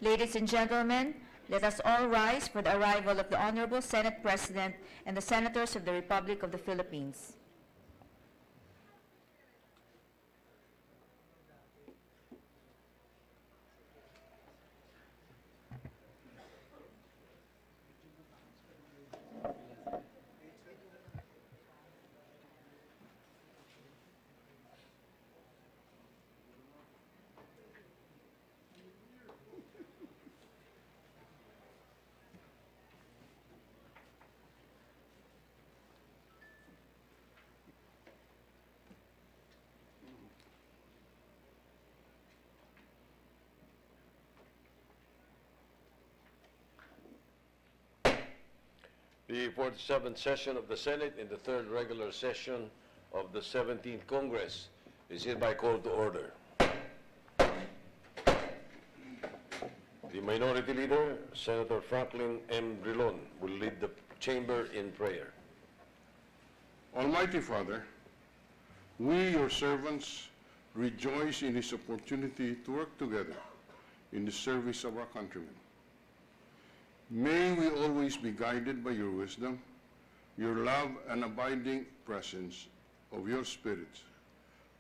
Ladies and gentlemen, let us all rise for the arrival of the Honorable Senate President and the Senators of the Republic of the Philippines. The 47th session of the Senate in the third regular session of the 17th Congress is hereby called to order. The Minority Leader, Senator Franklin M. Drilon, will lead the chamber in prayer. Almighty Father, we, your servants, rejoice in this opportunity to work together in the service of our countrymen. May we always be guided by your wisdom, your love, and abiding presence of your Spirit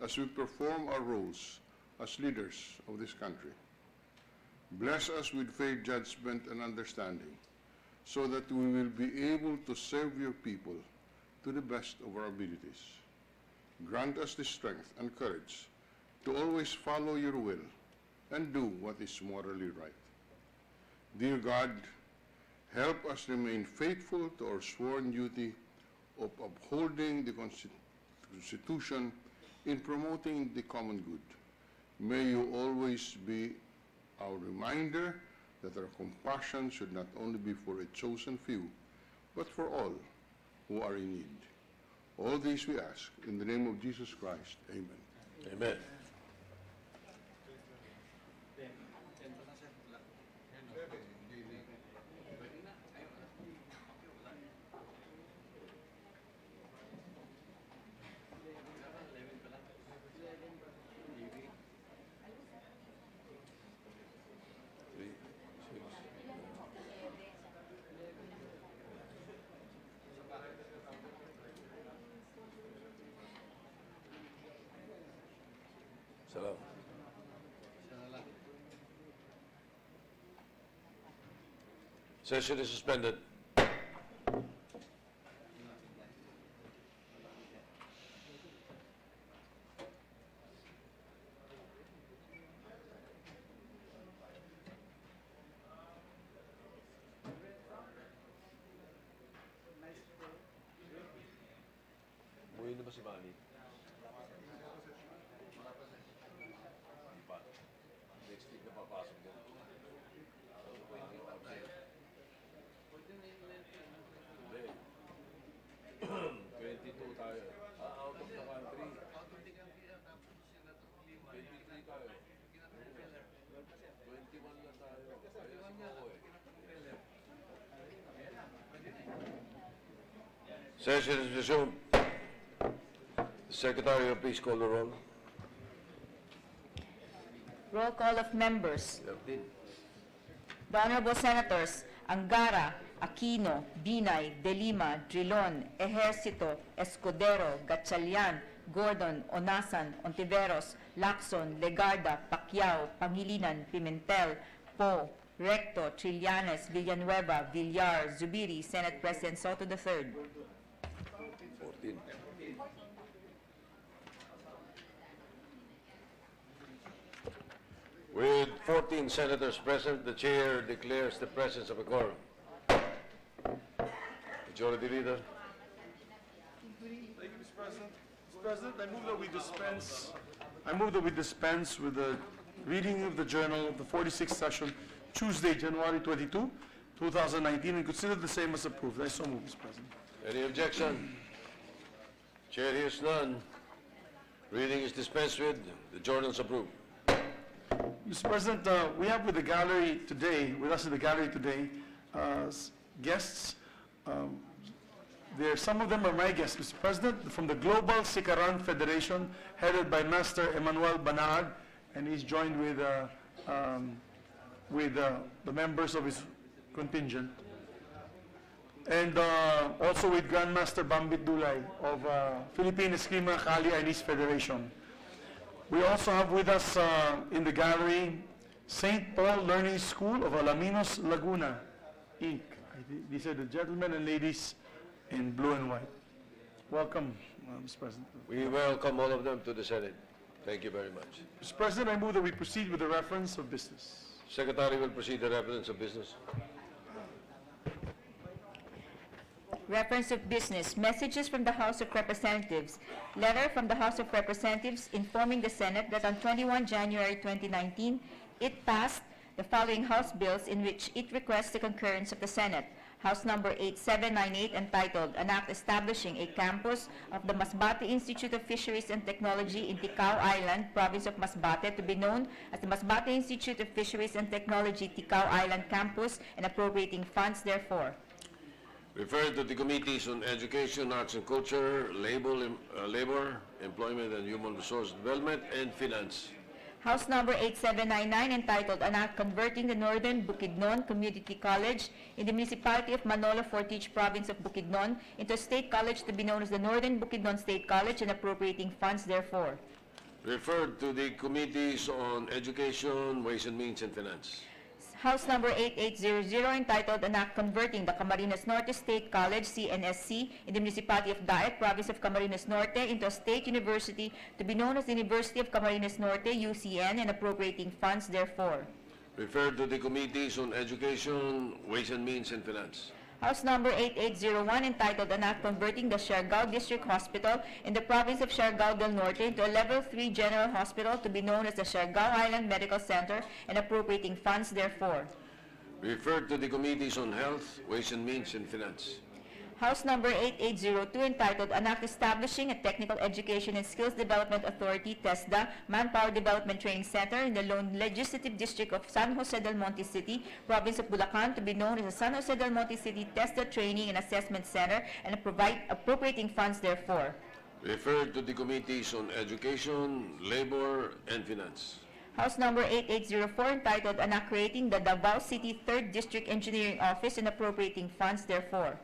as we perform our roles as leaders of this country. Bless us with fair judgment and understanding so that we will be able to serve your people to the best of our abilities. Grant us the strength and courage to always follow your will and do what is morally right. Dear God, help us remain faithful to our sworn duty of upholding the Constitution in promoting the common good. May you always be our reminder that our compassion should not only be for a chosen few, but for all who are in need. All these we ask in the name of Jesus Christ. Amen. Amen. Salam. Session is suspended. Buhay na ba si Manny? Next week na papasok din. 22 tayo. Out of the country. 23 tayo. 21 lang tayo. Session is resumed. The Secretary, please call the roll. Roll call of members. The Honorable Senators Angara, Aquino, Binay, De Lima, Drilon, Ejercito, Escudero, Gatchalian, Gordon, Onasan, Ontiveros, Lacson, Legarda, Pacquiao, Pangilinan, Pimentel, Poe, Recto, Trillanes, Villanueva, Villar, Zubiri, Senate President Soto III. 14. With 14 senators present, the chair declares the presence of a quorum. Majority Leader. Thank you, Mr. President. Mr. President, I move that we dispense with the reading of the journal of the 46th session, Tuesday, January 22, 2019, and consider the same as approved. I so move, Mr. President. Any objection? Chair hears none. Reading is dispensed with. The journal is approved. Mr. President, we have with us in the gallery today, guests. Some of them are my guests, Mr. President, from the Global Sikaran Federation, headed by Master Emmanuel Banag, and he's joined with with the members of his contingent, and also with Grandmaster Bambit Dulay of Philippine Eskrima Kali Ainis Federation. We also have with us in the gallery St. Paul Learning School of Alaminos, Laguna, Inc. These are the gentlemen and ladies in blue and white. Welcome, Mr. President. We welcome all of them to the Senate. Thank you very much. Mr. President, I move that we proceed with the reference of business. Secretary will proceed the reference of business. Reference of business, messages from the House of Representatives. Letter from the House of Representatives informing the Senate that on 21 January 2019, it passed the following House bills in which it requests the concurrence of the Senate. House number 8798 entitled, An Act Establishing a Campus of the Masbate Institute of Fisheries and Technology in Ticao Island, Province of Masbate, to be known as the Masbate Institute of Fisheries and Technology Ticao Island Campus, and appropriating funds therefor. Referred to the Committees on Education, Arts and Culture, Labor, Employment and Human Resource Development, and Finance. House number 8799 entitled, An Act Converting the Northern Bukidnon Community College in the Municipality of Manolo Fortich, Province of Bukidnon, into a state college to be known as the Northern Bukidnon State College, and appropriating funds therefor. Referred to the Committees on Education, Ways and Means, and Finance. House number 8800 entitled, An Act Converting the Camarines Norte State College, CNSC, in the Municipality of Daet, Province of Camarines Norte, into a state university to be known as the University of Camarines Norte, UCN, and appropriating funds therefor. Referred to the Committees on Education, Ways and Means, and Finance. House number 8801 entitled, An Act Converting the Siargao District Hospital in the Province of Siargao del Norte into a Level 3 General Hospital to be known as the Siargao Island Medical Center, and appropriating funds therefor. Referred to the Committees on Health, Ways and Means, and Finance. House number 8802 entitled, An Act Establishing a Technical Education and Skills Development Authority, TESDA, Manpower Development Training Center in the Lone Legislative District of San Jose del Monte City, Province of Bulacan, to be known as the San Jose del Monte City TESDA Training and Assessment Center, and appropriating funds therefor. Referred to the Committees on Education, Labor, and Finance. House number 8804 entitled, An Act Creating the Davao City 3rd District Engineering Office, and appropriating funds therefor.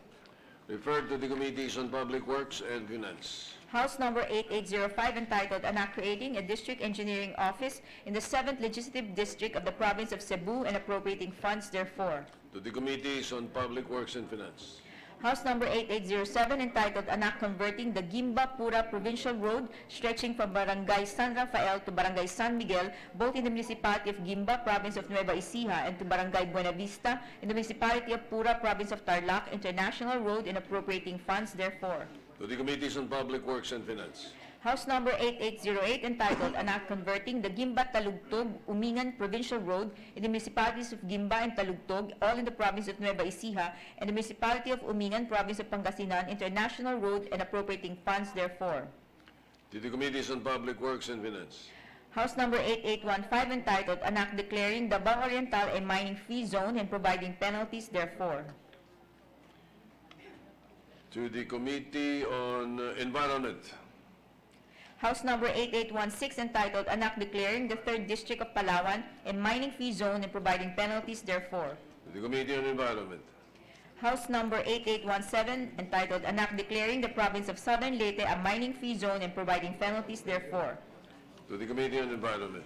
Referred to the Committees on Public Works and Finance. House number 8805 entitled, An Act Creating a District Engineering Office in the 7th Legislative District of the Province of Cebu, and appropriating funds therefor. To the Committees on Public Works and Finance. House number 8807 entitled, An Act Converting the Gimba-Pura Provincial Road stretching from Barangay San Rafael to Barangay San Miguel, both in the Municipality of Gimba, Province of Nueva Ecija, and to Barangay Buena Vista in the Municipality of Pura, Province of Tarlac, International Road, and appropriating funds therefor. To the Committees on Public Works and Finance. House number 8808 entitled, An Act Converting the Gimba-Talugtog Umingan Provincial Road in the Municipalities of Gimba and Talugtog, all in the Province of Nueva Ecija, and the Municipality of Umingan, Province of Pangasinan, International Road, and appropriating funds therefor. To the Committees on Public Works and Finance. House number 8815 entitled, An Act Declaring Davao Oriental a Mining-Free Zone and providing penalties therefor. To the Committee on Environment. House number 8816 entitled, An Act Declaring the 3rd District of Palawan a Mining-Free Zone and providing penalties therefor. To the Committee on Environment. House number 8817 entitled, An Act Declaring the Province of Southern Leyte a Mining-Free Zone and providing penalties therefor. To the Committee on Environment.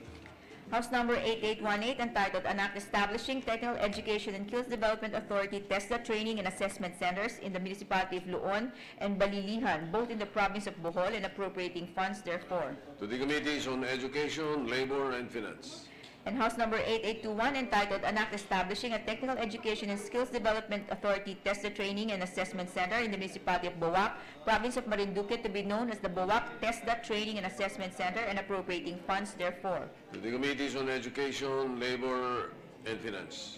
House number 8818 entitled, An Act Establishing Technical Education and Skills Development Authority TESDA Training and Assessment Centers in the Municipality of Luon and Balilihan, both in the Province of Bohol, and appropriating funds therefor. To the Committees on Education, Labor, and Finance. And House number 8821 entitled, An Act Establishing a Technical Education and Skills Development Authority TESDA Training and Assessment Center in the Municipality of Boac, Province of Marinduque, to be known as the Boac TESDA Training and Assessment Center, and appropriating funds therefor. To the Committees on Education, Labor, and Finance.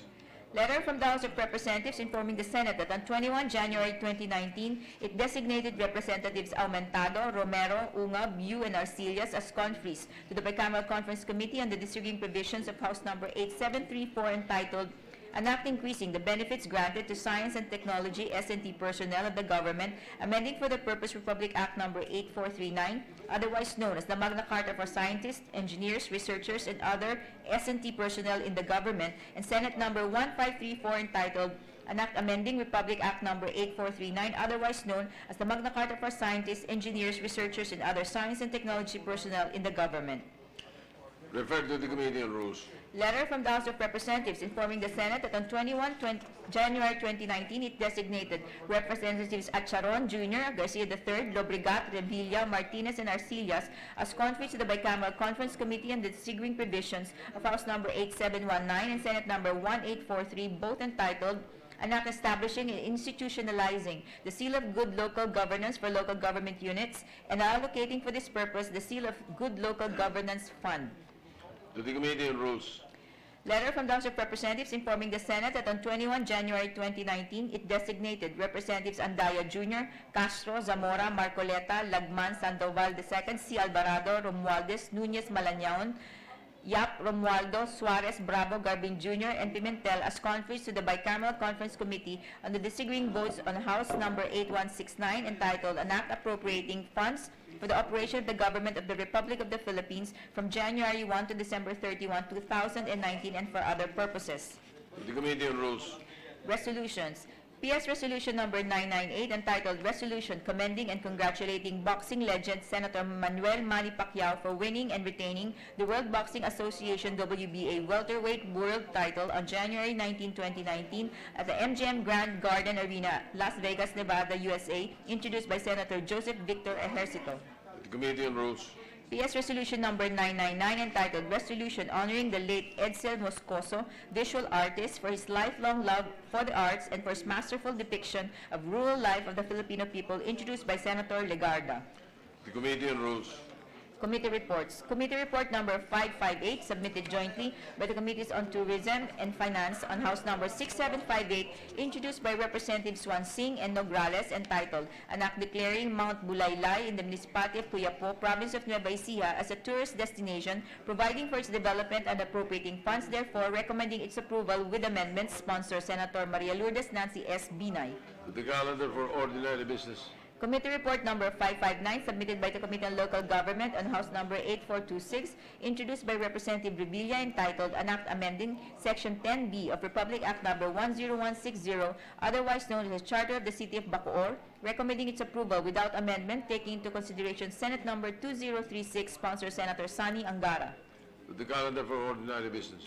Letter from the House of Representatives informing the Senate that on 21 January 2019, it designated Representatives Aumentado, Romero, Ungab, Yu, and Arcillas as conferees to the Bicameral Conference Committee on the Disagreeing Provisions of House number 8734 entitled an act increasing the benefits granted to science and technology S&T personnel of the government, amending for the purpose Republic Act Number 8439, otherwise known as the Magna Carta for scientists, engineers, researchers, and other S&T personnel in the government, and Senate Number 1534 entitled an act amending Republic Act Number 8439, otherwise known as the Magna Carta for scientists, engineers, researchers, and other science and technology personnel in the government. Referred to the Committee on Rules. Letter from the House of Representatives informing the Senate that on January 2019, it designated Representatives Acharon Jr., Garcia III, Lobregat, Revilla, Martinez, and Arcillas as conferees to the Bicameral Conference Committee on the disagreeing provisions of House Number 8719 and Senate Number 1843, both entitled an act establishing and institutionalizing the seal of good local governance for local government units and allocating for this purpose the seal of good local governance fund. To the Committee on Rules. Letter from the House of Representatives informing the Senate that on 21 January 2019, it designated Representatives Andaya Jr., Castro, Zamora, Marcoleta, Lagman, Sandoval II, C. Alvarado, Romualdez, Nunez, Malañaon, Yap, Romualdo, Suarez, Bravo, Garbin Jr., and Pimentel as conferees to the Bicameral Conference Committee on the disagreeing votes on House Number 8169 entitled an act appropriating funds for the operation of the government of the Republic of the Philippines from January 1 to December 31, 2019 and for other purposes. To the Committee on Rules. Resolutions. PS Resolution Number 998 entitled Resolution Commending and Congratulating Boxing Legend Senator Manuel Manny Pacquiao for winning and retaining the World Boxing Association WBA welterweight world title on January 19, 2019 at the MGM Grand Garden Arena, Las Vegas, Nevada, USA, introduced by Senator Joseph Victor Ejercito. The Committee on Rules. PS Resolution Number 999 entitled Resolution Honoring the late Edsel Moscoso, visual artist, for his lifelong love for the arts and for his masterful depiction of rural life of the Filipino people, introduced by Senator Legarda. The Committee on Rules. Committee reports. Committee report number 558 submitted jointly by the Committees on Tourism and Finance on House number 6758 introduced by Representatives Swan Singh and Nograles entitled an act declaring Mount Bulaylay in the municipality of Cuyapo, province of Nueva Ecija as a tourist destination, providing for its development and appropriating funds, therefore recommending its approval with amendments. Sponsor Senator Maria Lourdes Nancy S. Binay. To the calendar for ordinary business. Committee report number 559 submitted by the Committee on Local Government on House number 8426 introduced by Representative Revilla entitled an act amending Section 10B of Republic Act number 10160, otherwise known as the Charter of the City of Bacoor, recommending its approval without amendment, taking into consideration Senate number 2036, sponsor Senator Sani Angara. To the calendar for ordinary business.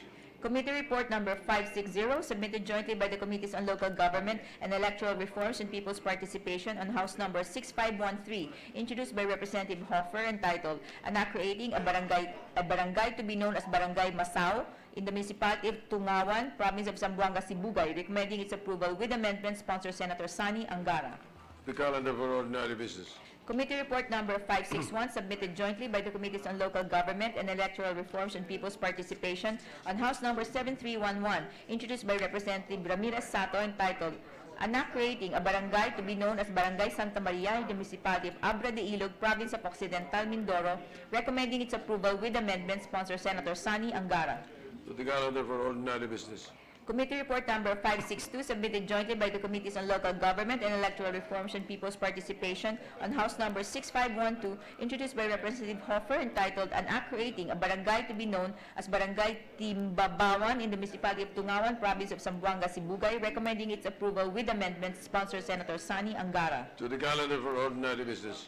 Committee report number 560 submitted jointly by the Committees on Local Government and Electoral Reforms and People's Participation on House number 6513 introduced by Representative Hoffer entitled an act creating a barangay to be known as Barangay Masao in the municipality of Tungawan, province of Zamboanga, Sibugay, recommending its approval with amendment. Sponsor Senator Sani Angara. The calendar for ordinary business. Committee report number 561 submitted jointly by the Committees on Local Government and Electoral Reforms and People's Participation on House number 7311 introduced by Representative Ramirez Sato entitled an act creating a barangay to be known as Barangay Santa Maria in the municipality of Abra de Ilog, province of Occidental Mindoro, recommending its approval with amendment. Sponsor Senator Sani Angara. To the calendar for ordinary business. Committee report number 562 submitted jointly by the Committees on Local Government and Electoral Reforms and People's Participation on House number 6512 introduced by Representative Hoffer entitled an act creating a barangay to be known as Barangay Timbabawan in the municipality of Tungawan, province of Zamboanga, Sibugay, recommending its approval with amendments. Sponsor Senator Sani Angara. To the calendar for ordinary business.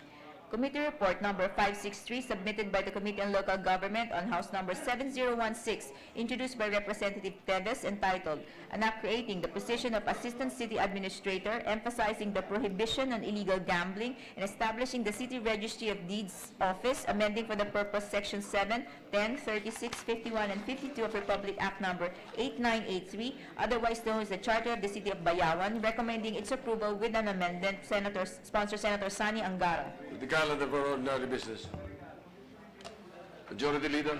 Committee report number 563 submitted by the Committee on Local Government on House number 7016 introduced by Representative Teves entitled an act creating the position of Assistant City Administrator, emphasizing the prohibition on illegal gambling and establishing the City Registry of Deeds Office, amending for the purpose Section 7, 10, 36, 51, and 52 of Republic Act number 8983, otherwise known as the Charter of the City of Bayawan, recommending its approval with an amendment. Sponsor Senator Sani Angara. To the calendar for ordinary business. Majority Leader.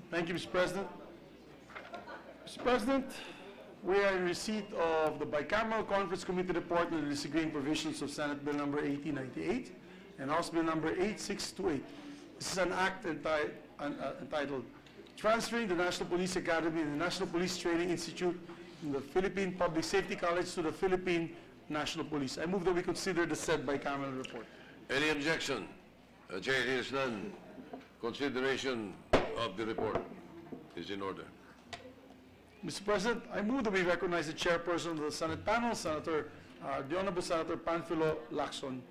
Thank you, Mr. President. Mr. President, we are in receipt of the Bicameral Conference Committee report on the disagreeing provisions of Senate Bill number 1898 and House Bill number 8628. This is an act entitled transferring the National Police Academy and the National Police Training Institute from the Philippine Public Safety College to the Philippine National Police. I move that we consider the said bicameral report. Any objection? Chair hears none. Consideration of the report is in order. Mr. President, I move that we recognize the chairperson of the Senate panel, the Honorable Senator Panfilo Lacson,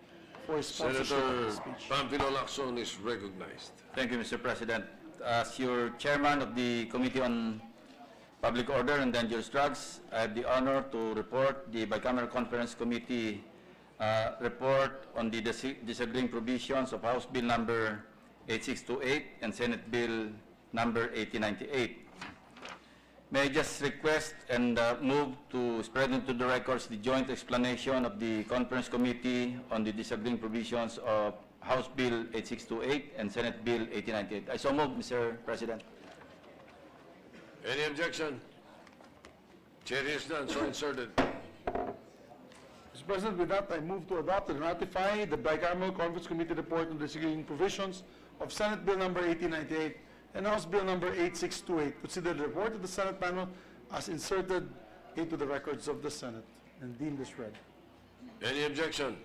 for his sponsorship of Senator the speech. Panfilo Lacson is recognized. Thank you, Mr. President. As your chairman of the Committee on Public Order and Dangerous Drugs, I have the honor to report the Bicameral Conference Committee report on the disagreeing provisions of House Bill number 8628 and Senate Bill number 8098. May I just request and move to spread into the records the joint explanation of the Conference Committee on the disagreeing provisions of House Bill 8628 and Senate Bill 8098. I so move, Mr. President. Any objection? Chair hears none, so inserted. Mr. President, with that, I move to adopt and ratify the Bicameral Conference Committee report on the disagreeing provisions of Senate Bill number 8098 and House Bill number 8628. Consider the report of the Senate panel as inserted into the records of the Senate and deemed as read. Any objection?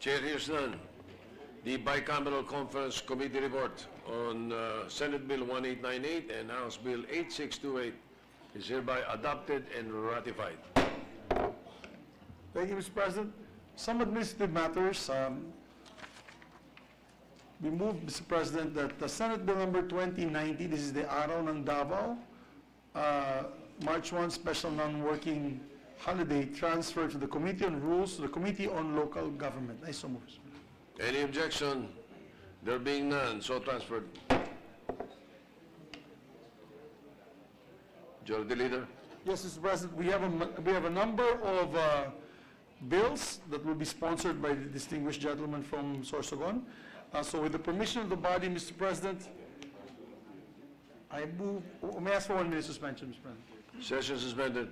Chair hears none. The Bicameral Conference Committee report on Senate Bill 1898 and House Bill 8628 is hereby adopted and ratified. Thank you, Mr. President. Some administrative matters. We move, Mr. President, that the Senate Bill number 2090, this is the Araw ng Davao, March 1 special non-working holiday transfer to the Committee on Rules to the Committee on Local Government. I so move. Any objection? There being none, so transferred. Majority Leader. Yes, Mr. President, we have a number of bills that will be sponsored by the distinguished gentleman from Sorsogon. So with the permission of the body, Mr. President, I move, may I ask for 1 minute suspension, Mr. President? Session suspended.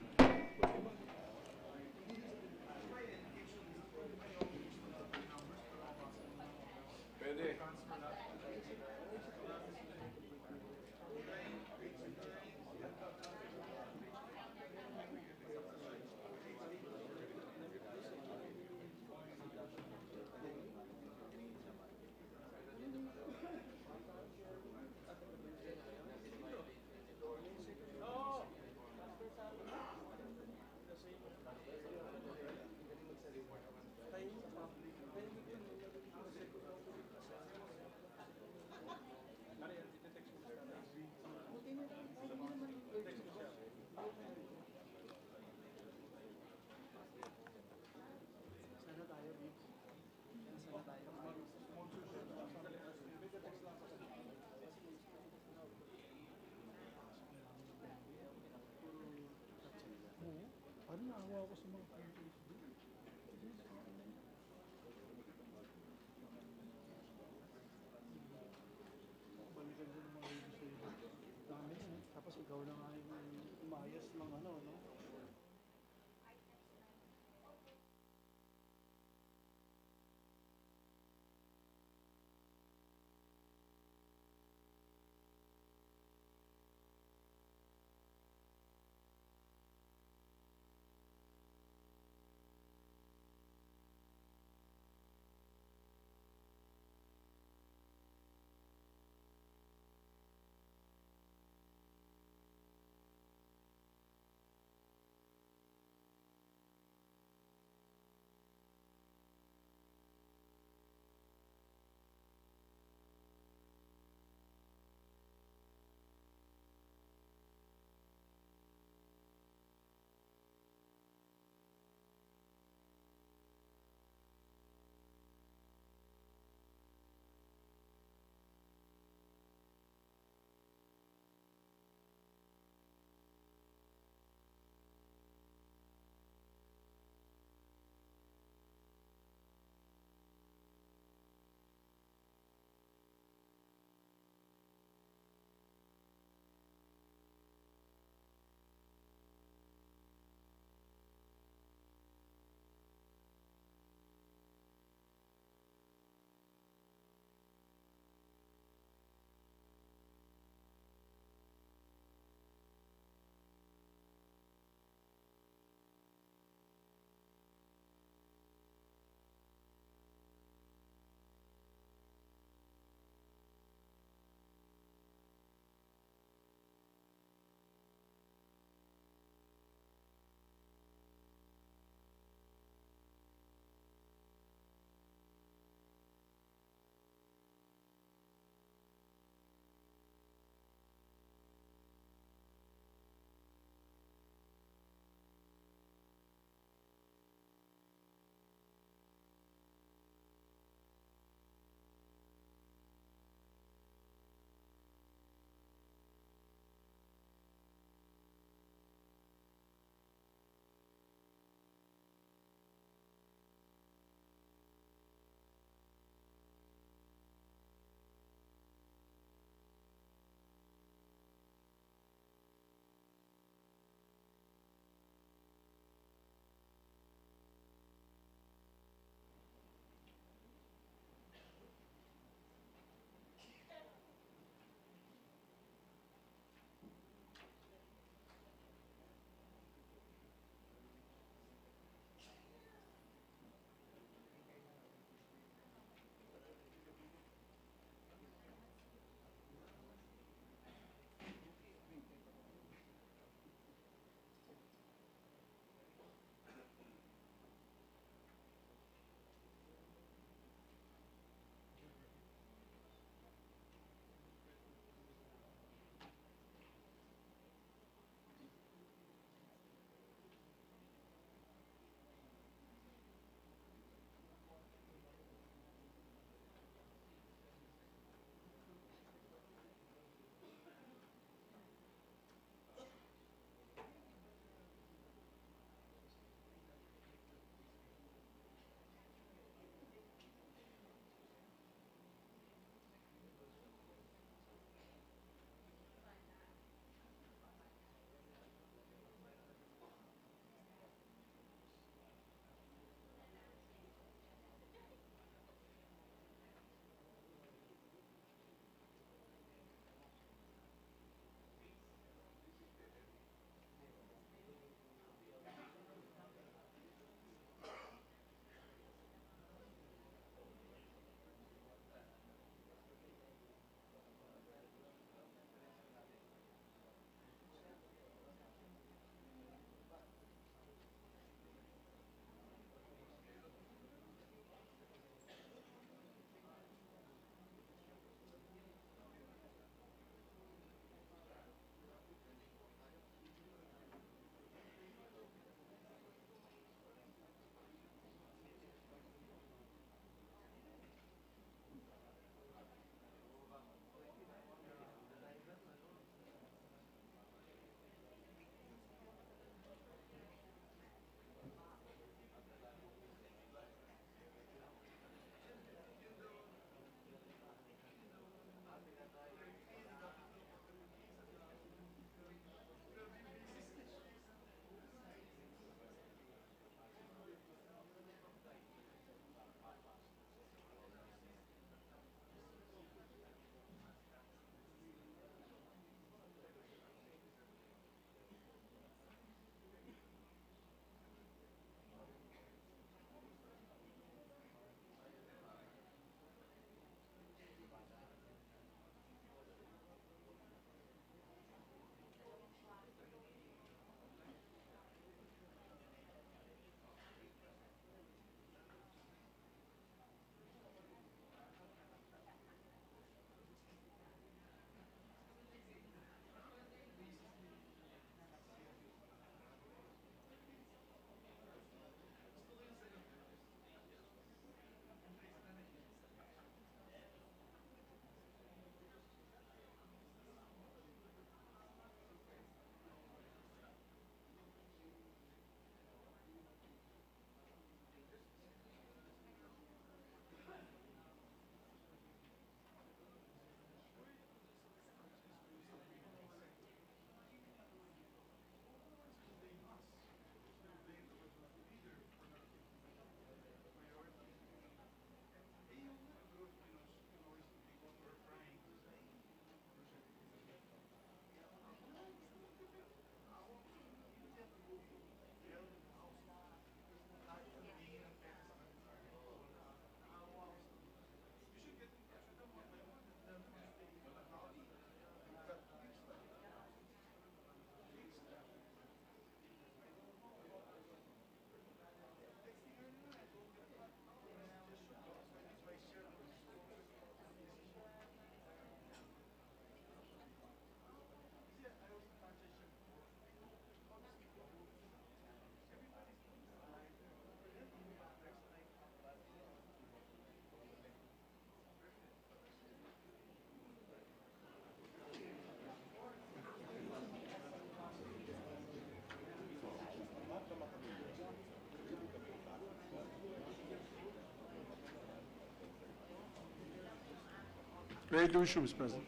Ready to resume, Mr. President.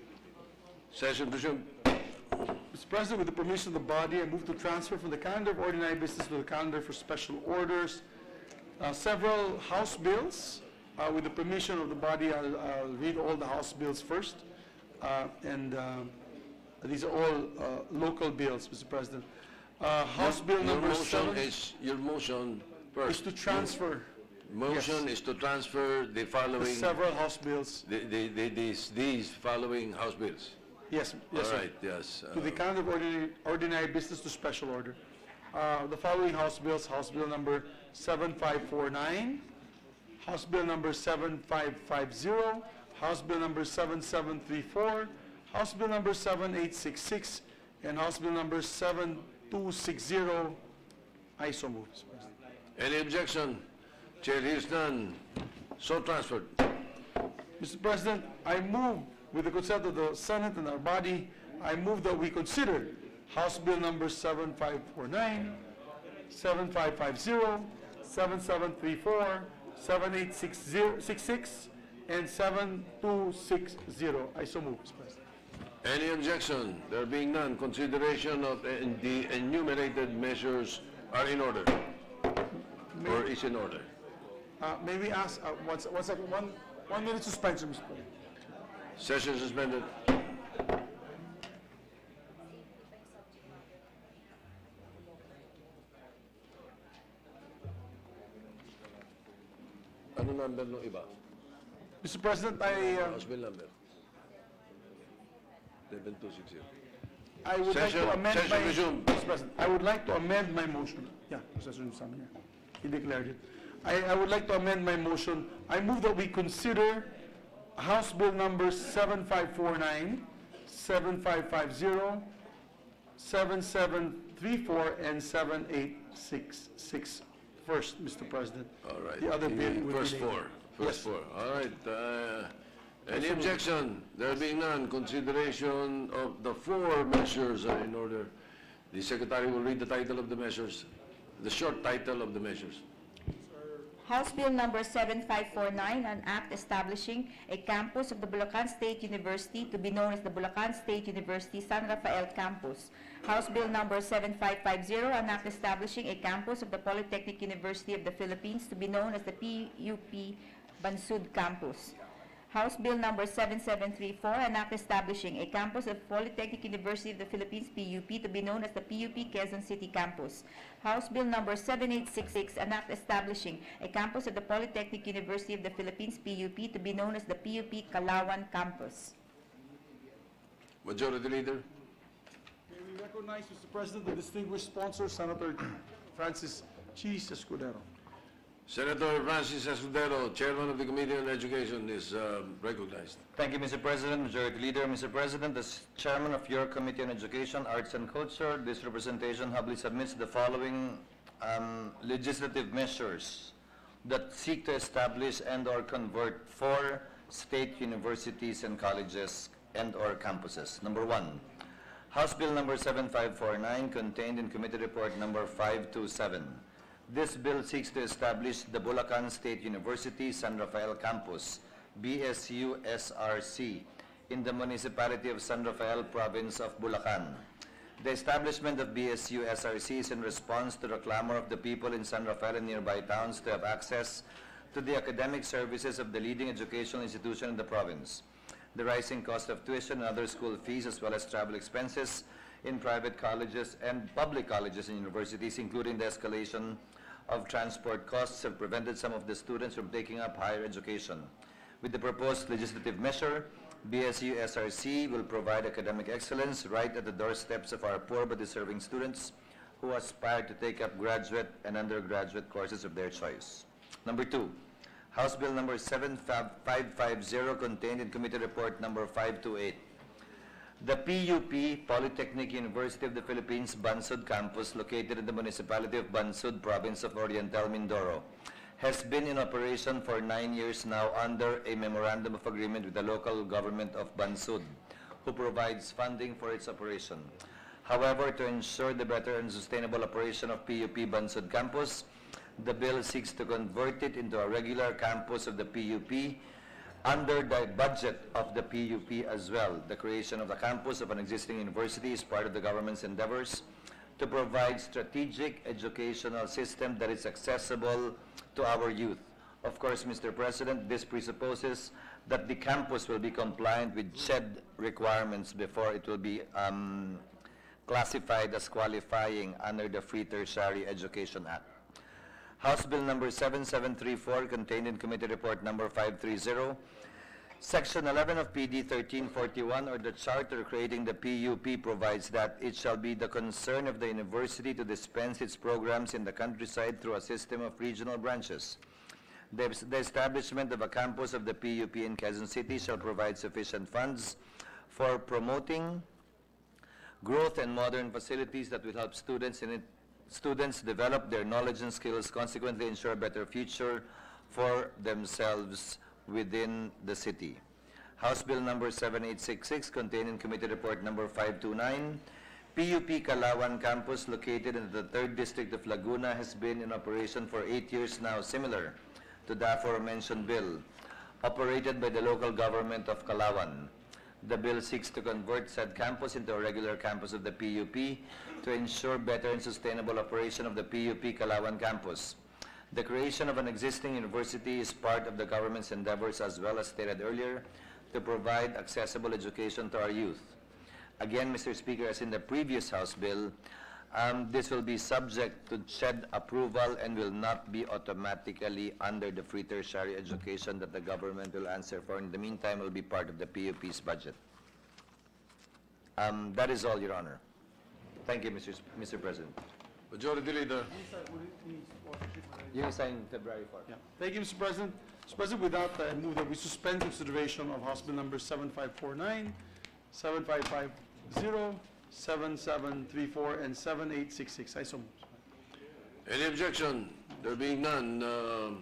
Session resumed. Mr. President, with the permission of the body, I move to transfer from the calendar of ordinary business to the calendar for special orders several House bills. With the permission of the body, I'll read all the House bills first. These are all local bills, Mr. President. House Bill number 7 Your motion first. is to transfer Motion is to transfer the following, several House bills. these following House bills. Yes, All sir. right, yes. To the calendar of ordinary business to special order. The following House bills: House Bill number 7549, House Bill number 7550, House Bill number 7734, House Bill number 7866, and House Bill number 7260. I so move, Mr. President. Any objection? Chair hears none. So transferred. Mr. President, I move, with the consent of the Senate and our body, I move that we consider House Bill number 7549, 7550, 7734, 7866, and 7260. I so move, Mr. President. Any objection? There being none, consideration of the enumerated measures are in order. Or is in order. May we ask, one second, one minute suspension, Mr. President. Session suspended. Ano number ng iba? Mr. President, House bill number? 7260. I would like to amend Session resumed. Mr. President, I would like to amend my motion. Yeah, Mr. President, he declared it. I would like to amend my motion. I move that we consider House Bill numbers 7549, 7550, 7734, and 7866 first, Mr. President. All right. The other bill will First be later. four. First four. All right. Any objection? There being none, consideration of the four measures are in order. The Secretary will read the title of the measures, the short title of the measures. House Bill number 7549, an act establishing a campus of the Bulacan State University to be known as the Bulacan State University San Rafael Campus. House Bill number 7550, an act establishing a campus of the Polytechnic University of the Philippines to be known as the PUP Bansud Campus. House Bill number 7734, an act establishing a campus of Polytechnic University of the Philippines, PUP, to be known as the PUP Quezon City Campus. House Bill number 7866, an act establishing a campus of the Polytechnic University of the Philippines, PUP, to be known as the PUP Calauan Campus. Majority Leader. May we recognize, Mr. President, the distinguished sponsor, Senator Francis Cheese Escudero. Senator Francis Escudero, Chairman of the Committee on Education, is recognized. Thank you, Mr. President. Majority Leader, Mr. President, as Chairman of your Committee on Education, Arts and Culture, this representation humbly submits the following legislative measures that seek to establish and/or convert 4 state universities and colleges and/or campuses. Number 1, House Bill number 7549, contained in Committee Report number 527. This bill seeks to establish the Bulacan State University San Rafael Campus, BSU-SRC, in the municipality of San Rafael, province of Bulacan. The establishment of BSU-SRC is in response to the clamor of the people in San Rafael and nearby towns to have access to the academic services of the leading educational institution in the province. The rising cost of tuition and other school fees, as well as travel expenses in private colleges and public colleges and universities, including the escalation of transport costs, have prevented some of the students from taking up higher education. With the proposed legislative measure, BSU-SRC will provide academic excellence right at the doorsteps of our poor but deserving students who aspire to take up graduate and undergraduate courses of their choice. Number 2, House Bill number 7550, contained in Committee Report number 528. The PUP, Polytechnic University of the Philippines, Bansud Campus, located in the municipality of Bansud, province of Oriental Mindoro, has been in operation for 9 years now under a memorandum of agreement with the local government of Bansud, who provides funding for its operation. However, to ensure the better and sustainable operation of PUP Bansud Campus, the bill seeks to convert it into a regular campus of the PUP under the budget of the PUP as well. The creation of the campus of an existing university is part of the government's endeavors to provide strategic educational system that is accessible to our youth. Of course, Mr. President, this presupposes that the campus will be compliant with SHED requirements before it will be classified as qualifying under the Free Tertiary Education Act. House Bill number 7734, contained in Committee Report number 530, Section 11 of PD 1341, or the Charter creating the PUP, provides that it shall be the concern of the university to dispense its programs in the countryside through a system of regional branches. The establishment of a campus of the PUP in Quezon City shall provide sufficient funds for promoting growth and modern facilities that will help students develop their knowledge and skills, consequently ensure a better future for themselves within the city. House Bill number 7866, contained in Committee Report number 529, PUP Calauan Campus, located in the 3rd District of Laguna, has been in operation for 8 years now, similar to the aforementioned bill, operated by the local government of Calauan. The bill seeks to convert said campus into a regular campus of the PUP to ensure better and sustainable operation of the PUP Calauan Campus. The creation of an existing university is part of the government's endeavors, as well as stated earlier, to provide accessible education to our youth. Again, Mr. Speaker, as in the previous House bill, this will be subject to SHED approval and will not be automatically under the free tertiary education that the government will answer for. In the meantime, it will be part of the PUP's budget. That is all, Your Honor. Thank you, Mr. President. Majority Leader. You signed February 4th. Yeah. Thank you, Mr. President. Mr. President, with that, I move that we suspend consideration of House Bill number 7549, 7550, 7734, and 7866. I so move. Any objection? There being none, the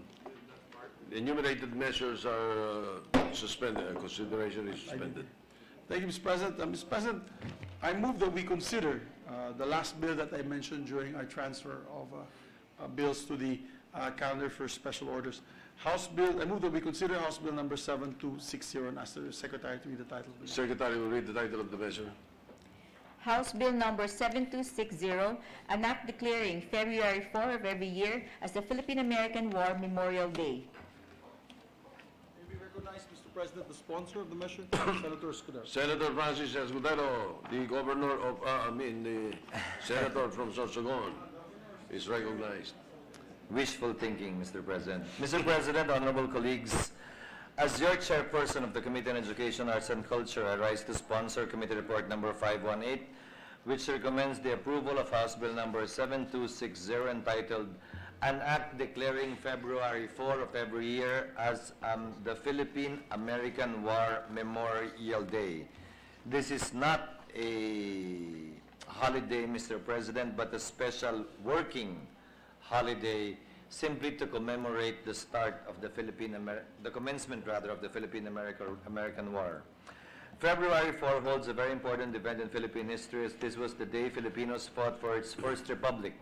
enumerated measures are suspended. Consideration is suspended. Thank you, Mr. President. Mr. President, I move that we consider the last bill that I mentioned during our transfer of bills to the calendar for special orders. House Bill, I move that we consider House Bill number 7260 and ask the Secretary to read the title. Please. Secretary will read the title of the measure. House Bill number 7260, an act declaring February 4 of every year as the Philippine-American War Memorial Day. May we recognize, Mr. President, the sponsor of the measure, Senator Escudero. Senator Francis Escudero, the governor of, the senator from Sorsogon, is recognized. Wishful thinking, Mr. President. Mr. President, honorable colleagues, as your chairperson of the Committee on Education, Arts and Culture, I rise to sponsor Committee Report number 518, which recommends the approval of House Bill number 7260, entitled An Act Declaring February 4 of every year as the Philippine-American War Memorial Day. This is not a holiday, Mr. President, but a special working holiday simply to commemorate the start of the the commencement rather of the Philippine-American War. February 4 holds a very important event in Philippine history, as this was the day Filipinos fought for its first republic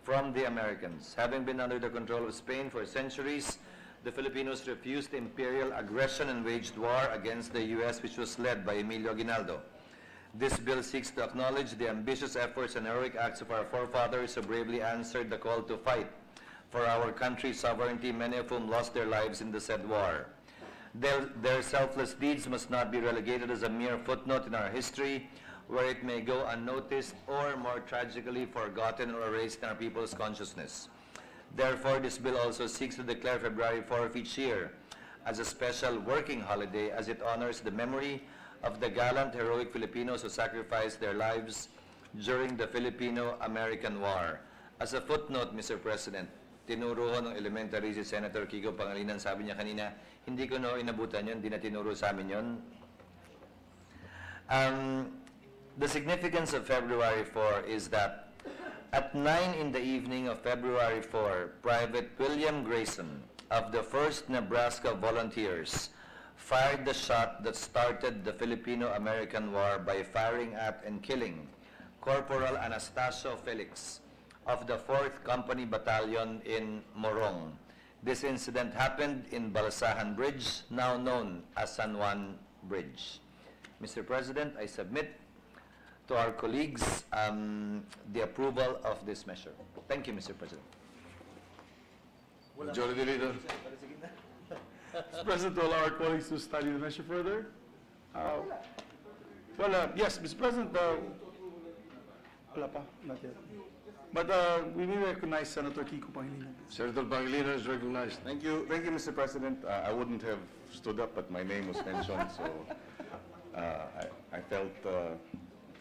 from the Americans. Having been under the control of Spain for centuries, the Filipinos refused imperial aggression and waged war against the U.S., which was led by Emilio Aguinaldo. This bill seeks to acknowledge the ambitious efforts and heroic acts of our forefathers who bravely answered the call to fight for our country's sovereignty, many of whom lost their lives in the said war. Their selfless deeds must not be relegated as a mere footnote in our history, where it may go unnoticed or, more tragically, forgotten or erased in our people's consciousness. Therefore, this bill also seeks to declare February 4 of each year as a special working holiday, as it honors the memory of the gallant, heroic Filipinos who sacrificed their lives during the Filipino-American War. As a footnote, Mr. President, tinuro ho ng elementary si Senator Kiko Pangilinan. Sabi niya kanina, hindi ko na inabutan yun, hindi na tinuro sa amin yun. The significance of February 4 is that at 9 in the evening of February 4, Private William Grayson of the 1st Nebraska Volunteers fired the shot that started the Filipino-American War by firing at and killing Corporal Anastasio Felix of the 4th Company Battalion in Morong. This incident happened in Balsahan Bridge, now known as San Juan Bridge. Mr. President, I submit to our colleagues the approval of this measure. Thank you, Mr. President. Majority Leader. Mr. President, to allow our colleagues to study the measure further. Yes, Mr. President, wala pa, not yet. But we will recognize Senator Kiko Pangilinan. Senator Pangilinan is recognized. Thank you, Mr. President. I wouldn't have stood up, but my name was mentioned, so I felt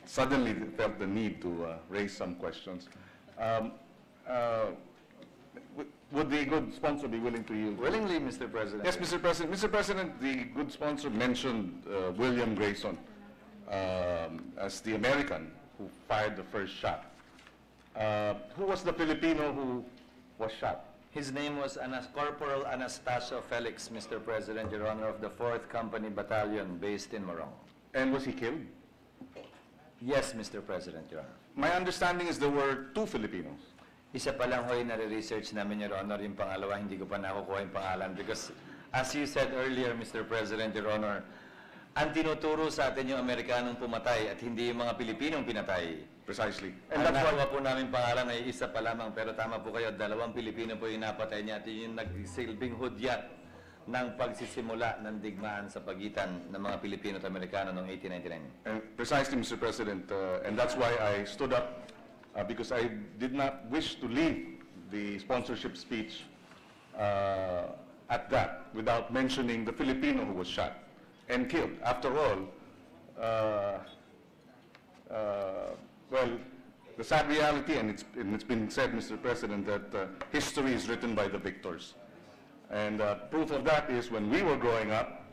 suddenly felt the need to raise some questions. Would the good sponsor be willing to yield? Willingly, Mr. President. Yes, Mr. President. Mr. President, the good sponsor mentioned William Grayson as the American who fired the first shot. Who was the Filipino who was shot? His name was Corporal Anastasio Felix, Mr. President, Your Honor, of the 4th Company Battalion based in Morong. And was he killed? Yes, Mr. President, Your Honor. My understanding is there were 2 Filipinos. Isa pa lang ho'y nare-research namin, Your Honor. Yung pangalawa, hindi ko pa nakukuha yung pangalan because, as you said earlier, Mr. President, Your Honor, ang tinuturo sa atin yung Amerikanong pumatay at hindi yung mga Pilipinong pinatay. Precisely. And ang nakuha po namin pangalan ay isa pa lamang, pero tama po kayo, 2 Pilipino po yung napatay niya at yung nagsilbing hudyat ng pagsisimula ng digmaan sa pagitan ng mga Pilipino at Amerikano noong 1899. And precisely, Mr. President, and that's why I stood up, because I did not wish to leave the sponsorship speech at that without mentioning the Filipino who was shot and killed. After all, well, the sad reality, and it's been said, Mr. President, that history is written by the victors. And proof of that is when we were growing up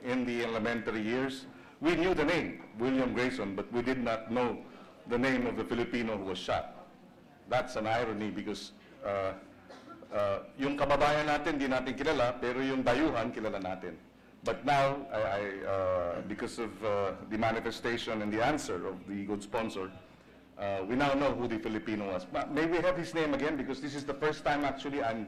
in the elementary years, we knew the name, William Grayson, but we did not know the name of the Filipino who was shot. That's an irony because yung kababayan natin, di natin kilala, pero yung dayuhan, kilala natin. But now, because of the manifestation and the answer of the good sponsor, we now know who the Filipino was. May we have his name again? Because this is the first time actually I'm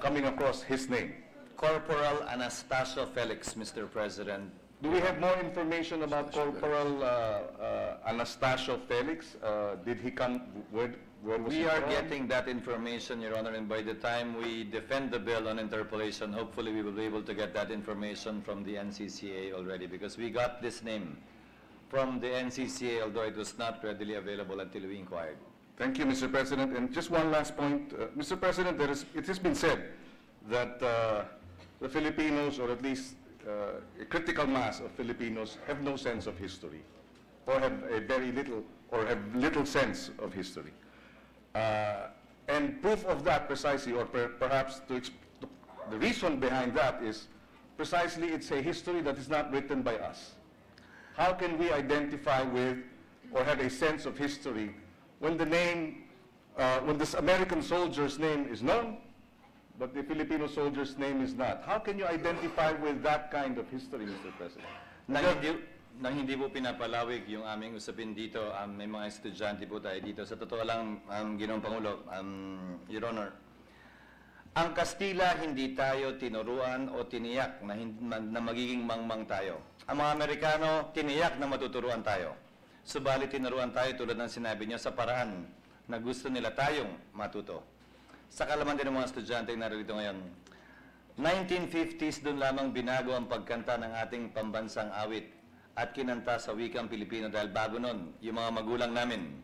coming across his name. Corporal Anastasio Felix, Mr. President. Do we have more information about Corporal Anastasio Felix? Did he come? Where was he We are from? getting that information, Your Honor, and by the time we defend the bill on interpolation, hopefully we will be able to get that information from the NCCA already, because we got this name from the NCCA, although it was not readily available until we inquired. Thank you, Mr. President. And just one last point. Mr. President, it has been said that the Filipinos, or at least a critical mass of Filipinos, have no sense of history, or have a very little, or have little sense of history. And proof of that precisely, or perhaps the reason behind that is precisely it's a history that is not written by us. How can we identify with or have a sense of history when the name, when this American soldier's name is known, but the Filipino soldier's name is not? How can you identify with that kind of history, Mr. President? Nang hindi po pinapalawig yung aming usapin dito, may mga estudyante po tayo dito. Sa totoo lang, Ginoong Pangulo, Your Honor, ang Kastila hindi tayo tinuruan o tiniyak na magiging mangmang tayo. Ang mga Amerikano, tiniyak na matuturuan tayo. Subalit tinuruan tayo tulad ng sinabi niyo sa paraan na gusto nila tayong matuto. Sa kalaman din ng mga estudyante na narito ngayon, 1950s doon lamang binago ang pagkanta ng ating pambansang awit at kinanta sa wikang Pilipino dahil bago nun, yung mga magulang namin,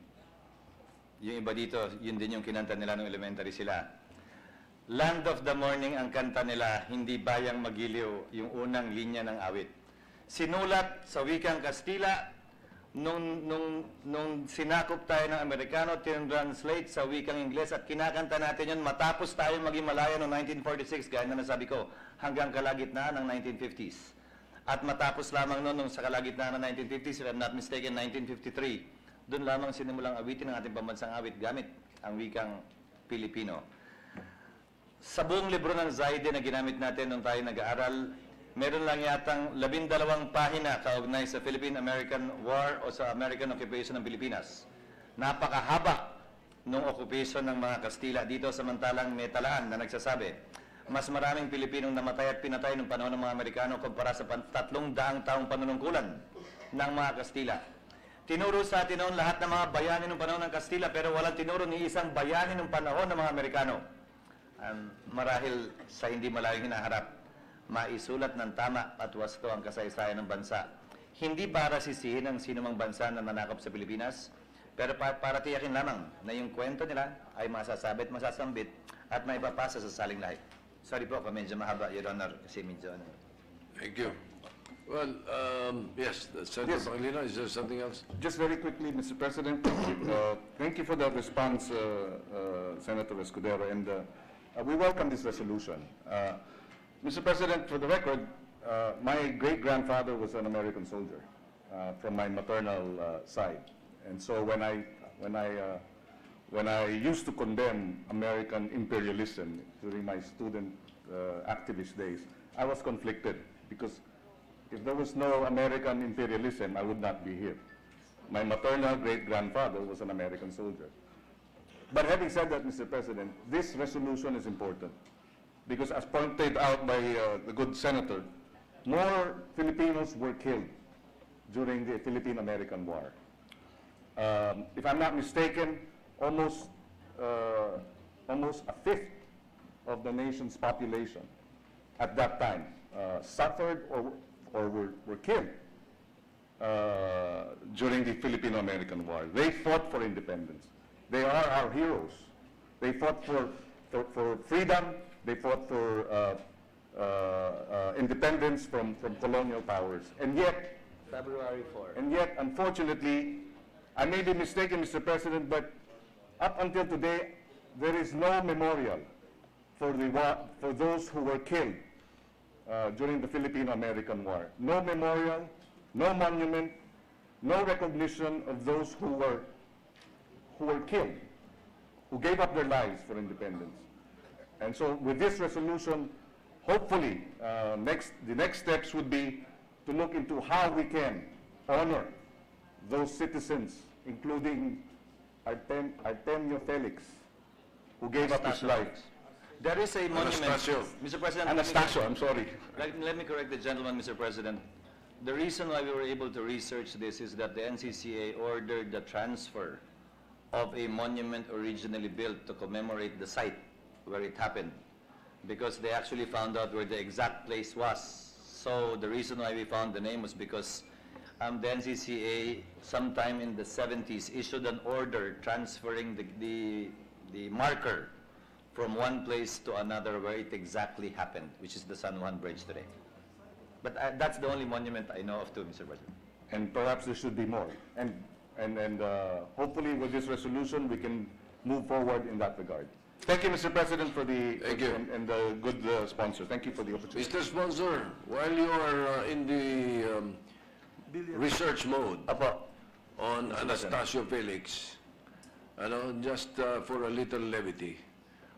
yung iba dito, yun din yung kinanta nila nung elementary sila. Land of the Morning ang kanta nila, hindi bayang magiliw, yung unang linya ng awit. Sinulat sa wikang Kastila, nung sinakop tayo ng Amerikano, tinranslate sa wikang Ingles at kinakanta natin yun matapos tayo maging malaya noong 1946, gaya na nasabi ko, hanggang kalagitnaan ng 1950s. At matapos lamang noon, sa kalagitnaan ng 1950s, if I'm not mistaken, 1953, doon lamang sinimulang awitin ang ating pambansang awit gamit ang wikang Pilipino. Sa buong libro ng Zaide na ginamit natin nung tayo nag-aaral, meron lang yatang 12 pahina kaugnay sa Philippine-American War o sa American Occupation ng Pilipinas. Napakahaba nung occupation ng mga Kastila dito, samantalang may talaan na nagsasabi, mas maraming Pilipinong namatay at pinatay nung panahon ng mga Amerikano kumpara sa 300 taong panunungkulan ng mga Kastila. Tinuro sa atin noon lahat ng mga bayani ng panahon ng Kastila, pero walang tinuro ni isang bayani ng panahon ng mga Amerikano. Marahil sa hindi malayong hinaharap, maisulat ng tama at wasto ang kasaysayan ng bansa. Hindi para sisihin ang sinumang bansa na nanakop sa Pilipinas, pero para tiyakin lamang na yung kwento nila ay masasabit, masasambit at maipapasa sa saling lahi. Sorry po kung medyo mahaba, Your Honor, kasi medyo ano. Thank you. Well, yes, Senator Pangilinan, is there something else? Just very quickly, Mr. President, thank you for that response, Senator Escudero, and we welcome this resolution. Mr. President, for the record, my great-grandfather was an American soldier from my maternal side. And so when I used to condemn American imperialism during my student activist days, I was conflicted because if there was no American imperialism, I would not be here. My maternal great-grandfather was an American soldier. But having said that, Mr. President, this resolution is important because as pointed out by the good senator, more Filipinos were killed during the Philippine-American War. If I'm not mistaken, almost a fifth of the nation's population at that time suffered or were killed during the Philippine-American War. They fought for independence. They are our heroes. They fought for freedom. They fought for independence from colonial powers. And yet, February 4. And yet, unfortunately, I may be mistaken, Mr. President, but up until today, there is no memorial for those who were killed during the Philippine-American War. No memorial, no monument, no recognition of those who were killed, who gave up their lives for independence. And so with this resolution, hopefully, the next steps would be to look into how we can honor those citizens, including Artemio Felix, who gave up his life. There is a monument, Anastasio. Mr. President. Anastasio, I'm sorry. Let me correct the gentleman, Mr. President. The reason why we were able to research this is that the NCCA ordered the transfer of a monument originally built to commemorate the site where it happened, because they actually found out where the exact place was. So the reason why we found the name was because the NCCA, sometime in the 70s, issued an order transferring the marker from one place to another where it exactly happened, which is the San Juan Bridge today. But that's the only monument I know of too, Mr. President. And perhaps there should be more. And hopefully with this resolution, we can move forward in that regard. Thank you, Mr. President, for the and the good sponsor. Thank you for the opportunity. Mr. Sponsor, while you are in the research mode on Anastasio Felix, just for a little levity,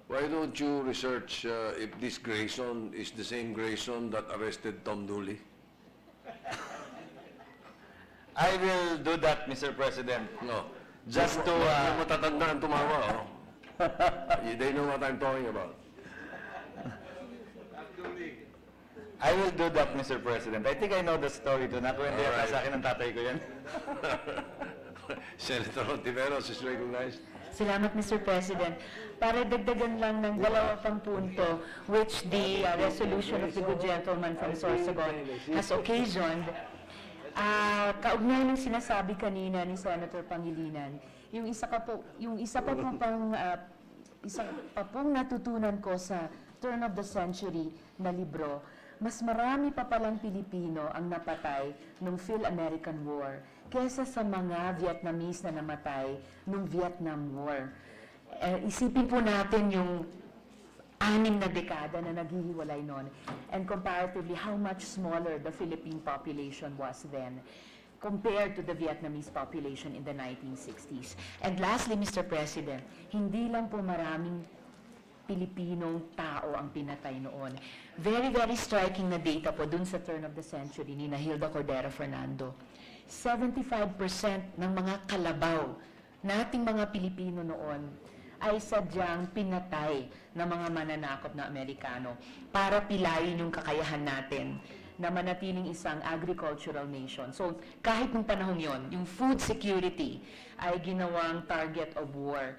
why don't you research if this Grayson is the same Grayson that arrested Tom Dooley? I will do that, Mr. President. No. Just to... Yung matatandaan tumawa, oh. They know what I'm talking about. I will do that, Mr. President. I think I know the story to. Nakwento yata sa akin ng tatay ko yan. Senator Ontiveros is recognized. Salamat, Mr. President. Para dagdagan lang ng dalawa pang punto, which the resolution of the good gentleman from Sorsogon has occasioned, kaugnay ng sinasabi kanina ni Senator Pangilinan, yung isa pa pong natutunan ko sa turn of the century na libro, mas marami pa palang Pilipino ang napatay nung Phil-American War kesa sa mga Vietnamese na namatay nung Vietnam War. Isipin po natin yung 6 na dekada na naghihiwalay noon, and comparatively how much smaller the Philippine population was then compared to the Vietnamese population in the 1960s. And lastly, Mr. President, hindi lang po maraming Pilipinong tao ang pinatay noon. Very, very striking na data po dun sa turn of the century ni Hilda Cordero Fernando. 75% ng mga kalabaw nating mga Pilipino noon ay sadyang pinatay ng mga mananakop na Amerikano para pilayin yung kakayahan natin na manatiling isang agricultural nation. So kahit nung panahon yon, yung food security ay ginawang target of war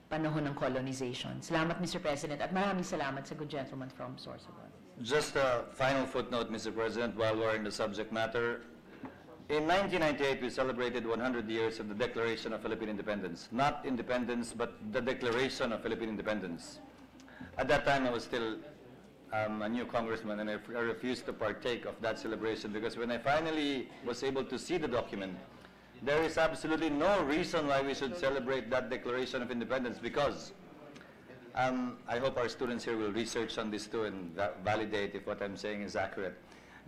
panahon ng colonization. Salamat, Mr. President, at maraming salamat sa good gentleman from Sorsogon. Just a final footnote, Mr. President, while we're in the subject matter. In 1998, we celebrated 100 years of the Declaration of Philippine Independence. Not independence, but the Declaration of Philippine Independence. At that time, I was still a new congressman, and I refused to partake of that celebration because when I finally was able to see the document, there is absolutely no reason why we should celebrate that Declaration of Independence because I hope our students here will research on this too and validate if what I'm saying is accurate.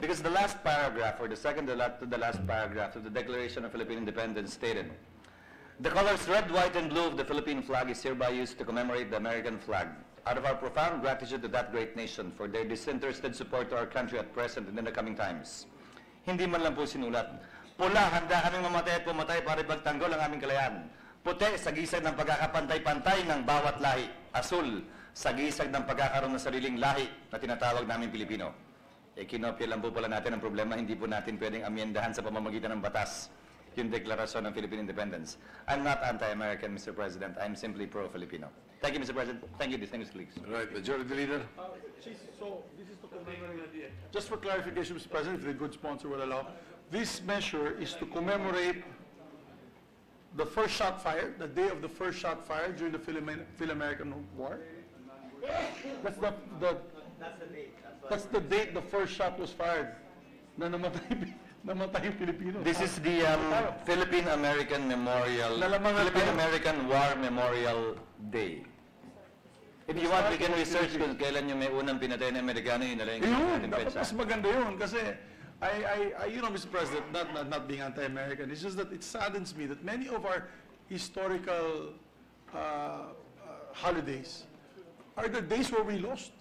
Because the last paragraph, or the second to the last paragraph of the Declaration of Philippine Independence stated, the colors red, white, and blue of the Philippine flag is hereby used to commemorate the American flag. Out of our profound gratitude to that great nation for their disinterested support to our country at present and in the coming times. Hindi man lang po sinulat, pula, handa kaming mamatay at pumatay para ipagtanggol ang aming kalayaan. Puti, sagisag ng pagkakapantay-pantay ng bawat lahi. Asul, sagisag ng pagkakaroon ng sariling lahi na tinatawag namin Pilipino. Kinopya lang po pala natin ang problema, hindi po natin pwedeng amyendahan sa pamamagitan ng batas yung deklarasyon ng Philippine Independence. I'm not anti-American, Mr. President. I'm simply pro-Filipino. Thank you, Mr. President. Thank you, distinguished colleagues. Right, Majority Leader. So this is to commemorate, just for clarification, Mr. President, if the good sponsor will allow, this measure is to commemorate the first shot fired, the day of the first shot fired during the Philippine-American War. That's the date the first shot was fired. Na namatay yung Pilipino. This is the Philippine-American Memorial, Philippine-American War Memorial Day. If you want, we can research kung kailan yung may unang pinatay na Amerikano, yun na lang yung dapat mas maganda yun kasi you know, Mr. President, not being anti-American, it's just that it saddens me that many of our historical holidays are the days where we lost.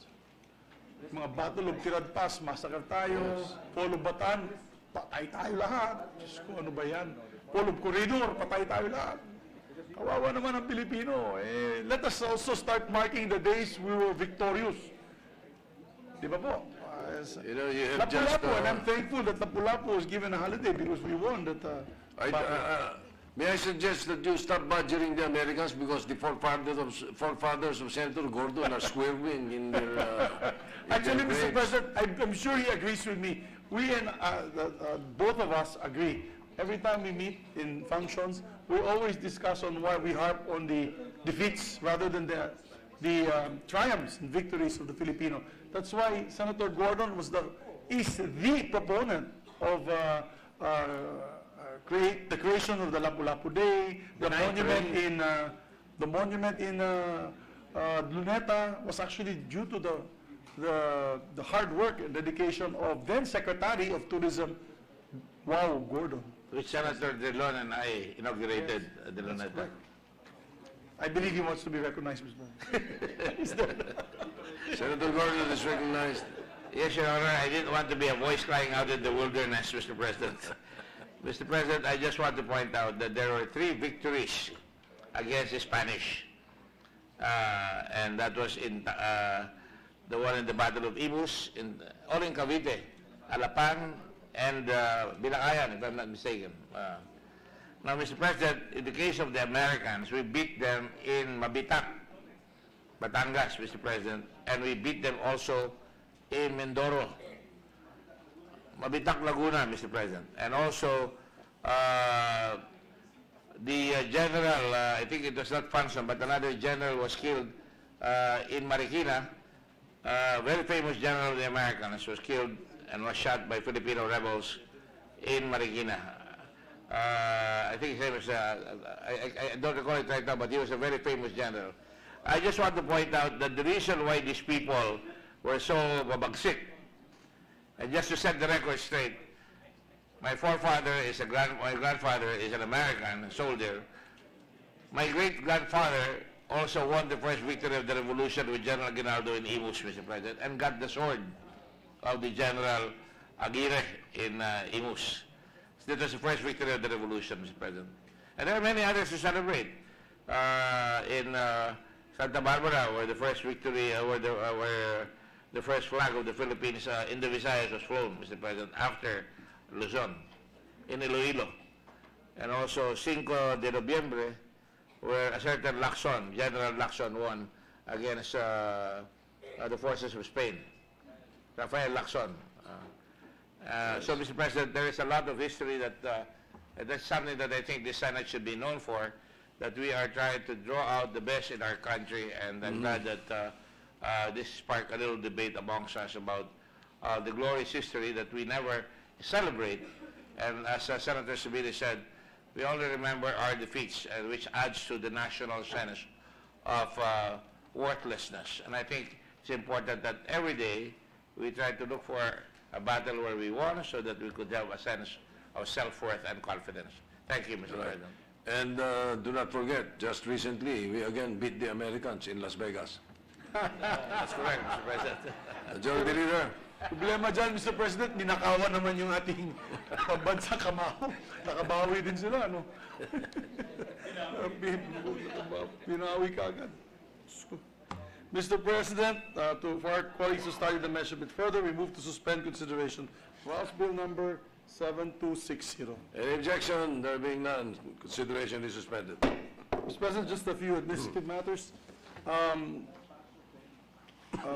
Mga Battle of Tirad-Pas, massacre tayo, Polo Batan, patay tayo lahat. Diyos ko, ano ba yan? Polo Corridor, patay tayo lahat. Kawawa naman ang Pilipino. Let us also start marking the days we were victorious. Di ba po? You know, you have just... Lapu-Lapu, and I'm thankful that Lapu-Lapu was given a holiday because we won that... may I suggest that you stop badgering the Americans because the forefathers of Senator Gordon are squirming in their... Actually, Mr. President, I'm sure he agrees with me. We and both of us agree. Every time we meet in functions, we always discuss on why we harp on the defeats rather than the triumphs and victories of the Filipino. That's why Senator Gordon is the proponent of the creation of the Lapu-Lapu Day, the monument in Luneta was actually due to the hard work and dedication of then Secretary of Tourism, Gordon. Which Senator Drilon and I inaugurated the Luneta. I believe he wants to be recognized, Mr. President. Senator Gordon is recognized. Yes, Your Honor, I didn't want to be a voice crying out in the wilderness, Mr. President. Mr. President, I just want to point out that there were 3 victories against the Spanish. And that was in the one in the Battle of Imus, all in Cavite, Alapang, and Bilacayan, if I'm not mistaken. Now, Mr. President, in the case of the Americans, we beat them in Mabitac, Batangas, Mr. President, and we beat them also in Mindoro, Mabitac, Laguna, Mr. President. And also, the general, I think it was not Fanson, but another general was killed in Marikina. Very famous general of the Americans was killed and was shot by Filipino rebels in Marikina. I think his name was, I don't recall it right now, but he was a very famous general. I just want to point out that the reason why these people were so mabagsik, and just to set the record straight, my grandfather is an American soldier. My great-grandfather also won the first victory of the revolution with General Aguinaldo in Imus, Mr. President, and got the sword of the General Aguirre in Imus. So that was the first victory of the revolution, Mr. President. And there are many others to celebrate. In Santa Barbara, where the first victory, where the first flag of the Philippines in the Visayas was flown, Mr. President, after Luzon, in Iloilo. And also 5 de Noviembre, where a certain Lacson, General Lacson, won against the forces of Spain. Rafael Lacson. So, Mr. President, there is a lot of history that's something that I think the Senate should be known for, that we are trying to draw out the best in our country, and I'm glad that this sparked a little debate amongst us about the glorious history that we never celebrate. And as Senator Sabili said, we only remember our defeats, which adds to the national sense of worthlessness. And I think it's important that every day we try to look for a battle where we won, so that we could have a sense of self-worth and confidence. Thank you, Mr. President. And do not forget, just recently, we again beat the Americans in Las Vegas. That's correct, Mr. President. Majority Leader. Problema dyan, Mr. President, ninakawan naman yung ating bansa kamao. Nakabawi din sila, no? Pinawi ka agad. Mr. President, for our colleagues to study the measure a bit further, we move to suspend consideration for House Bill number 7260. Any objection? There being none, consideration is suspended. Mr. President, just a few administrative matters.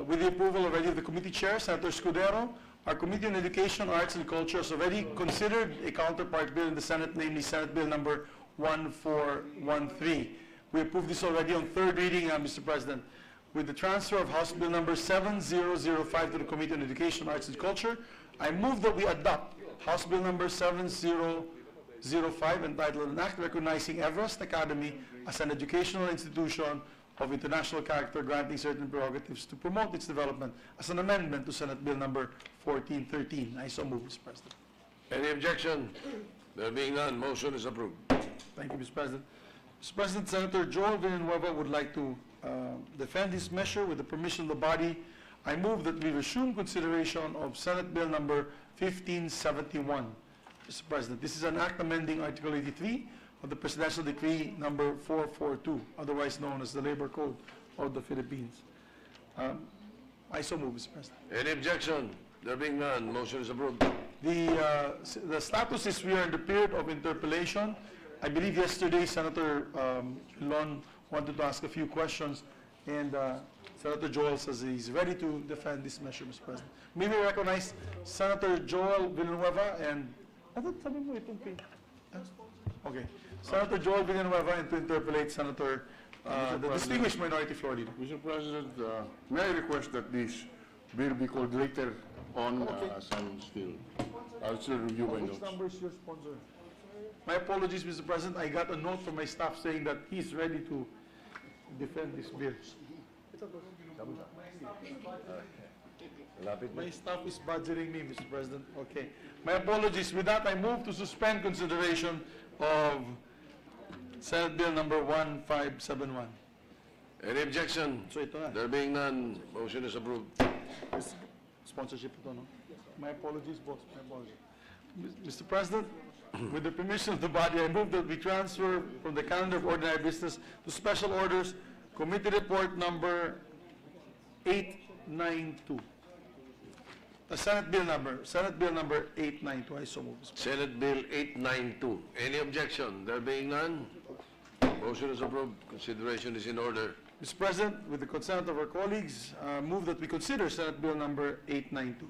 With the approval already of the committee chair, Senator Scudero, our Committee on Education, Arts and Culture has already considered a counterpart bill in the Senate, namely Senate Bill number 1413. We approved this already on third reading, Mr. President. With the transfer of House Bill number 7005 to the Committee on Education, Arts and Culture, I move that we adopt House Bill number 7005, entitled An Act Recognizing Everest Academy as an Educational Institution of International Character, granting certain prerogatives to promote its development, as an amendment to Senate Bill number 1413. I so move, Mr. President. Any objection? There being none, motion is approved. Thank you, Mr. President. Mr. President, Senator Joel Villanueva would like to defend this measure. With the permission of the body, I move that we resume consideration of Senate Bill number 1571. Mr. President, this is an act amending Article 83 of the Presidential Decree number 442, otherwise known as the Labor Code of the Philippines. I so move, Mr. President. Any objection? There being none, motion is approved. The status is we are in the period of interpellation. I believe yesterday Senator Lon wanted to ask a few questions, and Senator Joel says he's ready to defend this measure, Mr. President. May we recognize Senator Joel Villanueva and... Okay. Senator Joel Villanueva, and to interpellate Senator, the distinguished minority floor leader. Mr. President, may I request that this bill be called later on, as I'll still review my notes. Which number is your sponsor? My apologies, Mr. President. I got a note from my staff saying that he's ready to defend this bill. My staff is badgering me, Mr. President. Okay. My apologies. With that, I move to suspend consideration of Senate Bill number 1571. Any objection? So ito na. There being none, motion is approved. Sponsorship ito, no? My apologies, boss. My apologies. Mr. President, with the permission of the body, I move that we transfer from the calendar of ordinary business to special orders, committee report number 892. Senate Bill number 892. I so move. Senate Bill 892. Any objection? There being none, motion is approved. Consideration is in order. Mr. President, with the consent of our colleagues, move that we consider Senate Bill number 892.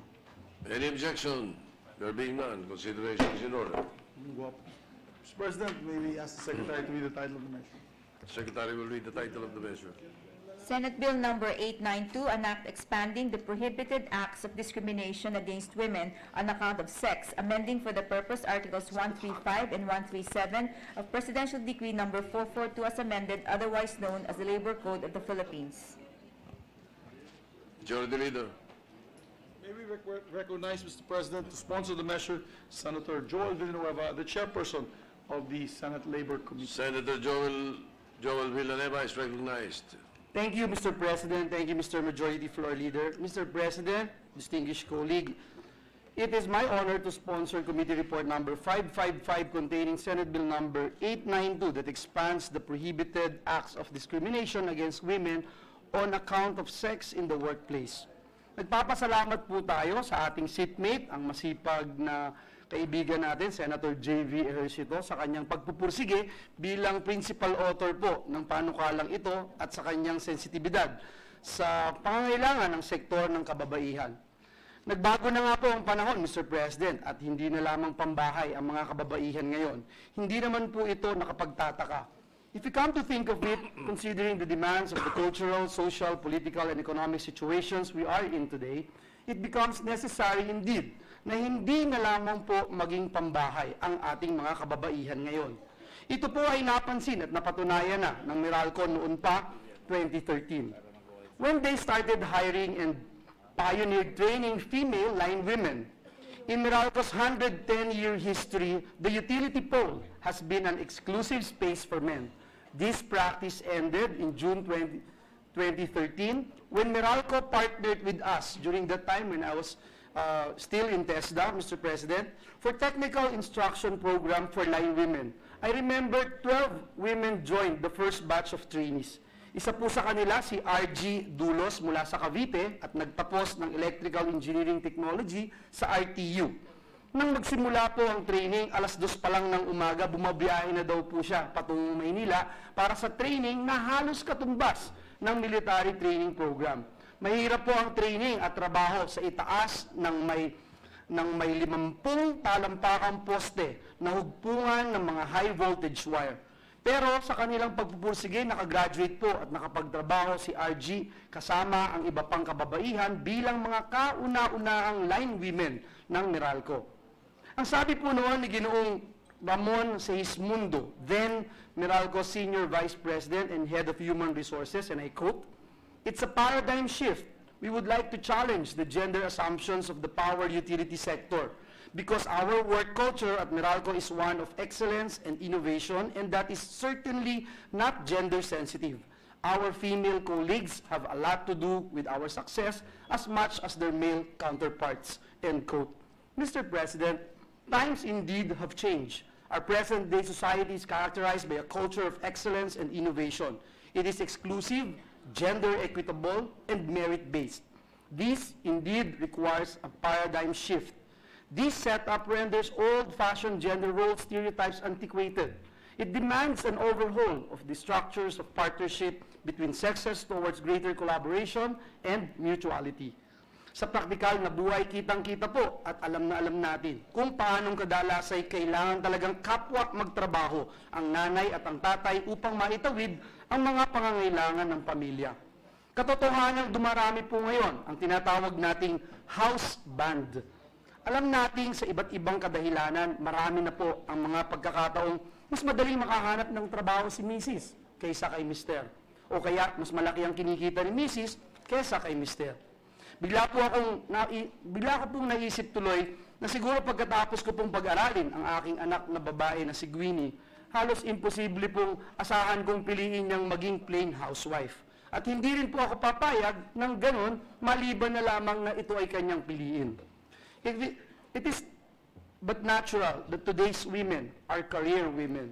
Any objection? There being none, consideration is in order. Mr. President, may we ask the Secretary to read the title of the measure? Secretary will read the title of the measure. Senate Bill number 892, an act expanding the prohibited acts of discrimination against women on account of sex, amending for the purpose Articles 135 and 137 of Presidential Decree number 442 as amended, otherwise known as the Labor Code of the Philippines. Majority Leader. May we recognize, Mr. President, to sponsor the measure, Senator Joel Villanueva, the chairperson of the Senate Labor Committee. Senator Joel Villanueva is recognized. Thank you, Mr. President. Thank you, Mr. Majority Floor Leader. Mr. President, distinguished colleague, It is my honor to sponsor Committee Report number 555 containing Senate Bill number 892 that expands the prohibited acts of discrimination against women on account of sex in the workplace. Nagpapasalamat po tayo sa ating seatmate, ang masipag na kaibigan natin, Senator J.V. Ejercito, sa kanyang pagpupursige bilang principal author po ng panukalang ito at sa kanyang sensitibidad sa pangangailangan ng sektor ng kababaihan. Nagbago na nga po ang panahon, Mr. President, at hindi na lamang pambahay ang mga kababaihan ngayon. Hindi naman po ito nakapagtataka. If you come to think of it, considering the demands of the cultural, social, political, and economic situations we are in today, it becomes necessary indeed na hindi na lamang po maging pambahay ang ating mga kababaihan ngayon. Ito po ay napansin at napatunayan na ng Meralco noon pa 2013. When they started hiring and pioneered training female line women. In Meralco's 110-year history, the utility pole has been an exclusive space for men. This practice ended in June 2013 when Meralco partnered with us during that time when I was still in TESDA, Mr. President, for technical instruction program for line women. I remember 12 women joined the first batch of trainees. Isa po sa kanila si R.G. Dulos mula sa Cavite at nagtapos ng Electrical Engineering Technology sa RTU. Nang magsimula po ang training, 2:00 pa lang ng umaga, bumabiyahe na daw po siya patungong Maynila para sa training na halos katumbas ng military training program. Mahirap po ang training at trabaho sa itaas ng may 50 talampakang poste na hugpungan ng mga high voltage wire. Pero sa kanilang pagpupursige, nakagraduate po at nakapagtrabaho si RG kasama ang iba pang kababaihan bilang mga kauna-unahang line women ng Meralco. Ang sabi po noon ni Ginoong Ramon Seismundo, then Meralco Senior Vice President and Head of Human Resources, and I quote, "It's a paradigm shift. We would like to challenge the gender assumptions of the power utility sector, because our work culture at Meralco is one of excellence and innovation, and that is certainly not gender sensitive. Our female colleagues have a lot to do with our success as much as their male counterparts." End quote. Mr. President, times indeed have changed. Our present-day society is characterized by a culture of excellence and innovation. It is exclusive, gender equitable, and merit-based. This indeed requires a paradigm shift. This setup renders old-fashioned gender role stereotypes antiquated. It demands an overhaul of the structures of partnership between sexes towards greater collaboration and mutuality. Sa praktikal na buhay, kitang-kita po at alam na alam natin kung paanong kadalas ay kailangan talagang kapwa magtrabaho ang nanay at ang tatay upang maitawid ang mga pangangailangan ng pamilya. Katotohanan, dumarami po ngayon ang tinatawag nating house band. Alam natin sa iba't ibang kadahilanan, marami na po ang mga pagkakataong mas madaling makahanap ng trabaho si Mrs. kaysa kay Mr. O kaya mas malaki ang kinikita ni Mrs. kaysa kay Mr. Bigla ko pong naisip tuloy na siguro pagkatapos ko pong pag-aralin ang aking anak na babae na si Gwynnie, halos imposible pong asahan kong piliin niyang maging plain housewife. At hindi rin po ako papayag ng ganon, maliban na lamang na ito ay kanyang piliin. It is but natural that today's women are career women.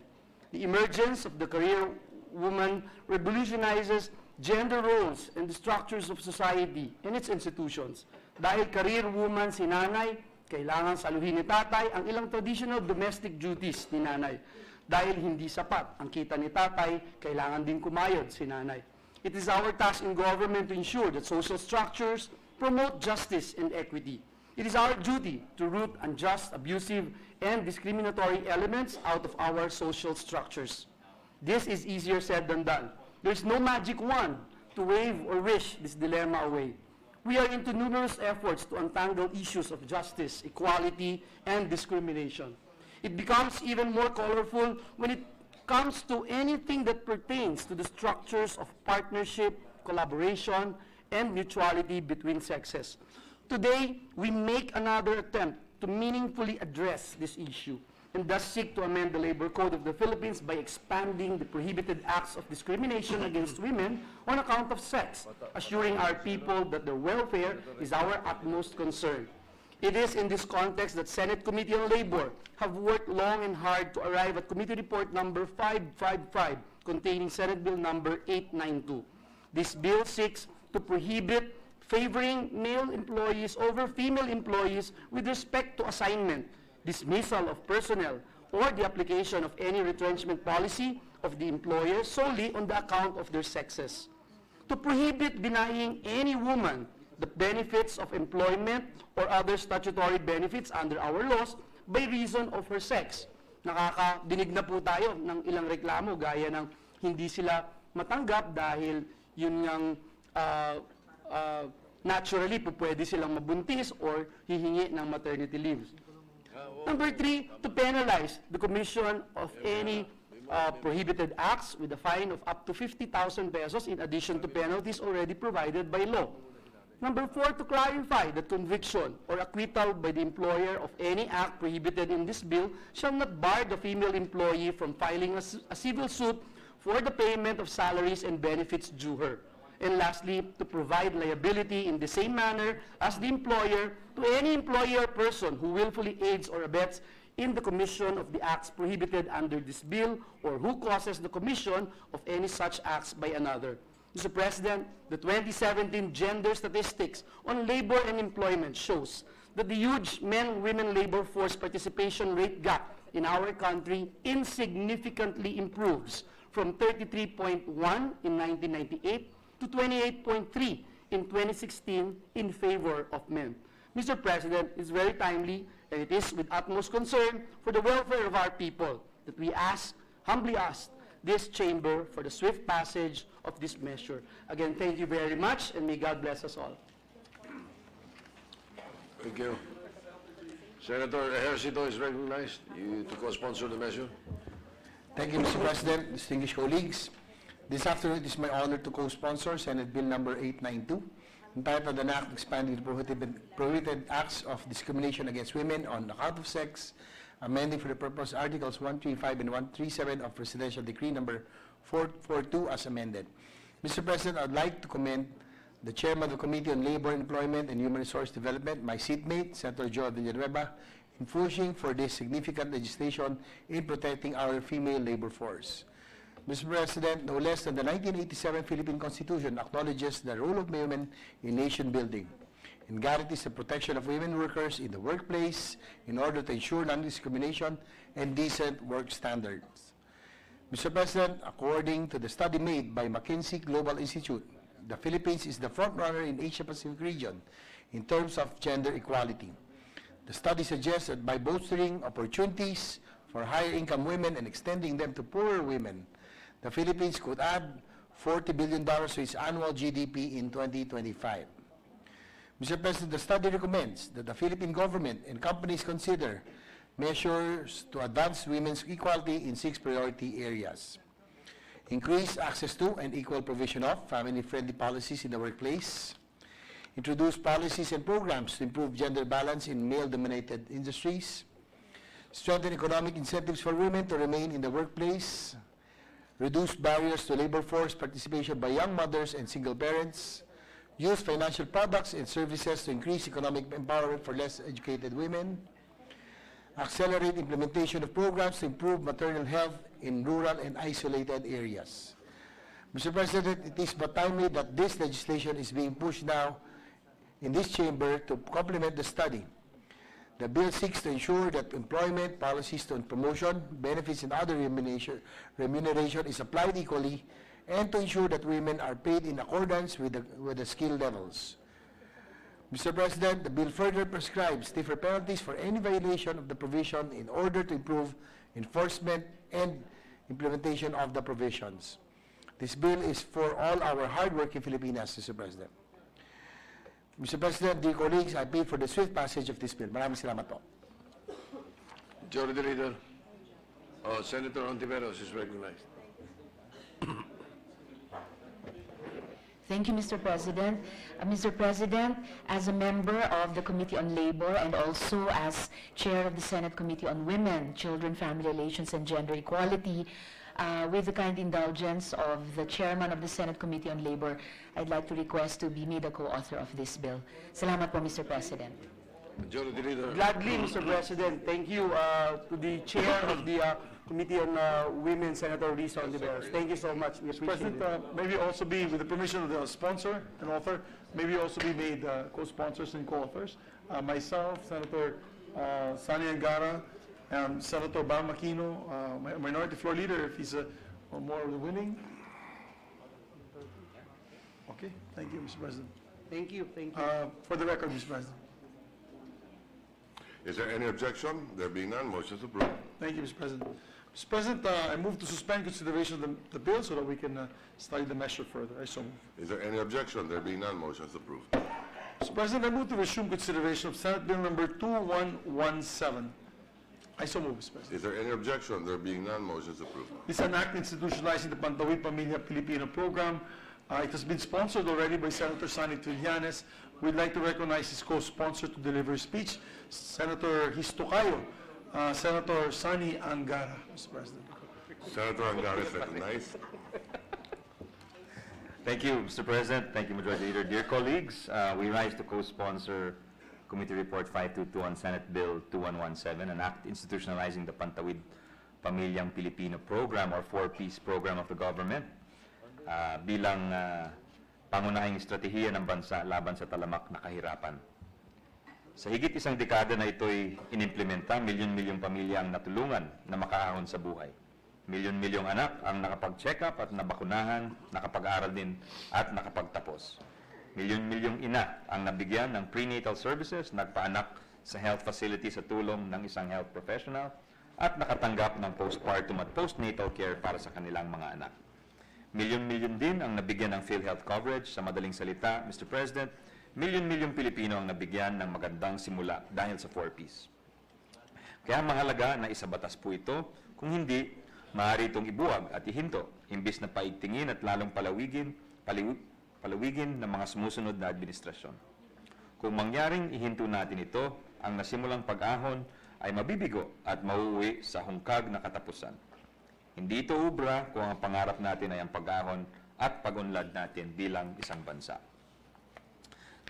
The emergence of the career woman revolutionizes gender roles and the structures of society and its institutions. Dahil career woman si nanay, kailangan saluhin ni tatay ang ilang traditional domestic duties ni nanay. Dahil hindi sapat ang kita ni tatay, kailangan din kumayod si nanay. It is our task in government to ensure that social structures promote justice and equity. It is our duty to root unjust, abusive, and discriminatory elements out of our social structures. This is easier said than done. There's no magic wand to wave or wish this dilemma away. We are into numerous efforts to untangle issues of justice, equality, and discrimination. It becomes even more colorful when it comes to anything that pertains to the structures of partnership, collaboration, and mutuality between sexes. Today, we make another attempt to meaningfully address this issue and thus seek to amend the Labor Code of the Philippines by expanding the prohibited acts of discrimination against women on account of sex, assuring our people that their welfare is our utmost concern. It is in this context that Senate Committee on Labor have worked long and hard to arrive at Committee Report number 555, containing Senate Bill number 892. This bill seeks to prohibit favoring male employees over female employees with respect to assignment, dismissal of personnel, or the application of any retrenchment policy of the employer solely on the account of their sexes. To prohibit denying any woman the benefits of employment or other statutory benefits under our laws by reason of her sex. Nakakadinig na po tayo ng ilang reklamo gaya ng hindi sila matanggap dahil yun ngang naturally po pwede silang mabuntis or hihingi ng maternity leave. Number 3, to penalize the commission of any prohibited acts with a fine of up to 50,000 pesos in addition to penalties already provided by law. Number 4, to clarify that conviction or acquittal by the employer of any act prohibited in this bill shall not bar the female employee from filing a civil suit for the payment of salaries and benefits due her. And lastly, to provide liability in the same manner as the employer to any employee or person who willfully aids or abets in the commission of the acts prohibited under this bill or who causes the commission of any such acts by another. Mr. President, the 2017 gender statistics on labor and employment shows that the huge men-women labor force participation rate gap in our country insignificantly improves from 33.1 in 1998 to 28.3 in 2016 in favor of men. Mr. President, it's very timely and it is with utmost concern for the welfare of our people that we humbly ask this chamber for the swift passage of this measure. Again, thank you very much and may God bless us all. Thank you. Senator Ejercito is recognized to co-sponsor the measure. Thank you, Mr. President, distinguished colleagues. This afternoon, it is my honor to co-sponsor Senate Bill number 892, entitled an act expanding the prohibited acts of discrimination against women on account of sex, amending for the purpose Articles 135 and 137 of Presidential Decree number 442 as amended. Mr. President, I would like to commend the Chairman of the Committee on Labor, Employment, and Human Resource Development, my seatmate, Senator Joe Villanueva, in pushing for this significant legislation in protecting our female labor force. Mr. President, no less than the 1987 Philippine Constitution acknowledges the role of women in nation building and guarantees the protection of women workers in the workplace in order to ensure non-discrimination and decent work standards. Mr. President, according to the study made by McKinsey Global Institute, the Philippines is the frontrunner in Asia-Pacific region in terms of gender equality. The study suggests that by bolstering opportunities for higher-income women and extending them to poorer women, the Philippines could add $40 billion to its annual GDP in 2025. Mr. President, the study recommends that the Philippine government and companies consider measures to advance women's equality in 6 priority areas. Increase access to and equal provision of family-friendly policies in the workplace. Introduce policies and programs to improve gender balance in male-dominated industries. Strengthen economic incentives for women to remain in the workplace. Reduce barriers to labor force participation by young mothers and single parents. Use financial products and services to increase economic empowerment for less educated women. Accelerate implementation of programs to improve maternal health in rural and isolated areas. Mr. President, it is but timely that this legislation is being pushed now in this chamber to complement the study. The bill seeks to ensure that employment policies on promotion, benefits, and other remuneration is applied equally, and to ensure that women are paid in accordance with the skill levels. Mr. President, the bill further prescribes stiffer penalties for any violation of the provision in order to improve enforcement and implementation of the provisions. This bill is for all our hardworking Filipinas, Mr. President. Mr. President, dear colleagues, I appeal for the swift passage of this bill. Maraming salamat po. Majority Leader. Senator Ontiveros is recognized. Thank you, Mr. President. Mr. President, as a member of the Committee on Labor and also as Chair of the Senate Committee on Women, Children, Family Relations, and Gender Equality, with the kind indulgence of the Chairman of the Senate Committee on Labor, I'd like to request to be made a co-author of this bill. Salamat po, Mr. President. Majority Leader. Gladly, Mr. President. Thank you to the Chair of the Committee on Women, Senator Risa Ontiveros. Thank you so much. We appreciate it. Maybe also be, with the permission of the sponsor and author, maybe also be made co-sponsors and co-authors. Myself, Senator Sani Angara, and Senator Bam Aquino, Minority Floor Leader, if he's more willing. Okay, thank you, Mr. President. Thank you, thank you. For the record, Mr. President. Is there any objection? There being none, motion is approved. Thank you, Mr. President. Mr. President, I move to suspend consideration of the bill so that we can study the measure further. I so move. Is there any objection? There being none, motion is approved. Mr. President, I move to resume consideration of Senate Bill number 2117. I so move, Mr. President. Is there any objection? There being none, motion is approved. This is an act institutionalizing the Pantawid Pamilya Pilipino program. It has been sponsored already by Senator Sani Trillanes. We'd like to recognize his co-sponsor to deliver his speech, Senator Histocayo, Senator Sani Angara, Mr. President. Senator Angara is recognized. Thank you, Mr. President. Thank you, Majority Leader. Dear colleagues, we rise to co-sponsor Committee Report 522 on Senate Bill 2117, an act institutionalizing the Pantawid Pamilyang Pilipino program or 4-piece program of the government bilang pangunahing estratehiya ng bansa laban sa talamak na kahirapan. Sa higit isang dekada na ito'y inimplementa, milyon-milyong pamilya ang natulungan na makaahon sa buhay. Milyon-milyong anak ang nakapag-check up at nabakunahan, nakapag-aral din at nakapagtapos. Milyon-milyong ina ang nabigyan ng prenatal services, nagpaanak sa health facility sa tulong ng isang health professional at nakatanggap ng postpartum at postnatal care para sa kanilang mga anak. Milyon-milyon din ang nabigyan ng PhilHealth coverage. Sa madaling salita, Mr. President, milyon-milyong Pilipino ang nabigyan ng magandang simula dahil sa 4Ps. Kaya mahalaga na isabatas po ito, kung hindi, maaari itong ibuwag at ihinto, imbis na paigtingin at lalong palawigin ng mga sumusunod na administrasyon. Kung mangyaring ihinto natin ito, ang nasimulang pag-ahon ay mabibigo at mauuwi sa hungkag na katapusan. Hindi ito ubra kung ang pangarap natin ay ang pag-ahon at pag-unlad natin bilang isang bansa.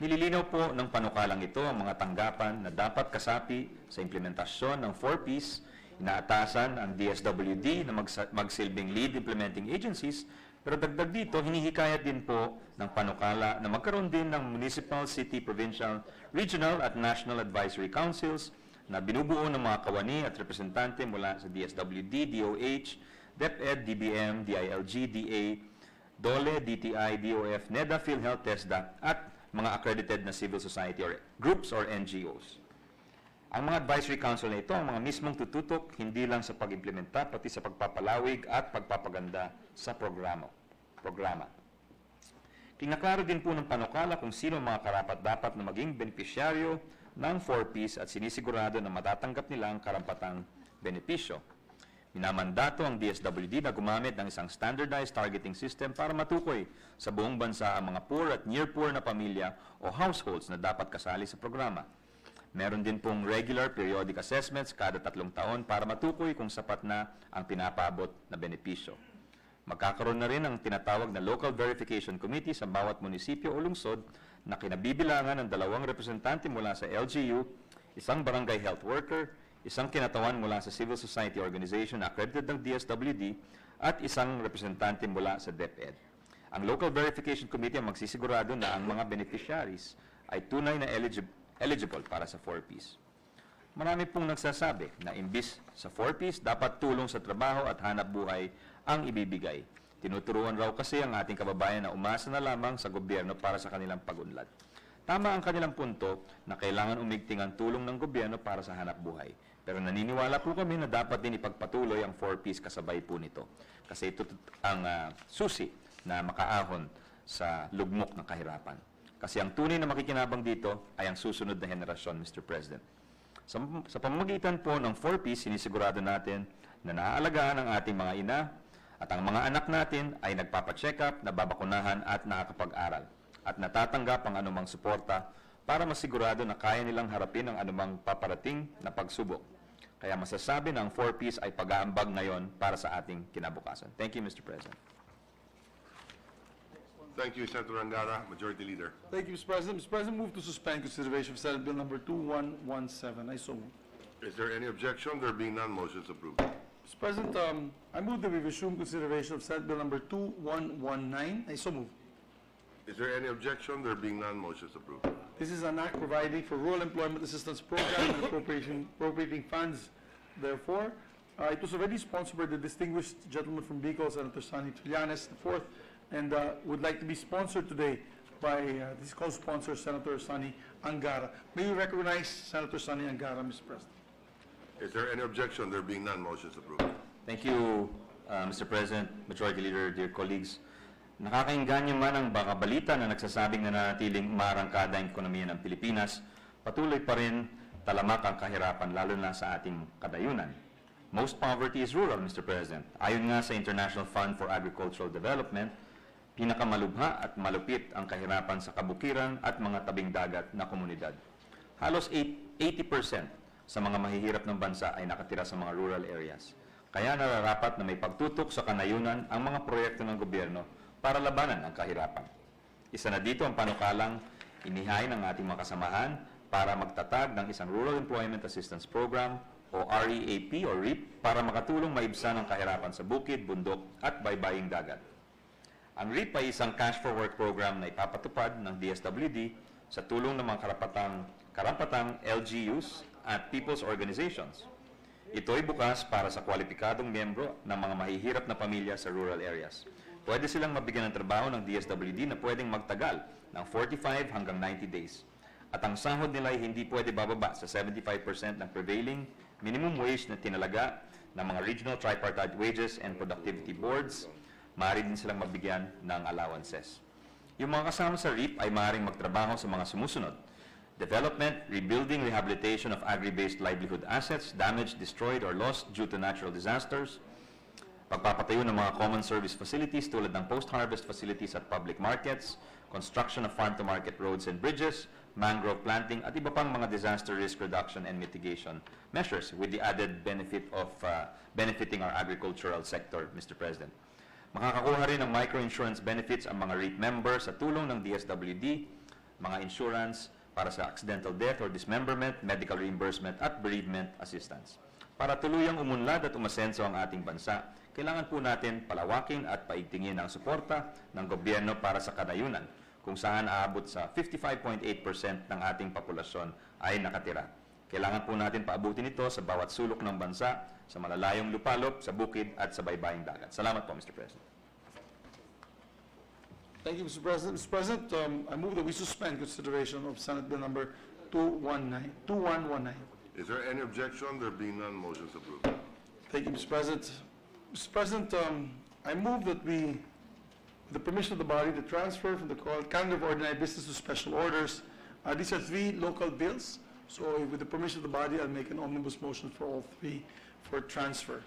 Nililinaw po ng panukalang ito ang mga tanggapan na dapat kasapi sa implementasyon ng 4Ps. Inaatasan ang DSWD na magsilbing lead implementing agencies, pero dagdag dito, hinihikayat din po ng panukala na magkaroon din ng municipal, city, provincial, regional at national advisory councils na binubuo ng mga kawani at representante mula sa DSWD, DOH, DepEd, DBM, DILG, DA, DOLE, DTI, DOF, NEDA, PhilHealth, TESDA, at mga accredited na civil society or groups or NGOs. Ang mga advisory council na ito, ang mga mismong tututok, hindi lang sa pag-implementa, pati sa pagpapalawig at pagpapaganda sa programa. Kinaklaro din po ng panukala kung sino ang mga karapat-dapat na maging benepisyaryo ng 4Ps at sinisigurado na matatanggap nila ang karampatang benepisyo. Minamandato ang DSWD na gumamit ng isang standardized targeting system para matukoy sa buong bansa ang mga poor at near poor na pamilya o households na dapat kasali sa programa. Meron din pong regular periodic assessments kada 3 taon para matukoy kung sapat na ang pinapaabot na benepisyo. Magkakaroon na rin ang tinatawag na Local Verification Committee sa bawat munisipyo o lungsod na kinabibilangan ng 2 representante mula sa LGU, isang barangay health worker, isang kinatawan mula sa civil society organization na accredited ng DSWD at isang representante mula sa DepEd. Ang Local Verification Committee ang magsisigurado na ang mga beneficiaries ay tunay na eligible para sa 4Ps. Marami pong nagsasabi na imbis sa 4Ps, dapat tulong sa trabaho at hanap buhay ang ibibigay. Tinuturuan raw kasi ang ating kababayan na umasa na lamang sa gobyerno para sa kanilang pag-unlad. Tama ang kanilang punto na kailangan umigting ang tulong ng gobyerno para sa hanap buhay. Pero naniniwala po kami na dapat din ipagpatuloy ang 4Ps kasabay po nito. Kasi ito ang susi na makaahon sa lugmok ng kahirapan. Kasi ang tunay na makikinabang dito ay ang susunod na henerasyon, Mr. President. Sa pamamagitan po ng 4Ps, sinisigurado natin na naaalagaan ang ating mga ina at ang mga anak natin ay nagpapacheck up, nababakunahan at nakakapag-aral at natatanggap ang anumang suporta para masigurado na kaya nilang harapin ang anumang paparating na pagsubok. Kaya masasabi na ang 4Ps ay pag-aambag ngayon para sa ating kinabukasan. Thank you, Mr. President. Thank you, Senator Angara. Majority Leader. Thank you, Mr. President. Mr. President, move to suspend consideration of Senate Bill number 2117. I so move. Is there any objection? There being none, motion is approved. Mr. President, I move that we resume consideration of Senate Bill number 2119. I so move. Is there any objection? There being none, motion is approved. This is an act providing for rural employment assistance program and appropriating funds. Therefore, it was already sponsored by the distinguished gentleman from Bicol, Senator Sonny Trillanes IV, and would like to be sponsored today by this co-sponsor, Senator Sonny Angara. May we recognize Senator Sonny Angara, Mr. President. Is there any objection? There being none, motion is approved. Thank you, Mr. President, Majority Leader, dear colleagues. Nakakainganyo man ang baka balita na nagsasabing nananatiling umarangkada ang ekonomiya ng Pilipinas, patuloy pa rin talamak ang kahirapan lalo na sa ating kadayunan. Most poverty is rural, Mr. President. Ayon nga sa International Fund for Agricultural Development, pinakamalubha at malupit ang kahirapan sa kabukiran at mga tabing dagat na komunidad. Halos 80% sa mga mahihirap ng bansa ay nakatira sa mga rural areas. Kaya nararapat na may pagtutok sa kanayunan ang mga proyekto ng gobyerno para labanan ang kahirapan. Isa na dito ang panukalang inihain ng ating mga kasamahan para magtatag ng isang Rural Employment Assistance Program o REAP o REAP para makatulong maibsan ang kahirapan sa bukid, bundok at baybaying dagat. Ang REAP ay isang cash for work program na ipapatupad ng DSWD sa tulong ng mga karampatang LGUs at people's organizations. Ito ay bukas para sa kwalipikadong miyembro ng mga mahihirap na pamilya sa rural areas. Pwede silang mabigyan ng trabaho ng DSWD na pwedeng magtagal ng 45 hanggang 90 days. At ang sahod nila ay hindi pwede bababa sa 75% ng prevailing minimum wage na tinalaga ng mga regional tripartite wages and productivity boards. Maaari din silang mabigyan ng allowances. Yung mga kasama sa REAP ay maaaring magtrabaho sa mga sumusunod: development, rebuilding, rehabilitation of agri-based livelihood assets damaged, destroyed, or lost due to natural disasters, pagpapatayo ng mga common service facilities tulad ng post-harvest facilities at public markets, construction of farm-to-market roads and bridges, mangrove planting, at iba pang mga disaster risk reduction and mitigation measures with the added benefit of benefiting our agricultural sector, Mr. President. Makakakuha rin ng microinsurance benefits ang mga REAP members sa tulong ng DSWD, mga insurance para sa accidental death or dismemberment, medical reimbursement, at bereavement assistance. Para tuluyang umunlad at umasenso ang ating bansa, kailangan po natin palawakin at paigtingin ang suporta ng gobyerno para sa kanayunan, kung saan aabot sa 55.8% ng ating populasyon ay nakatira. Kailangan po natin paabutin ito sa bawat sulok ng bansa, sa malalayong lupalop, sa bukid at sa baybaying dagat. Salamat po, Mr. President. Thank you, Mr. President. Mr. President, I move that we suspend consideration of Senate Bill number 2119. Is there any objection? There being none, motion is approved. Thank you, Mr. President. Mr. President, I move that we, with the permission of the body, the transfer from the calendar of ordinary business to special orders. These are 3 local bills, so with the permission of the body, I'll make an omnibus motion for all 3 for transfer.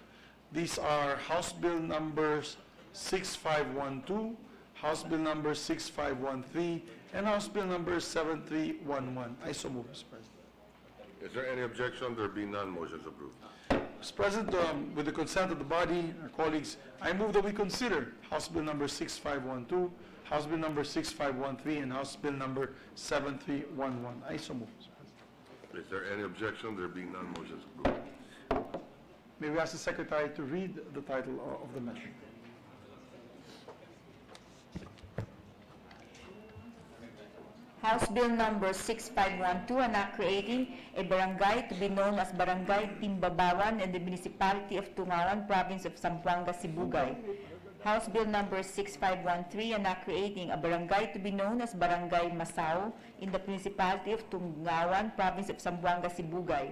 These are House Bill numbers 6512, House Bill number 6513, and House Bill number 7311. I so move, Mr. President. Is there any objection? There being none, motion is approved. Mr. President, with the consent of the body, our colleagues, I move that we consider House Bill number 6512, House Bill number 6513, and House Bill number 7311. I so move, Mr. President. Is there any objection? There being none, motion is approved. May we ask the Secretary to read the title of the measure? House Bill number 6512, an act creating a barangay to be known as Barangay Timbabawan in the municipality of Tungawan, province of Zamboanga, Sibugay. House Bill number 6513, an act creating a barangay to be known as Barangay Masao in the municipality of Tungawan, province of Zamboanga, Sibugay.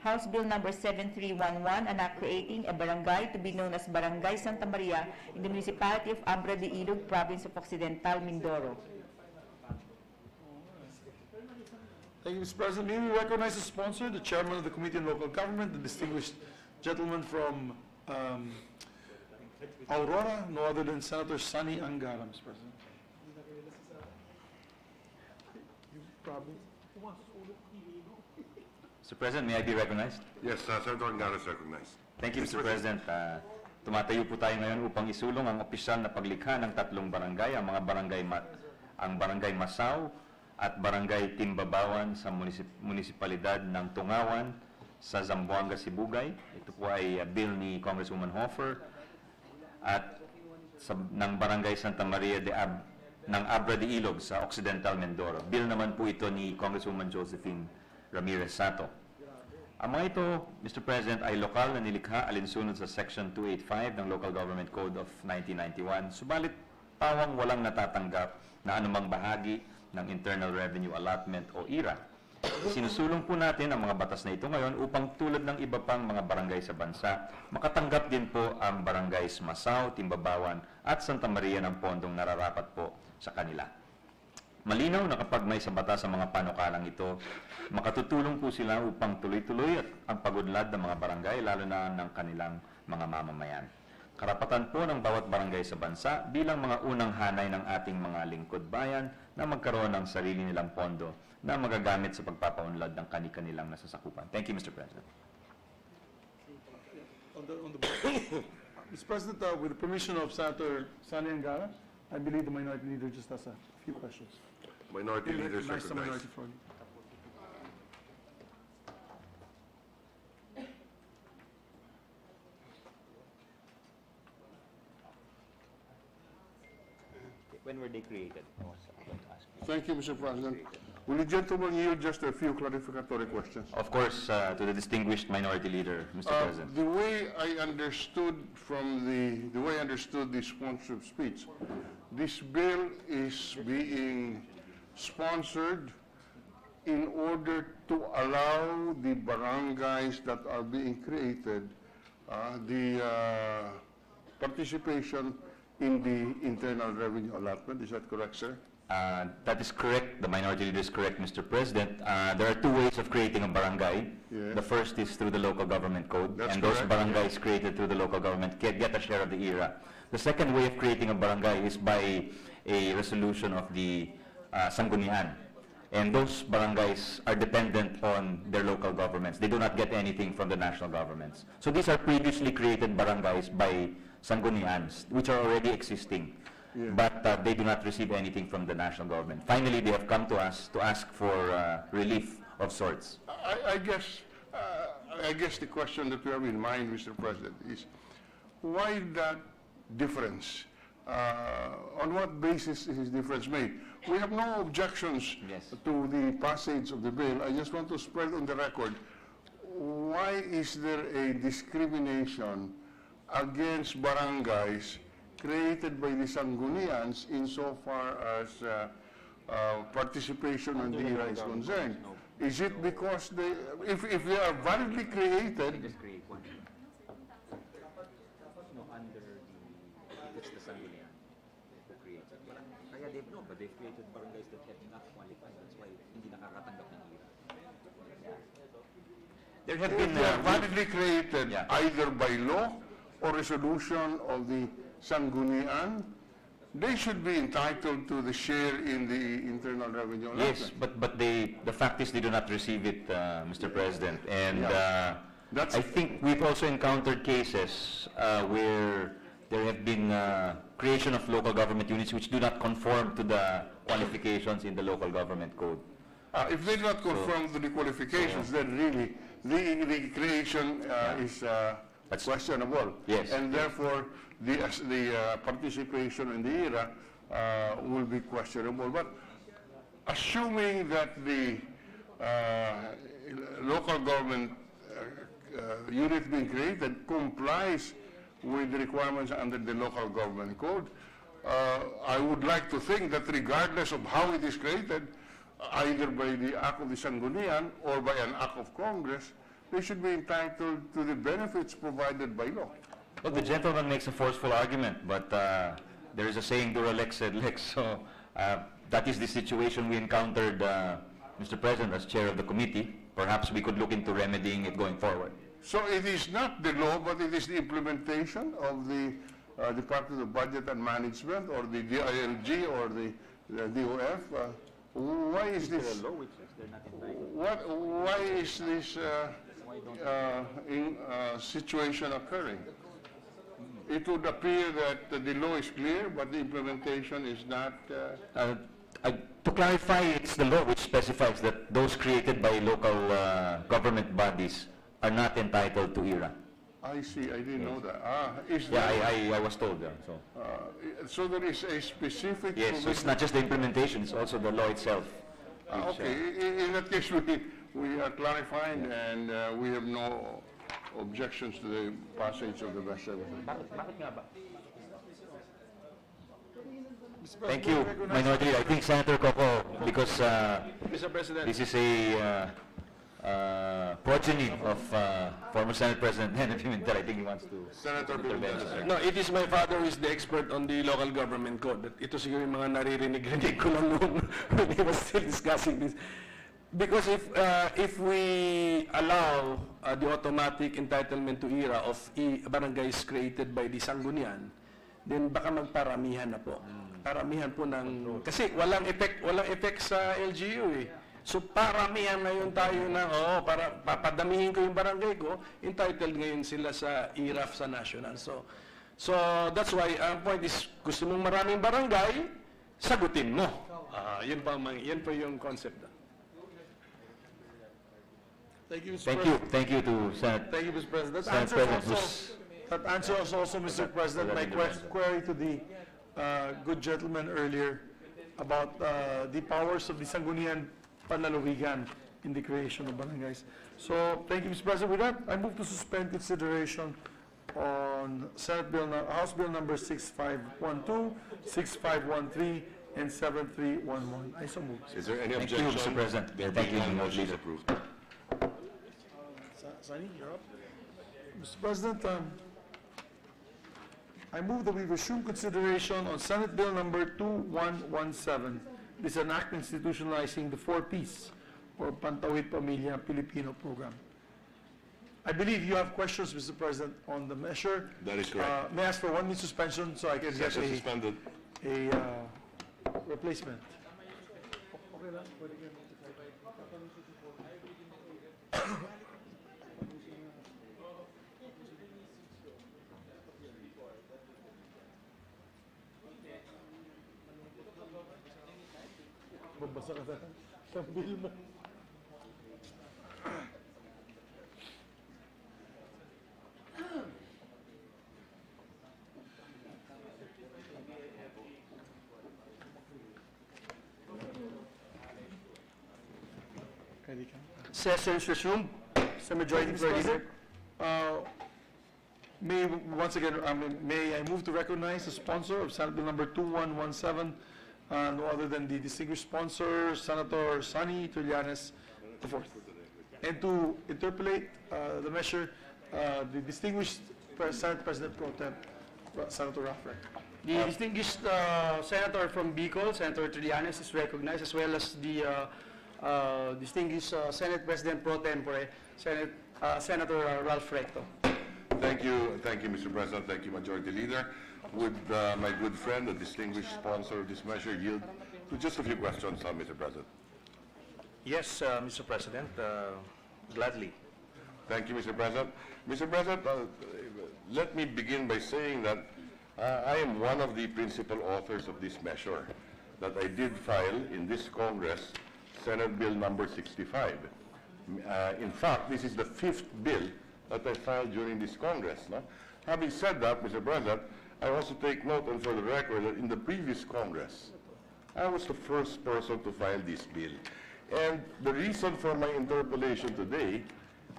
House Bill number 7311, an act creating a barangay to be known as Barangay Santa Maria in the municipality of Abra de Ilog, province of Occidental Mindoro. Thank you, Mr. President. May we recognize the sponsor, the chairman of the Committee on Local Government, the distinguished gentleman from Aurora, no other than Senator Sonny Angara, Mr. President. Mr. President, may I be recognized? Yes, Senator Angara is recognized. Thank you, Mr. President. Tumatayo po tayo ngayon upang isulong ang opisyal na paglikha ng tatlong barangay, ang mga barangay Masaw at barangay Timbabawan sa munisipalidad ng Tungawan sa Zamboanga, Sibugay. Ito po ay bill ni Congresswoman Hofer at ng barangay Santa Maria ng Abra de Ilog sa Occidental Mindoro. Bill naman po ito ni Congresswoman Josephine Ramirez Sato. Ang mga ito, Mr. President, ay lokal na nilikha alinsunod sa Section 285 ng Local Government Code of 1991, subalit pawang walang natatanggap na anumang bahagi ng Internal Revenue Allotment o IRA. Sinusulong po natin ang mga batas na ito ngayon upang tulad ng iba pang mga barangay sa bansa, makatanggap din po ang barangays Masaw, Timbabawan at Santa Maria ng pondong nararapat po sa kanila. Malinaw na kapag may sabata sa mga panukalang ito, makatutulong po sila upang tuloy-tuloy ang pag-unlad ng mga barangay, lalo na ng kanilang mga mamamayan. Karapatan po ng bawat barangay sa bansa bilang mga unang hanay ng ating mga lingkod bayan na magkaroon ng sarili nilang pondo na magagamit sa pagpapaunlad ng kani-kanilang nasasakupan. Thank you, Mr. President. Mr. President, with the permission of Senator Sani Angara, I believe the Minority Leader just has a few questions. Minority Leader Recognize the recognized. Minority Floor. When were they created? Thank you, Mr. President. Will the gentleman yield just a few clarificatory questions? Of course, to the distinguished Minority Leader, Mr. President. The way I understood the sponsorship speech, this bill is being sponsored in order to allow the barangays that are being created the participation in the internal revenue allotment. Is that correct, sir? That is correct. The Minority Leader is correct, Mr. President. There are two ways of creating a barangay. Yeah. The first is through the local government code, That's and correct. those barangays created through the local government get a share of the IRA. The second way of creating a barangay is by a resolution of the sanggunian. And those barangays are dependent on their local governments. They do not get anything from the national governments. So these are previously created barangays by sanggunians, which are already existing. Yeah. But they do not receive anything from the national government. Finally, they have come to us to ask for relief of sorts. I guess the question that we have in mind, Mr. President, is why that difference? On what basis is this difference made? We have no objections Yes. to the passage of the bill. I just want to spread on the record, why is there a discrimination against barangays created by the sanggunians insofar as participation on the IRA is concerned? Is it because they, if they are validly created, They've created barangays that have not qualified. That's why hindi nakakatanggap ng IRA. There have if been they are validly created Yeah. either by law or resolution of the sanggunian, they should be entitled to the share in the internal revenue allotment. Yes, but the fact is they do not receive it, Mr. President. And That's- I think we've also encountered cases where there have been creation of local government units which do not conform to the qualifications in the local government code. If they do not conform to the qualifications, then really the creation is questionable. Yes. And therefore, the participation in the IRA will be questionable. But assuming that the local government unit being created complies with the requirements under the local government code, I would like to think that regardless of how it is created, either by the act of the sanggunian or by an act of Congress, they should be entitled to the benefits provided by law. Well, the gentleman makes a forceful argument, but there is a saying, dura lex sed lex, so that is the situation we encountered, Mr. President, as chair of the committee. Perhaps we could look into remedying it going forward. So it is not the law, but it is the implementation of the Department of Budget and Management or the DILG or the DOF. Why is this? Why is this situation occurring? it would appear that the law is clear, but the implementation is not. To clarify, it's the law which specifies that those created by local government bodies are not entitled to ERA. I see. I didn't know that. Is Yeah, there, I was told that. So. so there is a specific. Yes, so it's not just the implementation; it's also the law itself. Okay. In that case, we are clarifying, and we have no objections to the passage of the best service. Thank you, Minority Leader. I think Senator Coco, because Mr. President. this is a progeny of former Senate President Henry Pimentel. I think he wants to. Senator Pimentel. No, it is my father who is the expert on the local government code. Ito siguro yung mga naririnig ko lang noon when he was still discussing this. Because if we allow the automatic entitlement to ERA of barangays created by the Sanggunian, then baka magparamihan na po. Paramihan po ng kasi walang effect sa LGU eh. So paramihan ngayon tayo na para papadamihin ko yung barangay ko, entitled ngayon sila sa ERAF sa national. So that's why ang point is gusto mong maraming barangay, sagutin mo. Yan po yung concept. Thank you, Mr. President. Thank you to Senate. Thank you, Mr. President. Senate That answers also, Mr. President, my query to the good gentleman earlier about the powers of the Sangguniang Panlalawigan in the creation of barangays. So, thank you, Mr. President. With that, I move to suspend consideration on House Bill number 6512, 6513, and 7311. I so move. Is there any Thank objection? you, Mr. President. Thank you, Motion is approved. Sunny, you're up. Mr. President, I move that we resume consideration on Senate Bill number 2117. This is an act institutionalizing the 4Ps, or Pantawid Pamilya Filipino program. I believe you have questions, Mr. President, on the measure. That is correct. May I ask for 1 minute suspension so I can get Session suspended. a replacement? Babasa ka sa bill mo. Session is resumed. Mr. Majority Leader. Once again, may I move to recognize the sponsor of Senate Bill number 2117, no other than the distinguished sponsor, Senator Sonny Trillanes IV. And to interpolate the measure, the distinguished Senate President Pro Tem, Senator Raffrey. The distinguished Senator from Bicol, Senator Trillanes, is recognized, as well as the distinguished Senate President Pro Tempore, Senator Ralph Recto. Thank you, Mr. President. Thank you, Majority Leader. Would my good friend, the distinguished sponsor of this measure, yield to just a few questions, Mr. President? Yes, Mr. President, gladly. Thank you, Mr. President. Mr. President, let me begin by saying that I am one of the principal authors of this measure that I did file in this Congress, Senate Bill number 65. In fact, this is the 5th bill that I filed during this Congress. No? Having said that, Mr. President, I also take note, and for the record, that in the previous Congress, I was the first person to file this bill. And the reason for my interpellation today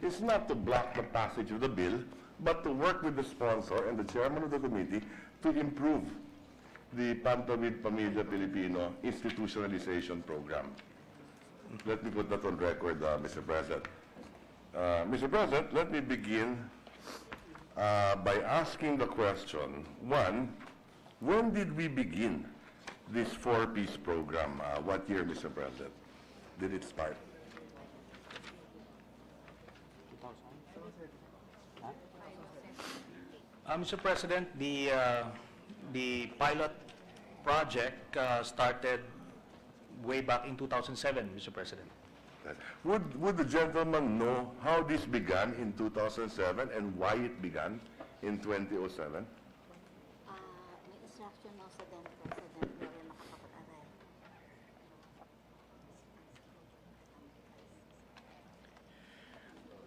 is not to block the passage of the bill, but to work with the sponsor and the chairman of the committee to improve the Pantawid Pamilya Filipino institutionalization program. Let me put that on record, Mr. President. Mr. President, let me begin by asking the question, one, when did we begin this 4-piece program? What year, Mr. President, did it start? Mr. President, the pilot project started way back in 2007, Mr. President. Would the gentleman know how this began in 2007 and why it began in 2007?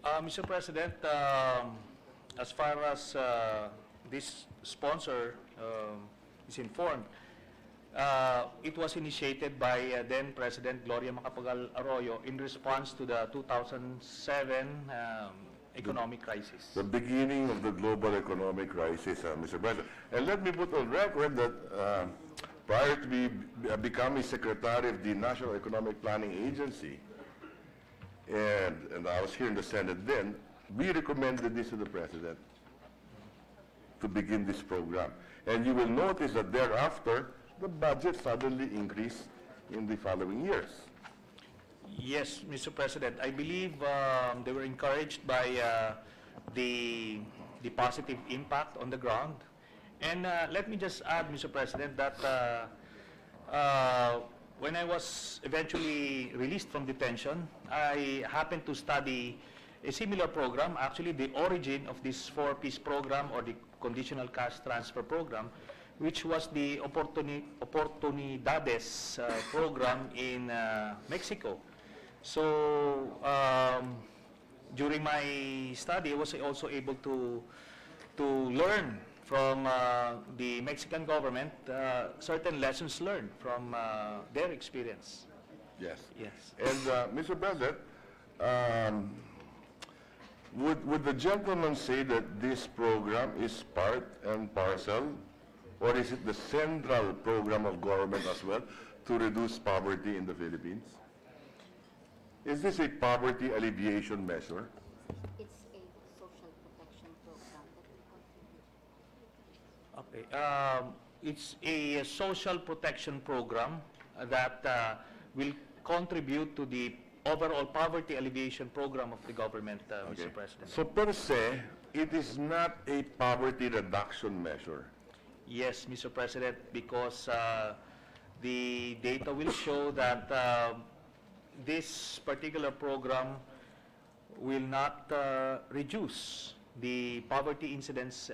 Mr. President, as far as this sponsor is informed, it was initiated by then President Gloria Macapagal Arroyo in response to the 2007 economic crisis. The beginning of the global economic crisis, Mr. President. And let me put on record that prior to me becoming Secretary of the National Economic Planning Agency, and I was here in the Senate then, we recommended this to the President to begin this program. And you will notice that thereafter, the budget suddenly increased in the following years. Yes, Mr. President. I believe they were encouraged by the positive impact on the ground. And let me just add, Mr. President, that when I was eventually released from detention, I happened to study a similar program. Actually, the origin of this 4-piece program, or the conditional cash transfer program, which was the Oportunidades program in Mexico. So during my study, I was also able to learn from the Mexican government certain lessons learned from their experience. Yes. Yes. And Mr. President, would the gentleman say that this program is part and parcel, or is it the central program of government as well to reduce poverty in the Philippines? Is this a poverty alleviation measure? It's a social protection program that we contribute. Okay. It's a social protection program that will contribute to the overall poverty alleviation program of the government, Mr. President. So per se, it is not a poverty reduction measure. Yes, Mr. President, because the data will show that this particular program will not reduce the poverty incidence,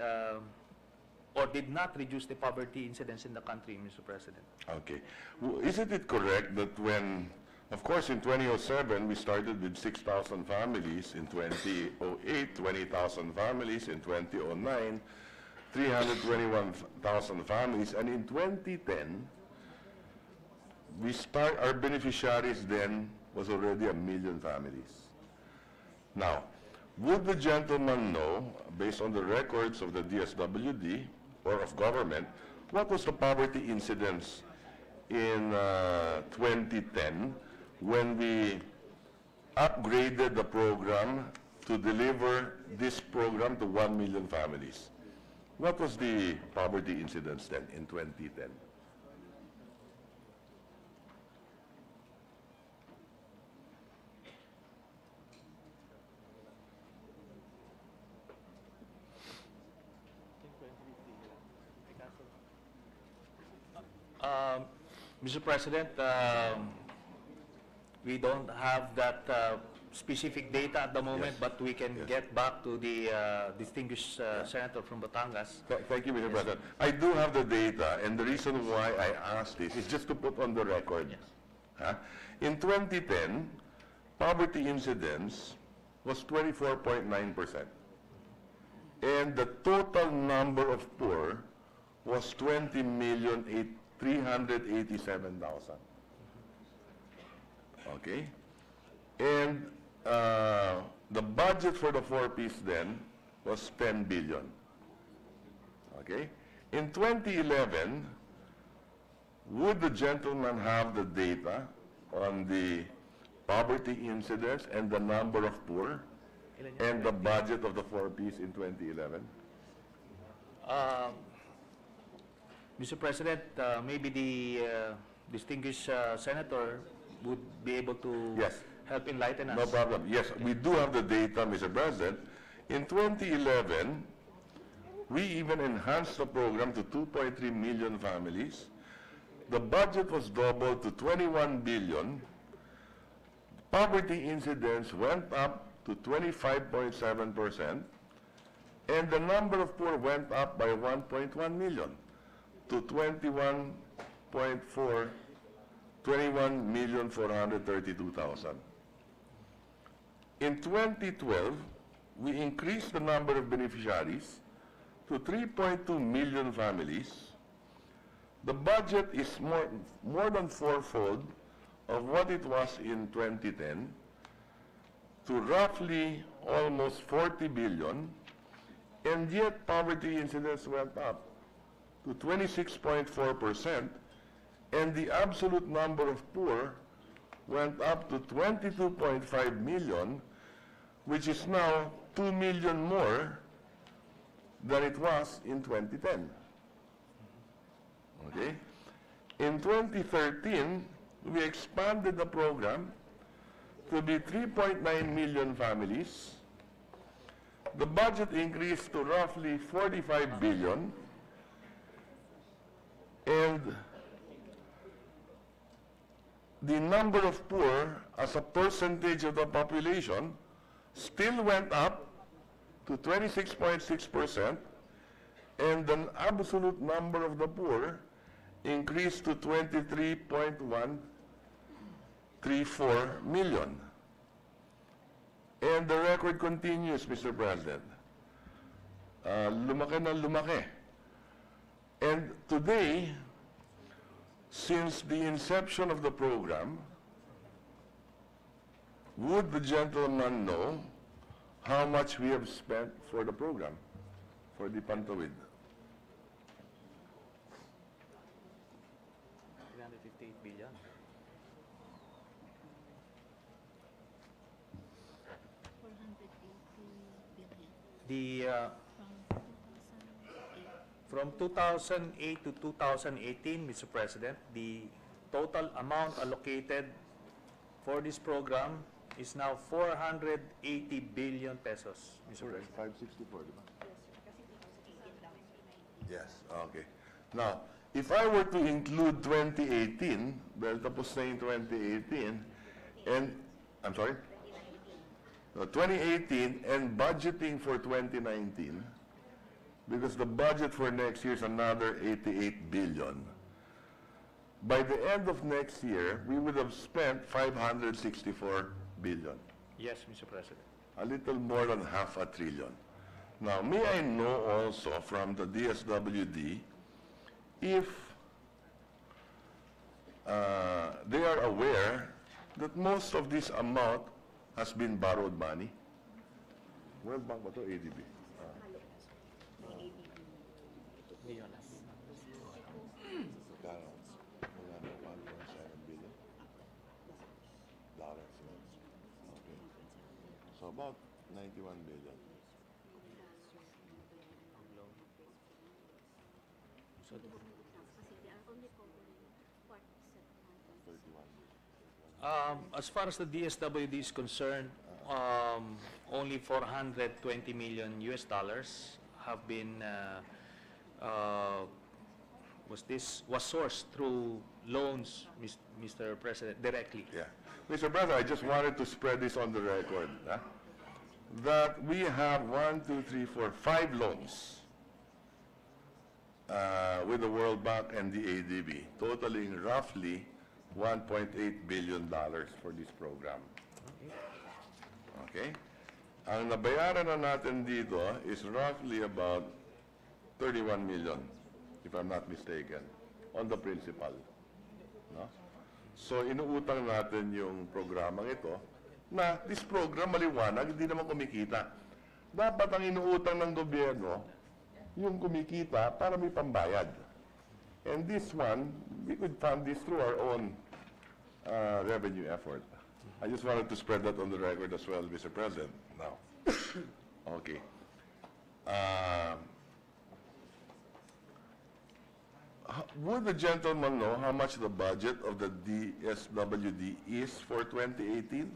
or did not reduce the poverty incidence in the country, Mr. President. Okay. Isn't it correct that when, of course, in 2007, we started with 6,000 families. In 2008, 20,000 families. In 2009, 321,000 families. And in 2010, our beneficiaries then was already 1 million families. Now, would the gentleman know, based on the records of the DSWD or of government, what was the poverty incidence in 2010 when we upgraded the program to deliver this program to 1 million families? What was the poverty incidence then in 2010? Mr. President, we don't have that specific data at the moment, but we can get back to the distinguished senator from Batangas. Thank you, Mr. President. I do have the data, and the reason why I asked this is just to put on the record. In 2010, poverty incidence was 24.9%. And the total number of poor was 20,387,000. Okay? And the budget for the 4-piece then was 10 billion. Okay? In 2011, would the gentleman have the data on the poverty incidence and the number of poor and the budget of the 4-piece in 2011? Mr. President, maybe the distinguished senator would be able to help enlighten us. No problem. Yes, we do have the data, Mr. President. In 2011, we even enhanced the program to 2.3 million families. The budget was doubled to 21 billion. Poverty incidence went up to 25.7%, and the number of poor went up by 1.1 million to 21,432,000. In 2012, we increased the number of beneficiaries to 3.2 million families. The budget is more than fourfold of what it was in 2010 to roughly almost 40 billion, and yet poverty incidence went up to 26.4%, and the absolute number of poor went up to 22.5 million, which is now 2 million more than it was in 2010. Okay? In 2013, we expanded the program to be 3.9 million families. The budget increased to roughly 45 billion, and the number of poor as a percentage of the population still went up to 26.6%, and the absolute number of the poor increased to 23.134 million. And the record continues, Mr. President. Lumaki na lumaki. And today, since the inception of the program, would the gentleman know how much we have spent for the program, for the Pantawid? 358 billion. From 2008 to 2018, Mr. President, the total amount allocated for this program is now 480 billion pesos, Mr. President. 564, di ba? Yes, okay. Now, if I were to include 2018, well, tapos na yung 2018, and, I'm sorry? No, 2018 and budgeting for 2019, because the budget for next year is another 88 billion. By the end of next year, we would have spent 564 billion. Yes, Mr. President. A little more than half a trillion. Now, may I know also from the DSWD if they are aware that most of this amount has been borrowed money? World Bank ba to, ADB? So about 91 billion. So, 31 as far as the DSWD is concerned, only 420 million US dollars have been was sourced through loans, Mr. President, directly. Yeah. Mr. President, I just wanted to spread this on the record, that we have 5 loans with the World Bank and the ADB, totaling roughly $1.8 billion for this program. Okay? Ang nabayaran na natin dito is roughly about 31 million, if I'm not mistaken, on the principal. No? So, inuutang natin yung programang ito na this program, maliwanag, hindi naman kumikita. Dapat ang inuutang ng gobyerno, yung kumikita para may pambayad. And this one, we could fund this through our own revenue effort. I just wanted to spread that on the record as well, Mr. President. Now, okay. Would the gentleman know how much the budget of the DSWD is for 2018?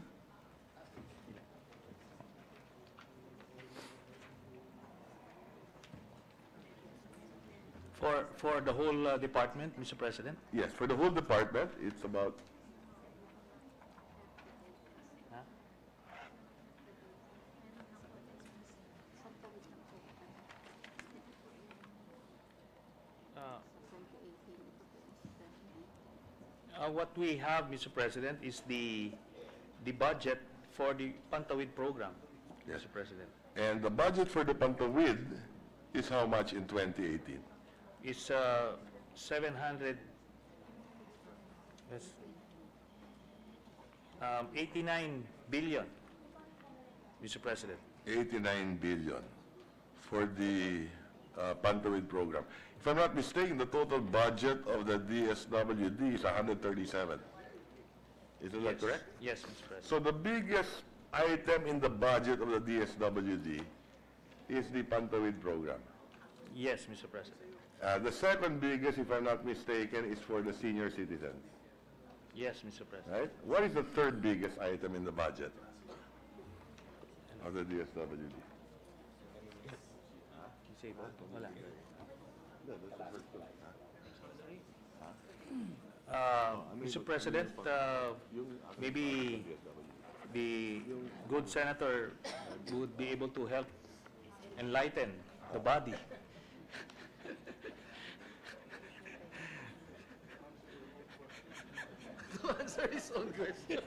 For the whole department, Mr. President? Yes, for the whole department, it's about what we have, Mr. President, is the budget for the Pantawid program, Yes. Mr. President. And the budget for the Pantawid is how much in 2018? It's 700, yes, 89 billion, Mr. President. 89 billion for the Pantawid program. If I'm not mistaken, the total budget of the DSWD is 137. Isn't that correct? Yes, Mr. President. So the biggest item in the budget of the DSWD is the Pantawid program. Yes, Mr. President. The second biggest, if I'm not mistaken, is for the senior citizens, Yes, Mr. President. right? What is the third biggest item in the budget of the DSWD? Wala. Mr. President, maybe the good senator would be able to help enlighten the body. To answer his own question.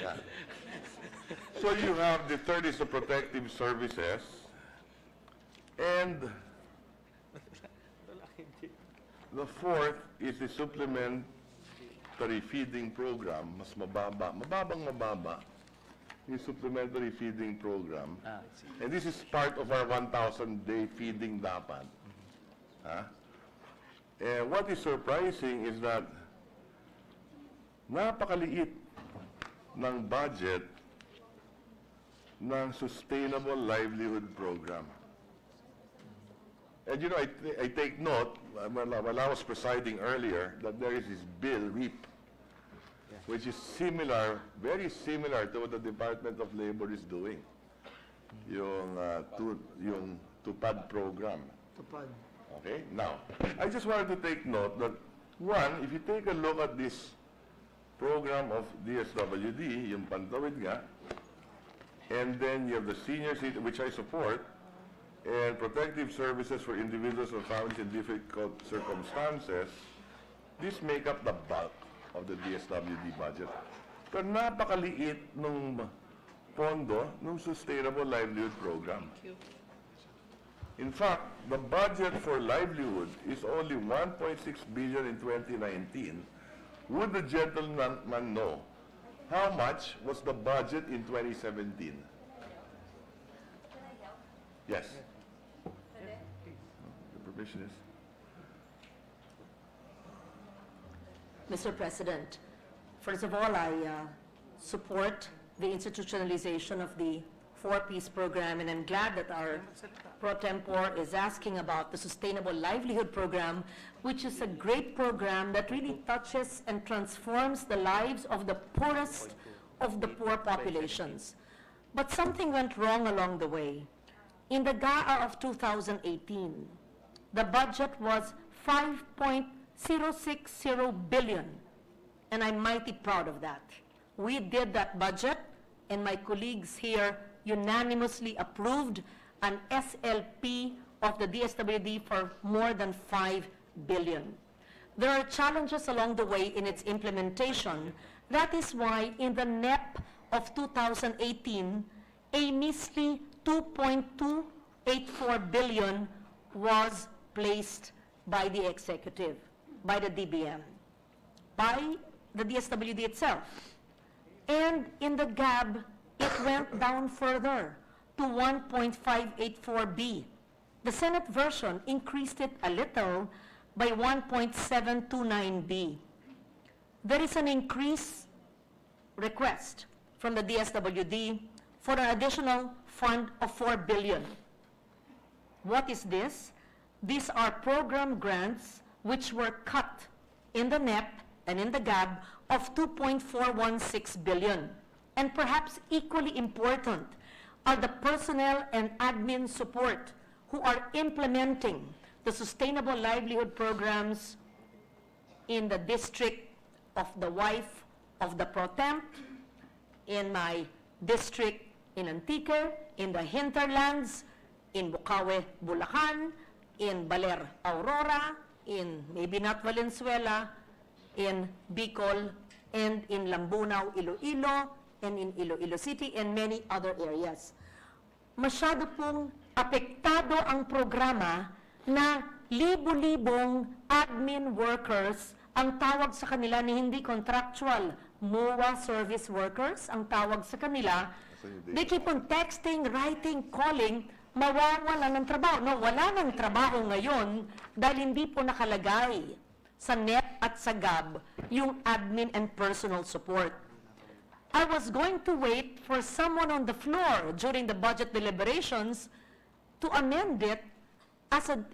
Yeah. So you have the third is the protective services, and the fourth is the supplementary feeding program. Mas mababa yung supplementary feeding program. And this is part of our 1,000-day feeding dapat. And what is surprising is that napakaliit ng budget ng Sustainable Livelihood Program. And you know, I take note, while I was presiding earlier, that there is this bill, REAP, which is similar, very similar to what the Department of Labor is doing. Yung TUPAD program. Tupad. Okay? Now, I just wanted to take note that, one, if you take a look at this program of DSWD, yung Pantawid nga, and then you have the senior citizen, which I support, and protective services for individuals and families in difficult circumstances, these make up the bulk of the DSWD budget. Pero napakaliit ng pondo ng Sustainable Livelihood Program. In fact, the budget for livelihood is only 1.6 billion in 2019. Would the gentleman know how much was the budget in 2017? Yes. The permission is. Mr. President, first of all, I support the institutionalization of the four-piece program, and I'm glad that our pro tempore is asking about the Sustainable Livelihood Program, which is a great program that really touches and transforms the lives of the poorest of the poor populations. But something went wrong along the way. In the GAA of 2018, the budget was 5.060 billion, and I'm mighty proud of that. We did that budget, and my colleagues here unanimously approved an SLP of the DSWD for more than 5 billion. There are challenges along the way in its implementation. That is why in the NEP of 2018, a measly 2.284 billion was placed by the executive, by the DBM, by the DSWD itself. And in the GAB, it went down further to 1.584B. The Senate version increased it a little by 1.729B. There is an increase request from the DSWD for an additional fund of 4 billion. What is this? These are program grants which were cut in the NEP and in the GAB of 2.416 billion. And perhaps equally important are the personnel and admin support who are implementing the sustainable livelihood programs in the district of the wife of the pro temp, in my district in Antique, in the hinterlands, in Bukawe, Bulacan, in Baler, Aurora, in maybe not Valenzuela, in Bicol, and in Lambunao, Iloilo, and in Iloilo City and many other areas. Masyado pong apektado ang programa na libo-libong admin workers ang tawag sa kanila ni hindi contractual, MOA service workers ang tawag sa kanila. They keep on texting, writing, calling, mawawala ng trabaho. No, wala ng trabaho ngayon dahil hindi po nakalagay sa NEP at sa GAB yung admin and personal support. I was going to wait for someone on the floor during the budget deliberations to amend it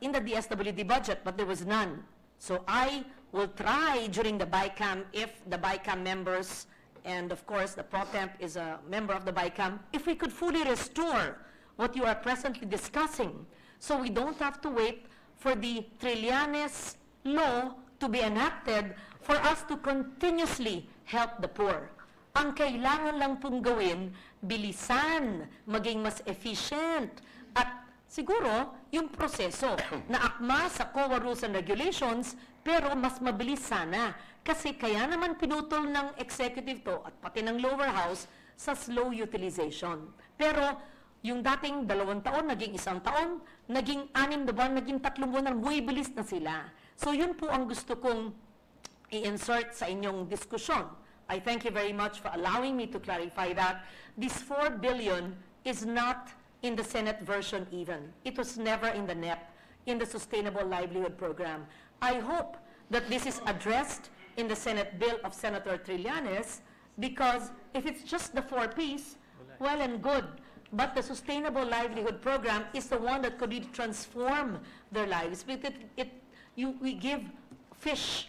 in the DSWD budget, but there was none. So I will try during the BICAM, if the BICAM members, and of course the Pro Temp is a member of the BICAM, if we could fully restore what you are presently discussing, so we don't have to wait for the Trillanes law to be enacted for us to continuously help the poor. Ang kailangan lang pong gawin, bilisan, maging mas efficient, at siguro yung proseso na akma sa COA rules and regulations, pero mas mabilis sana. Kasi kaya naman pinutol ng executive to at pati ng lower house sa slow utilization. Pero yung dating 2 taon, naging 1 taon, naging 6 na buwan, naging 3 buwan, bumibilis na sila. So yun po ang gusto kong i-insert sa inyong diskusyon. I thank you very much for allowing me to clarify that. This 4 billion is not in the Senate version even. It was never in the NEP, in the Sustainable Livelihood Program. I hope that this is addressed in the Senate bill of Senator Trillanes, because if it's just the 4Ps, well and good. But the Sustainable Livelihood Program is the one that could really transform their lives. We give fish,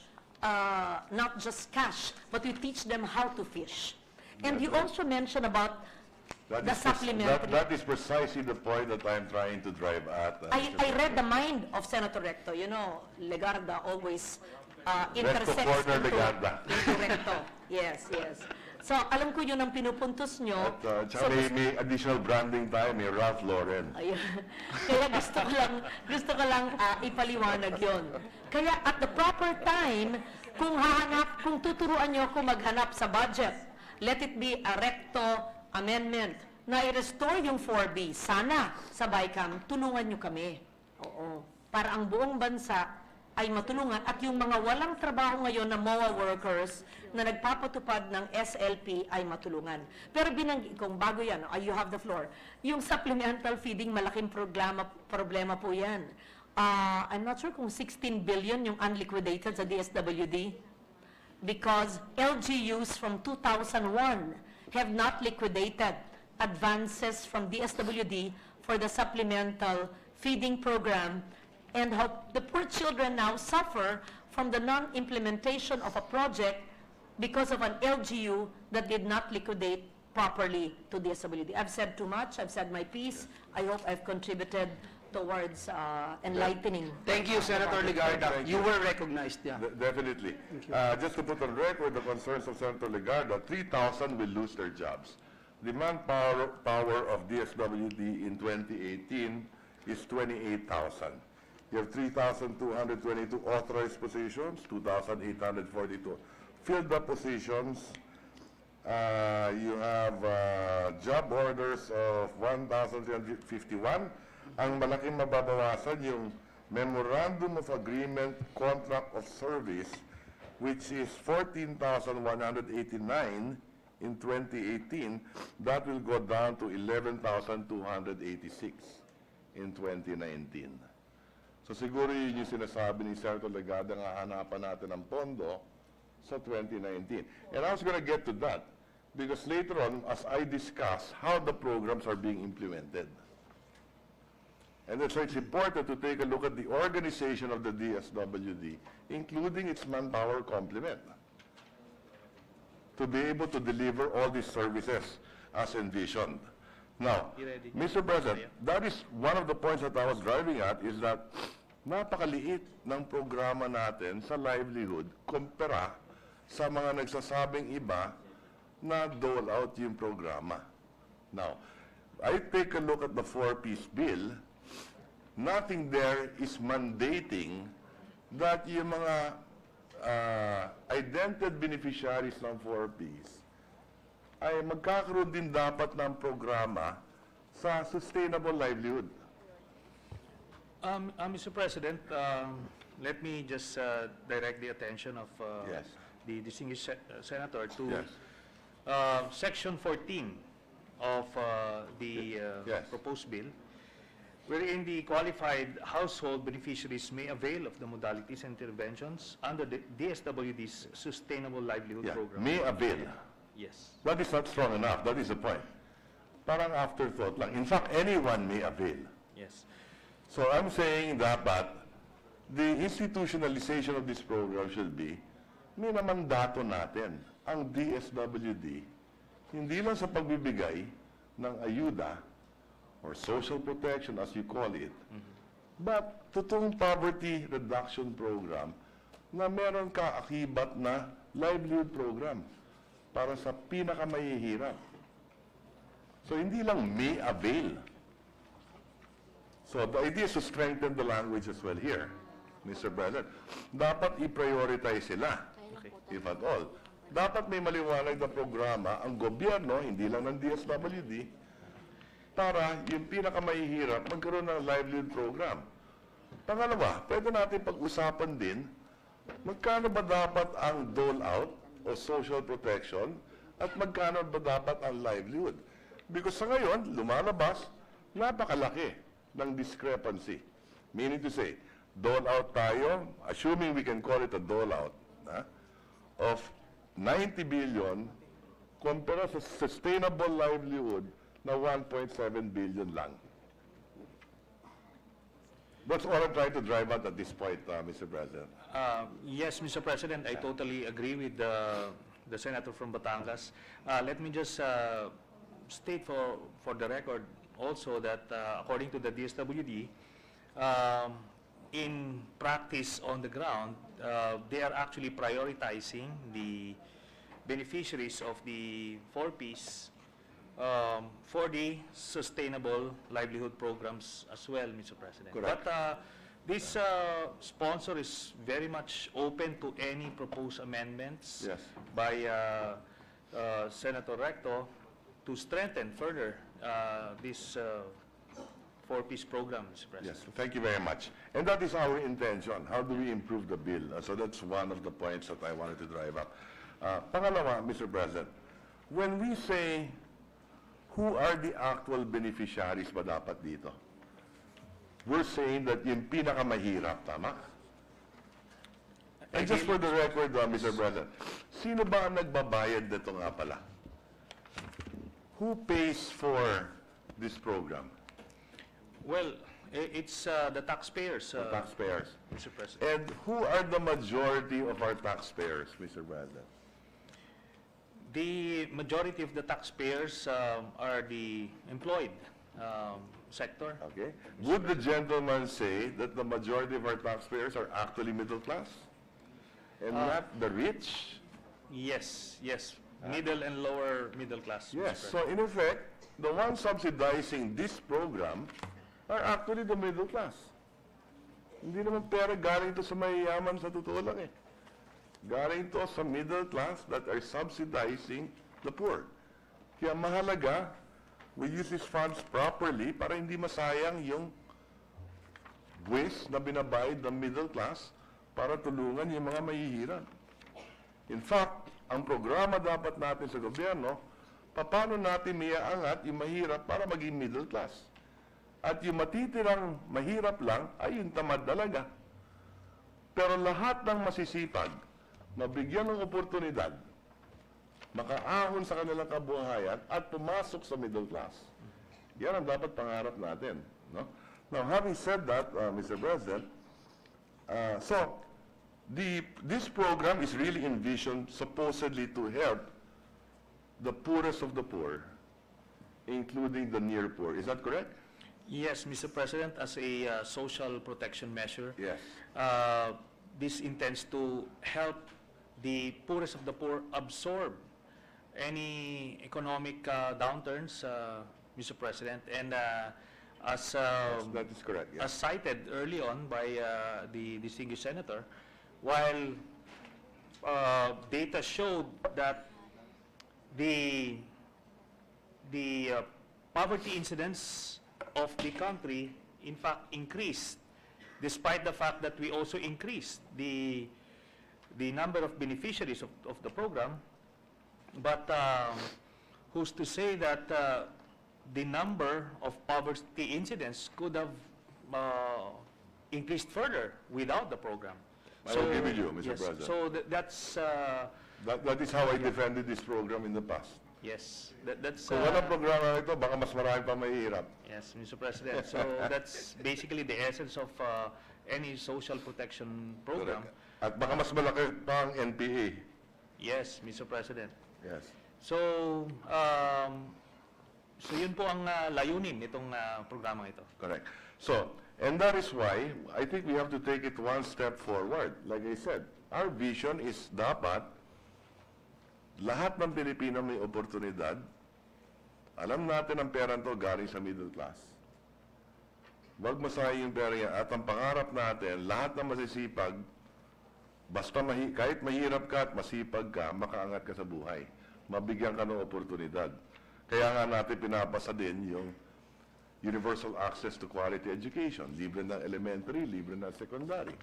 not just cash, but we teach them how to fish. And you also mentioned about the supplementary. That is precisely the point that I'm trying to drive at. I read the mind of Senator Recto. You know, Legarda always intersects into Recto. Yes, yes. So, alam ko yun ang pinupuntos nyo. At may additional branding tayo, may Ralph Lauren. Ayun. Kaya gusto ko lang ipaliwanag yun. Kaya at the proper time, kung tuturuan nyo ako maghanap sa budget, let it be a recto amendment na i-restore yung 4B. Sana sa BICAM, tulungan nyo kami. Oo. Para ang buong bansa ay matulungan at yung mga walang trabaho ngayon na MOA workers na nagpapatupad ng SLP ay matulungan. Pero binanggit kong bago yan, you have the floor, yung supplemental feeding, malaking problema po yan. I'm not sure kung 16 billion yung unliquidated sa DSWD because LGUs from 2001 have not liquidated advances from DSWD for the supplemental feeding program, and how the poor children now suffer from the non-implementation of a project because of an LGU that did not liquidate properly to DSWD. I've said too much. I've said my piece. I hope I've contributed towards enlightening. Thank you, Senator Legarda. You were recognized. Yeah. Definitely. Just to put on record the concerns of Senator Legarda, 3,000 will lose their jobs. The manpower of DSWD in 2018 is 28,000. You have 3,222 authorized positions, 2,842 filled up positions. You have job orders of 1,351. Ang malaking mababawasan yung Memorandum of Agreement Contract of Service, which is 14,189 in 2018. That will go down to 11,286 in 2019. So siguro yun yung sinasabi ni Senator Legarda nga hanapan natin ng pondo sa 2019. And I was going to get to that because later on, as I discuss how the programs are being implemented. And so it's important to take a look at the organization of the DSWD, including its manpower complement, to be able to deliver all these services as envisioned. Now, Mr. President, that is one of the points that I was driving at, is that napakaliit ng programa natin sa livelihood kumpara sa mga nagsasabing iba na dole out yung programa. Now, I take a look at the 4-piece bill. Nothing there is mandating that yung mga identified beneficiaries ng 4Ps ay magkakaroon din dapat ng programa sa sustainable livelihood. Mr. President, let me just direct the attention of Yes. the distinguished senator to Yes. Section 14 of the Yes. proposed bill, wherein the qualified household beneficiaries may avail of the modalities and interventions under the DSWD's Sustainable Livelihood Yeah. Program. May avail. Yes. That is not strong enough. That is the point. Parang afterthought lang. In fact, anyone may avail. Yes. So I'm saying dapat the institutionalization of this program should be, minamandato natin ang DSWD, hindi lang sa pagbibigay ng ayuda or social protection as you call it, but totoong poverty reduction program na meron ka akibat na livelihood program para sa pinakamahihirap. So hindi lang may avail. So the idea is to strengthen the language as well here, Mr. President. Dapat i-prioritize sila, if at all. Dapat may maliwanag na programa ang gobyerno, hindi lang ng DSWD, para yung pinakamahihirap magkaroon ng livelihood program. Pangalawa, pwede natin pag-usapan din, magkano ba dapat ang dole-out o social protection at magkano ba dapat ang livelihood? Because sa ngayon, lumalabas, napakalaki ng discrepancy. Meaning to say, dole-out tayo, assuming we can call it a dole-out, of 90 billion compared sa sustainable livelihood na 1.7 billion lang. That's all I'm trying to drive at this point, Mr. President. Yes, Mr. President, I totally agree with the senator from Batangas. Let me just state for the record also that according to the DSWD, in practice on the ground, they are actually prioritizing the beneficiaries of the 4Ps for the sustainable livelihood programs as well, Mr. President. Correct. But this sponsor is very much open to any proposed amendments Yes. by Senator Recto to strengthen further this 4Ps program, Mr. President. Yes, thank you very much. And that is our intention. How do we improve the bill? So that's one of the points that I wanted to drive up. Pangalawa, Mr. President, when we say who are the actual beneficiaries ba dapat dito? We're saying that yung pinakamahirap, tama? And just for the record, Mr. President, sino ba ang nagbabayad nito nga pala? Who pays for this program? Well, it's the taxpayers, The taxpayers. Mr. President. And who are the majority of our taxpayers, Mr. President? The majority of the taxpayers are the employed sector. Okay. Would the gentleman say that the majority of our taxpayers are actually middle class? And not the rich? Yes, yes. Middle and lower middle class. Mr. Yes. President. So in effect, the ones subsidizing this program are actually the middle class. Hindi naman pera galing to sa mayayaman sa totoo lang eh. Galing to sa middle class that are subsidizing the poor. Kaya mahalaga, we use these funds properly para hindi masayang yung buwis na binabayad ng middle class para tulungan yung mga mahihirap. In fact, ang programa dapat natin sa gobyerno, paano natin maiaangat yung mahirap para maging middle class. At yung matitirang mahirap lang ay yung tamad talaga. Pero lahat ng masisipag, mabigyan ng oportunidad, makaahon sa kanilang kabuhayan at pumasok sa middle class. Yan ang dapat pangarap natin. No? Now, having said that, Mr. President, this program is really envisioned supposedly to help the poorest of the poor, including the near poor. Is that correct? Yes, Mr. President, as a social protection measure, Yes. this intends to help the poorest of the poor absorb any economic downturns, Mr. President, and as That is correct. Yes. as cited early on by the distinguished senator, while data showed that the the poverty incidence of the country, in fact, increased, despite the fact that we also increased the number of beneficiaries of the program. But who's to say that the number of poverty incidents could have increased further without the program? I agree with you, Mr. Yes, President. so that's... That is how I defended this program in the past. Yes, that's... Kung walang programa ito, baka mas marami pa mahihirap. Yes, Mr. President. So that's basically the essence of any social protection program. Correct. At baka mas malaki pa ang NPA. Yes, Mr. President. Yes. So, so yun po ang layunin nitong programang ito. Correct. So, and that is why I think we have to take it one step forward. Like I said, our vision is dapat lahat ng Pilipino may oportunidad. Alam natin ang pera to galing sa middle class. Huwag masayang yung pera yan. At ang pangarap natin, lahat ng masisipag, basta kahit mahirap ka at masipag ka, makaangat ka sa buhay. Mabigyan ka ng oportunidad. Kaya nga natin pinapasa din yung universal access to quality education. Libre ng elementary, libre ng secondary.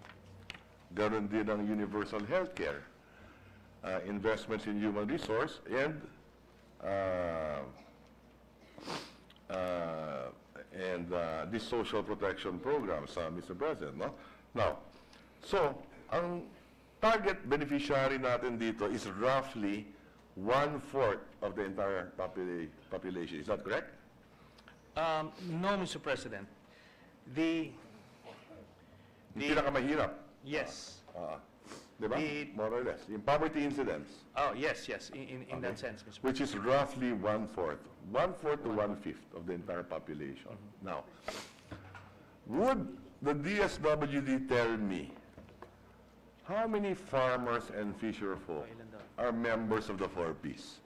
Ganon din ang universal healthcare. Investments in human resource and these social protection programs, Mr. President. No? Now, so, ang target beneficiary natin dito is roughly 1/4 of the entire population. Is that correct? No, Mr. President. The pinakamahirap. Yes. Diba? More or less. In poverty incidence. Oh, yes, yes, in that sense, Mr. President. Which is roughly 1/4. 1/4 to 1/5 of the entire population. Now, would the DSWD tell me how many farmers and fisher folk are members of the 4Ps?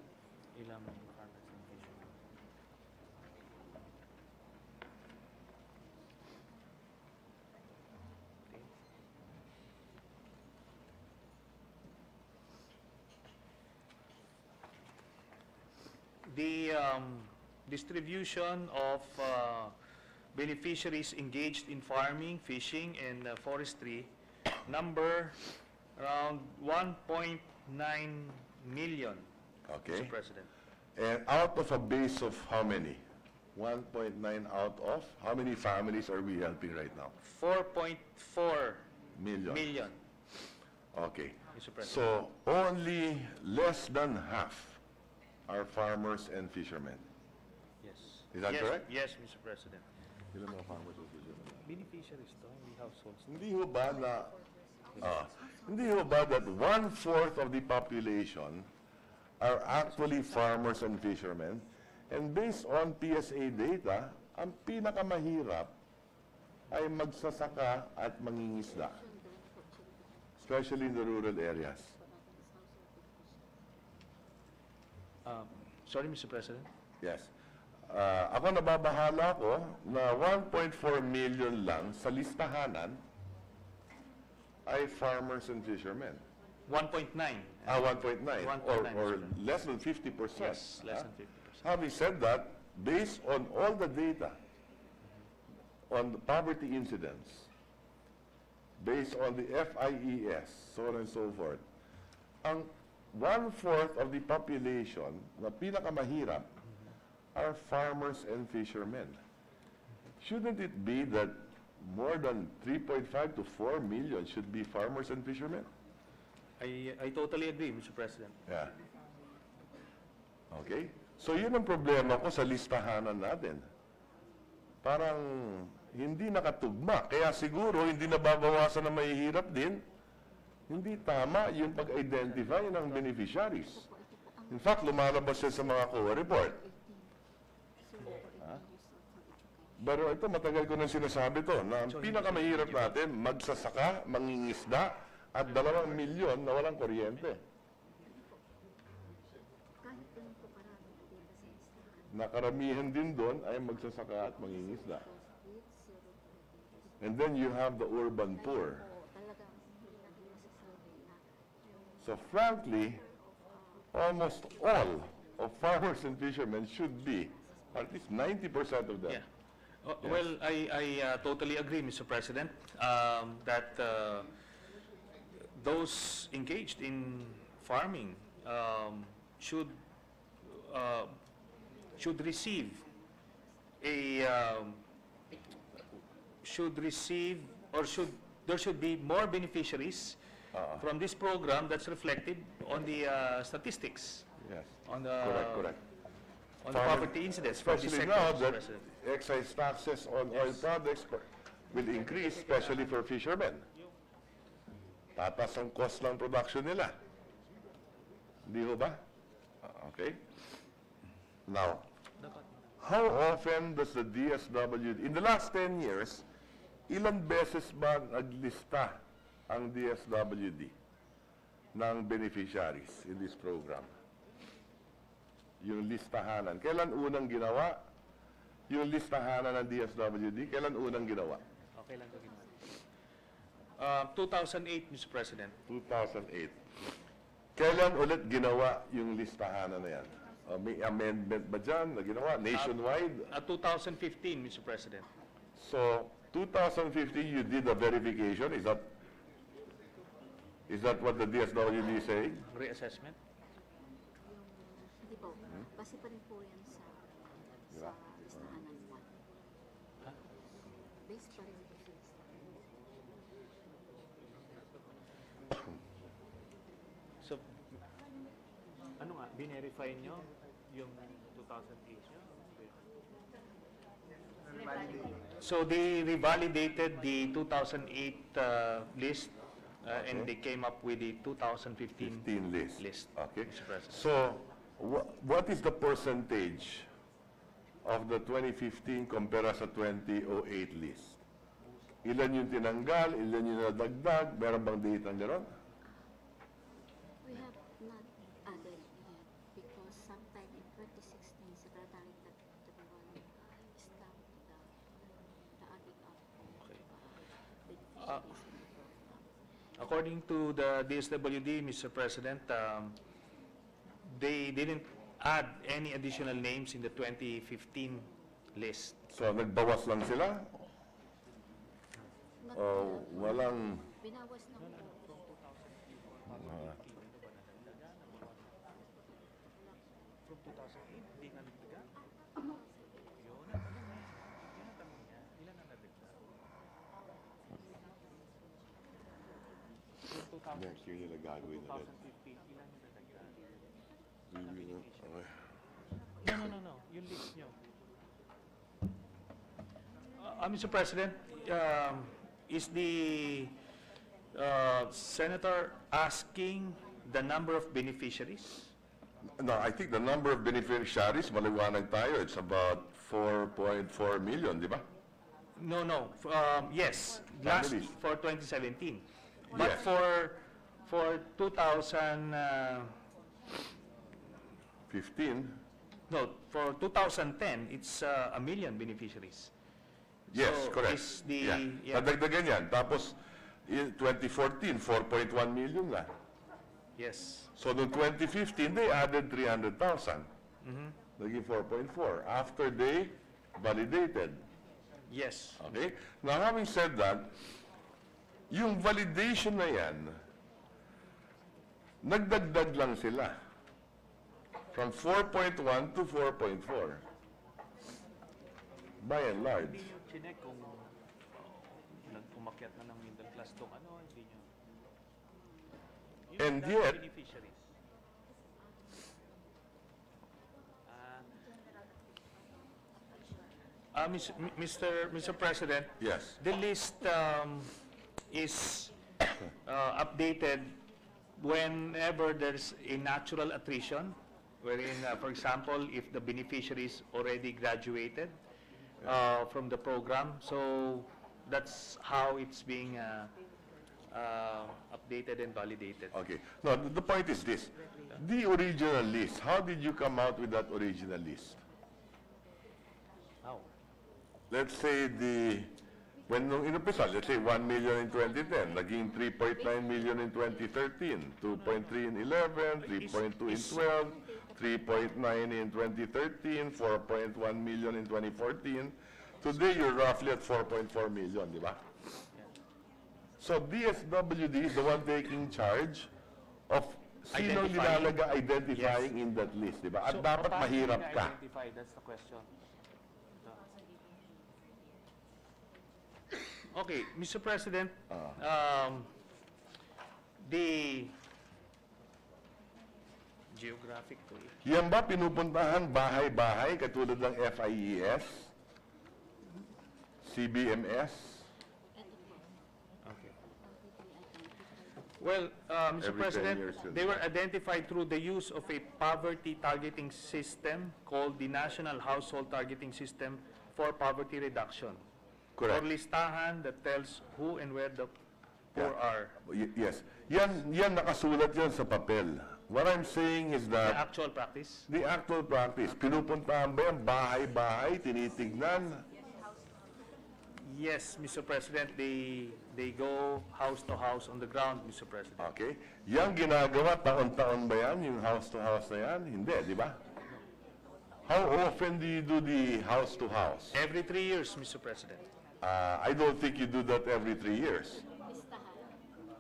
The distribution of beneficiaries engaged in farming, fishing, and forestry number around 1.9 million, Okay. Mr. President. And out of a base of how many? 1.9 out of? How many families are we helping right now? 4.4 Million. million, Okay. Mr. President. So only less than half are farmers and fishermen. Yes. Is that Yes, correct? Yes, Mr. President. Ilan mga farmers and fishermen? Beneficiaries to, hindi households. Hindi ho ba na, hindi ho ba that 1/4 of the population are actually farmers and fishermen? And based on PSA data, ang pinakamahirap ay magsasaka at mangingisda, especially in the rural areas. Sorry, Mr. President. Yes. Ako nababahala ko na 1.4 million lang sa listahanan ay farmers and fishermen. 1.9. 1.9 or 1.9, less than 50%. Yes, less than 50%. Having said that, based on all the data on the poverty incidence, based on the FIES, so on and so forth, ang 1/4 of the population na pinakamahirap are farmers and fishermen. Shouldn't it be that more than 3.5 to 4 million should be farmers and fishermen? I totally agree, Mr. President. Yeah. Okay? So yun ang problema ko sa listahanan natin. Parang hindi nakatugma. Kaya siguro hindi nababawasan na mahihirap din. Hindi tama yung pag-identify ng beneficiaries. In fact, lumalabas yan sa mga COA report. Pero ito, matagal ko nang sinasabi to, na ang pinakamahirap natin, magsasaka, mangingisda, at 2 milyon na walang kuryente. Nakaramihan din doon ay magsasaka at mangingisda. And then you have the urban poor. So frankly, almost all of farmers and fishermen should be at least 90% of them. Yeah. Well, I totally agree, Mr. President, that those engaged in farming should receive there should be more beneficiaries from this program that's reflected on the statistics. Yes. On the correct. On the poverty incidence for this Especially sector, now Mr. that President. excise taxes on oil products will increase, especially for fishermen. Tatas ang cost ng production nila. Di ho ba? Okay. Now, how often does the DSWD, in the last 10 years, ilan beses ba naglista ang DSWD ng beneficiaries in this program? Yung listahanan. Kailan unang ginawa? Yung listahanan ng DSWD, kailan unang ginawa? Okay lang ginawa. 2008, Mr. President. 2008. Kailan ulit ginawa yung listahanan na yan? May amendment ba dyan na ginawa? Nationwide? 2015, Mr. President. So, 2015, you did a verification. Is that what the DSWD is saying? Reassessment? Hindi po. Base pa rin po yan sa listahan ng 1. Base pa rin po sa listahan. So, ano nga, binerify nyo yung 2008 nyo? So they revalidated the 2008 list and they came up with the 2015 list. Okay. Mr. President. So, what is the percentage of the 2015 compare sa 2008 list? Ilan yung tinanggal, ilan yung nadagdag, meron bang data gano'n? We have not added yet because sometime in 2016, Secretary Tabuan stopped the adding up of beneficiaries. According to the DSWD, Mr. President, they didn't add any additional names in the 2015 list. So, nagbawas lang sila? O walang... Binawas na po. From 2008, hindi nga nagdaga. Ilan ang nagdaga? Next year nila gagawin na rin. 2015, ilan ang nagdaga? Okay. No. Yung list nyo. Mr. President, is the Senator asking the number of beneficiaries? No, I think the number of beneficiaries, maliwanag tayo, it's about 4.4 million, di ba? No. Yes, last Families. for 2017. But Yes. for 2015, for 2010, it's a million beneficiaries. Yes, So, correct. is the- Yeah. yeah. Nadagdagan yan. Tapos, in 2014, 4.1 million na. Yes. So, noong 2015, they added 300,000. Mhm. Naging 4.4 after they validated. Yes. Okay? Now, having said that, yung validation na yan, nagdagdag lang sila. From 4.1 to 4.4. By and large. Hindi nyo chinek kung nag-umakyat na ng middle class tong ano, hindi nyo. And Yung yet- beneficiaries. Mr. President, Yes. the list is updated whenever there's a natural attrition, wherein, for example, if the beneficiaries already graduated from the program. So that's how it's being updated and validated. Okay. No, the point is this. The original list, how did you come out with that original list? How? Let's say when nung inumpisa, let's say 1 million in 2010, naging 3.9 million in 2013, 2.3 in 11, 3.2 in 12, 3.9 in 2013, 4.1 million in 2014. Today, you're roughly at 4.4 million, di ba? So DSWD is the one taking charge of sino nilalaga identifying in that list, di ba? At dapat mahirap ka. That's the question. Okay, Mr. President, the geographically. Yan ba pinupuntahan bahay-bahay katulad ng FIES, CBMS? Okay. Well, Mr. Every 10 President, years, they were identified through the use of a poverty targeting system called the National Household Targeting System for Poverty Reduction. Correct. Or listahan that tells who and where the poor are. Yes. Yan nakasulat yan sa papel. What I'm saying is The that actual practice? the actual practice, pinupuntahan ba yan bahay-bahay, tinitignan? Yes, Mr. President, they go house to house on the ground, Mr. President. Okay. Yang ginagawa, taon-taon ba yan, yung house-to-house na yan? Hindi, di ba? How often do you do the house-to-house? Every 3 years, Mr. President. I don't think you do that every 3 years.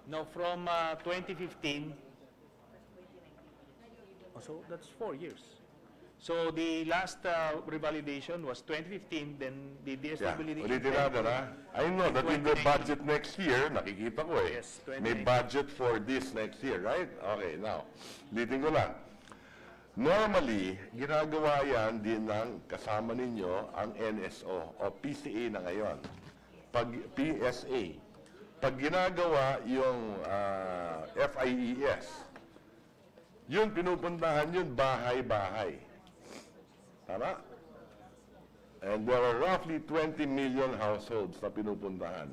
No, from 2015, so that's 4 years. So the last revalidation was 2015, then the DSWD... Ulitin natin, ha? I know that in the budget next year, nakikita ko eh, Yes, may 2019. budget for this next year, right? Okay, now, ulitin ko lang. Normally, ginagawa yan din ng kasama ninyo ang NSO o PCA na ngayon. Pag PSA. Pag ginagawa yung FIES, yun pinupuntahan yun bahay-bahay. Tama? And there are roughly 20 million households na pinupuntahan.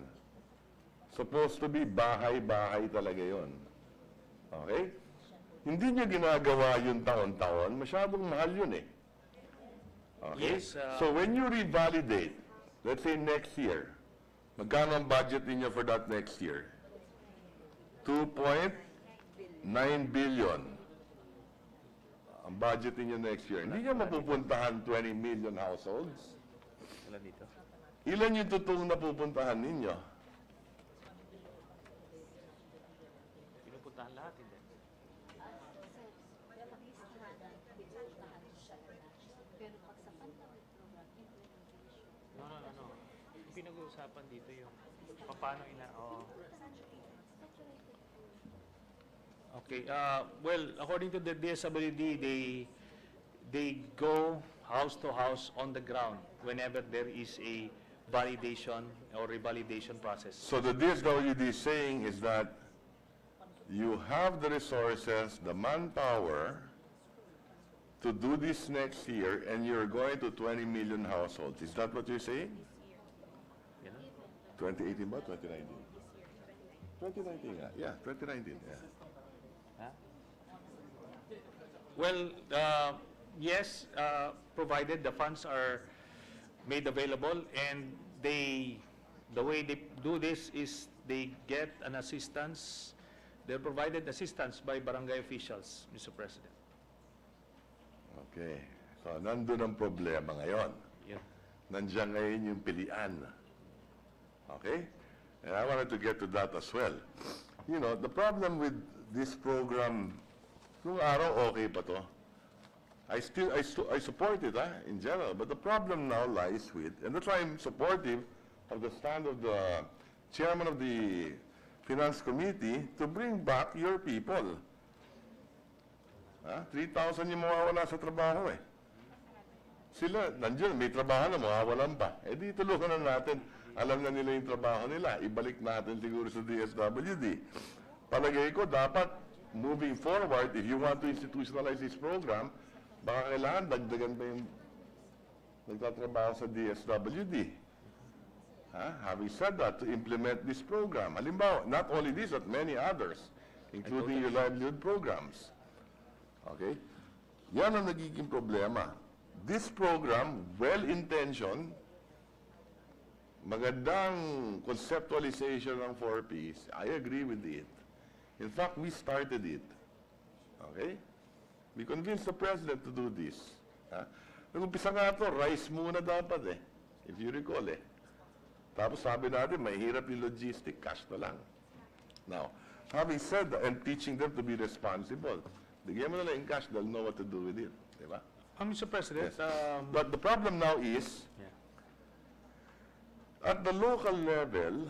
Supposed to be bahay-bahay talaga yun. Okay? Hindi nyo ginagawa yun taon-taon, masyadong mahal yun eh. Okay? Yes, So when you revalidate, let's say next year, magkano ang budget ninyo for that next year? 2.9 billion. Ang budget ninyo next year. Hindi nyo mapupuntahan 20 million households. Ilan dito? Ilan yung totoong napupuntahan ninyo? Pinupuntahan lahat, hindi. No. Yung pinag-uusapan dito yung paano Okay, well, according to the DSWD, they go house to house on the ground whenever there is a validation or revalidation process. So the DSWD is saying is that you have the resources, the manpower to do this next year, and you're going to 20 million households. Is that what you're saying? Yeah. 2018 ba? 2019? 2019 nga. Yeah, 2019. Yeah. Well, yes, provided the funds are made available, and the way they do this is they get an assistance. They're provided assistance by barangay officials, Mr. President. Okay. So, nandun ang problema ngayon. Yeah. Nandiyan ngayon yung pilian. Okay? And I wanted to get to that as well. You know, the problem with this program, nung araw okay pa to. I support it in general, but the problem now lies with, and that's why I'm supportive of the stand of the chairman of the Finance Committee to bring back your people. 3,000 yung mawawala sa trabaho eh. Sila, nandiyan, may trabaho na, mawawalan pa. Eh di tulungan na natin, alam na nila yung trabaho nila, ibalik natin siguro sa DSWD. Palagay ko, dapat, moving forward, if you want to institutionalize this program, baka kailangan dagdagan pa yung nagtatrabaho sa DSWD. Having said that, to implement this program, halimbawa, not only this, but many others, including your livelihood programs. Okay? Yan ang nagiging problema. This program, well-intentioned, magandang conceptualization ng 4Ps, I agree with it. In fact, we started it. Okay? We convinced the President to do this. Nag-umpisa nga ito, rice muna dapat eh, if you recall eh. Tapos sabi natin, mahirap yung logistic, cash na lang. Now, having said that, and teaching them to be responsible, bigyan mo na lang yung cash, they'll know what to do with it. Diba? Mr. President, Yes. But the problem now is, at the local level,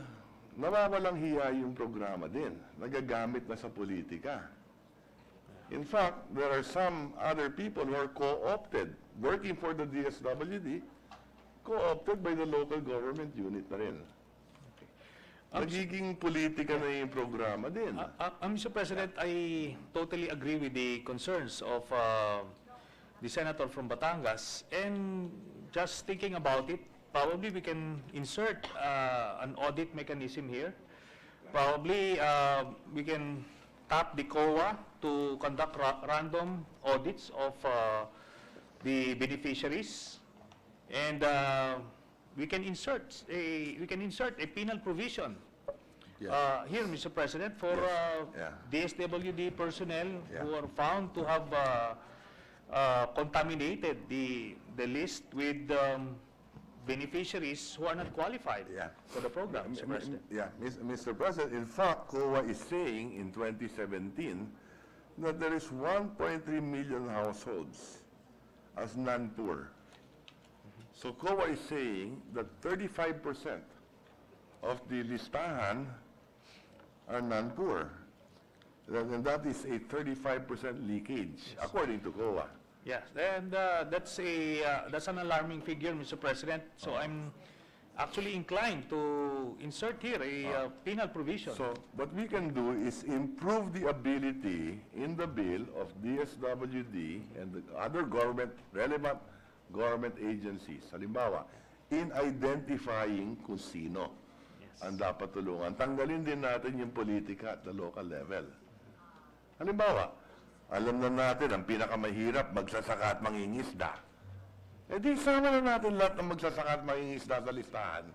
nawawalang hiya yung programa din. Nagagamit na sa politika. In fact, there are some other people who are co-opted, working for the DSWD, co-opted by the local government unit na rin. Nagiging politika na yung programa din. Mr. President, I totally agree with the concerns of the senator from Batangas. And just thinking about it, probably we can insert an audit mechanism here. Probably we can tap the COA to conduct random audits of the beneficiaries, and we can insert a penal provision here, Mr. President, for DSWD personnel who are found to have contaminated the list with beneficiaries who are not qualified for the program, Mr. President. Mr. President, in fact, COA is saying in 2017 that there is 1.3 million households as non-poor. So COA is saying that 35% of the listahan are non-poor. And that is a 35% leakage, according to COA. Yes, and that's an alarming figure, Mr. President. So I'm actually inclined to insert here a penal provision. So what we can do is improve the ability in the bill of DSWD and the other relevant government agencies, halimbawa, in identifying kung sino ang dapat tulungan. Tanggalin din natin yung politika at the local level. Halimbawa, alam na natin, ang pinakamahirap, magsasaka at mangingisda. Eh di, isama na natin lahat ng magsasaka at mangingisda sa listahan.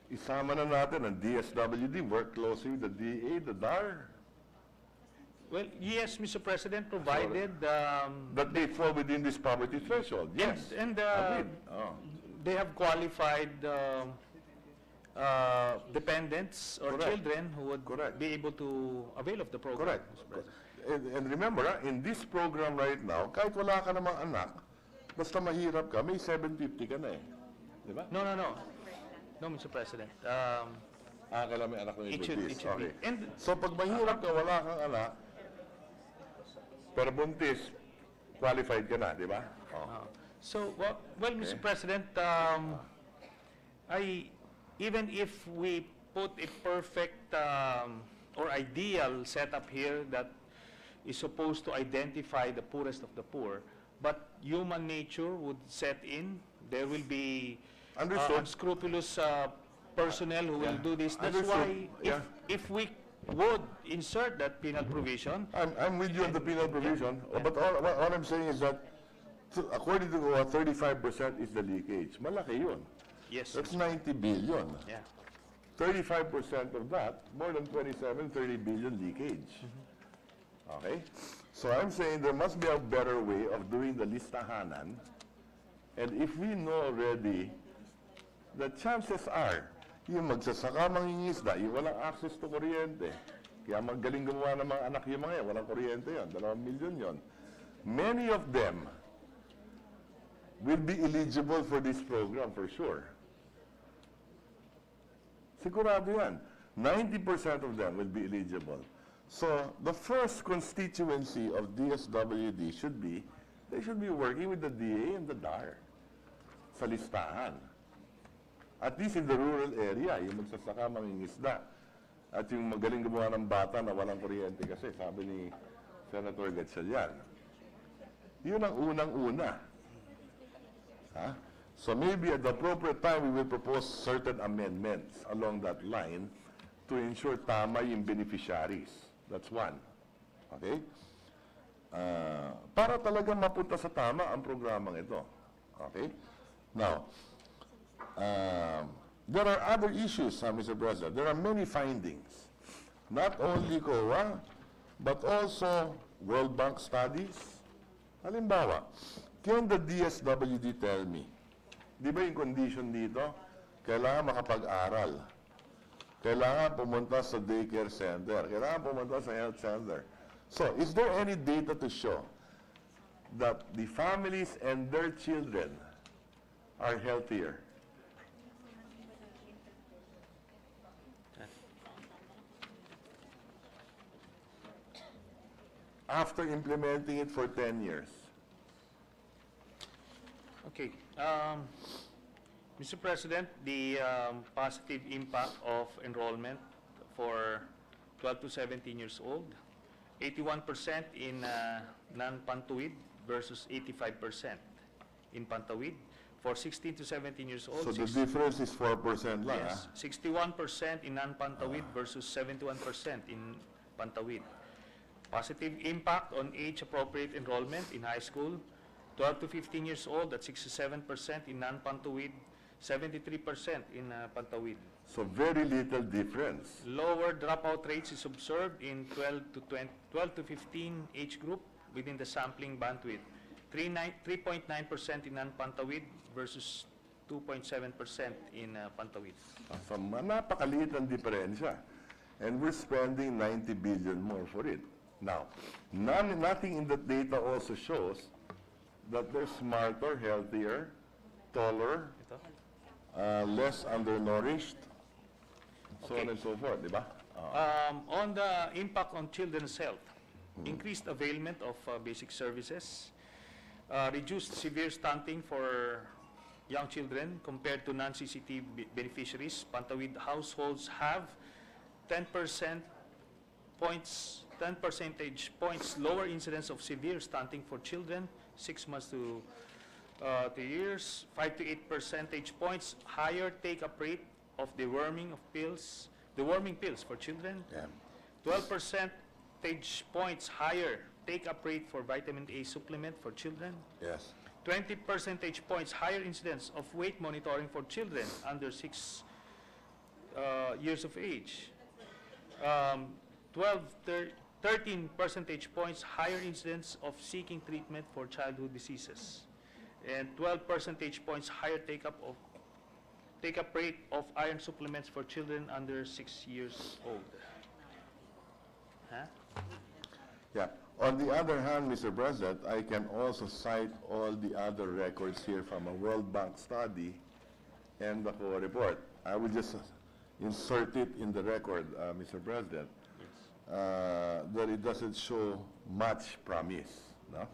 Isama na natin ang DSWD, work closely with the DA, the DAR. Well, yes, Mr. President, provided that they fall within this poverty threshold, yes. And they have qualified dependents or children who would be able to avail of the program. Correct. And remember, in this program right now, kahit wala ka namang anak, basta mahirap ka, may 750 ka na eh. Di ba? No, Mr. President. Kailan may anak na may buntis. Okay. So pag mahirap ka, wala kang anak, pero buntis, qualified ka na, di ba? So, well, Mr. President, even if we put a perfect or ideal setup here that is supposed to identify the poorest of the poor, but human nature would set in. There will be unscrupulous personnel who will do this. That's why if we would insert that penal provision. I'm with you on the penal provision, but all I'm saying is that according to 35% is the leakage. Malaki yun. Yes. That's 90 billion. Yeah. 35% of that, more than 30 billion leakage. Okay? So I'm saying there must be a better way of doing the listahanan. And if we know already, the chances are, yung magsasaka mangingisda, yung walang access to kuryente. Kaya magaling gumawa ng mga anak yung mga yan, walang kuryente yan, 2 million yon. Many of them will be eligible for this program for sure. Sigurado yan. 90% of them will be eligible. So the first constituency of DSWD should be, they should be working with the DA and the DAR sa listahan. At least in the rural area, yung magsasaka mangingisda. At yung magaling gumawa ng bata na walang kuryente kasi, sabi ni Senator Gatchalian. Yun ang unang-una. So maybe at the appropriate time, we will propose certain amendments along that line to ensure tama yung beneficiaries. That's one. Okay? Para talaga mapunta sa tama ang programang ito. Okay? Now, there are other issues, Mr. President. There are many findings. Not only COA, but also World Bank studies? Halimbawa, can the DSWD tell me, di ba yung condition dito, kailangan makapag-aral, kailangan pumunta sa daycare center, kailangan pumunta sa health center. So, is there any data to show that the families and their children are healthier? After implementing it for 10 years. Okay. Mr. President, the positive impact of enrollment for 12 to 17 years old, 81% in non-Pantawid versus 85% in Pantawid. For 16 to 17 years old, So the difference is 4% lang, yes, 61% in non-Pantawid versus 71% in Pantawid. Positive impact on age-appropriate enrollment in high school, 12 to 15 years old at 67% in non-Pantawid, 73% in Pantawid. So very little difference. Lower dropout rates is observed in 12 to 15 age group within the sampling bandwidth. 3.9% in non-Pantawid versus 2.7% in Pantawid. So napakaliit ang diferensya. And we're spending 90 billion more for it. Now, nothing in the data also shows that they're smarter, healthier, taller, less undernourished, so on and so forth, di ba? On the impact on children's health, increased availment of basic services, reduced severe stunting for young children compared to non-CCT beneficiaries. Pantawid households have 10 percentage points lower incidence of severe stunting for children, 6 months to 2 years, 5 to 8 percentage points higher take-up rate of deworming pills for children, 12 percentage points higher take-up rate for vitamin A supplement for children, 20 percentage points higher incidence of weight monitoring for children under 6 years of age, 13 percentage points higher incidence of seeking treatment for childhood diseases, and 12 percentage points higher take-up rate of iron supplements for children under 6 years old. Yeah. On the other hand, Mr. President, I can also cite all the other records here from a World Bank study and the whole report. I will just insert it in the record, Mr. President, that it doesn't show much promise. No?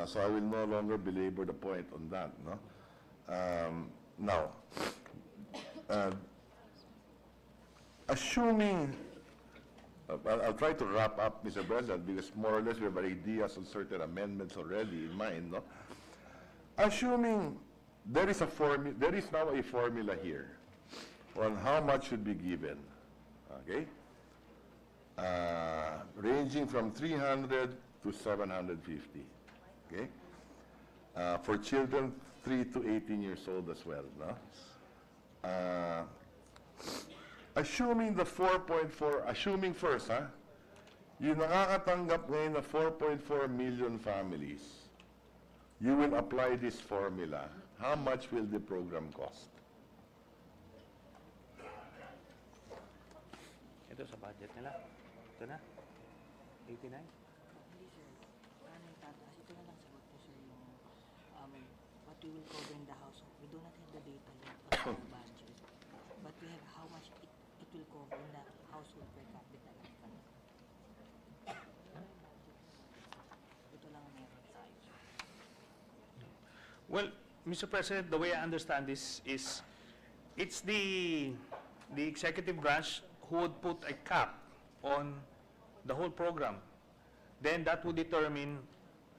So I will no longer belabor the point on that. No? Now, assuming, I'll try to wrap up, Mr. President, because more or less we have ideas on certain amendments already in mind. No? Assuming there is now a formula here on how much should be given, okay? Ranging from 300 to 750, okay? For children 3 to 18 years old as well, no? Assuming the 4.4, assuming first, yung nakakatanggap ngayon na 4.4 million families, you will apply this formula. How much will the program cost? Ito sa budget nila. Ito na. 89? Hindi, sir. Ano yung tataas? Ito na lang sagot ko, sir, yung what we will cover in the household. We do not have the data yet on the budget. But we have how much it will cover in the household per capita income. Ito lang ang meron tayo, sir. Well, Mr. President, the way I understand this is it's the executive branch who would put a cap on the whole program. Then that would determine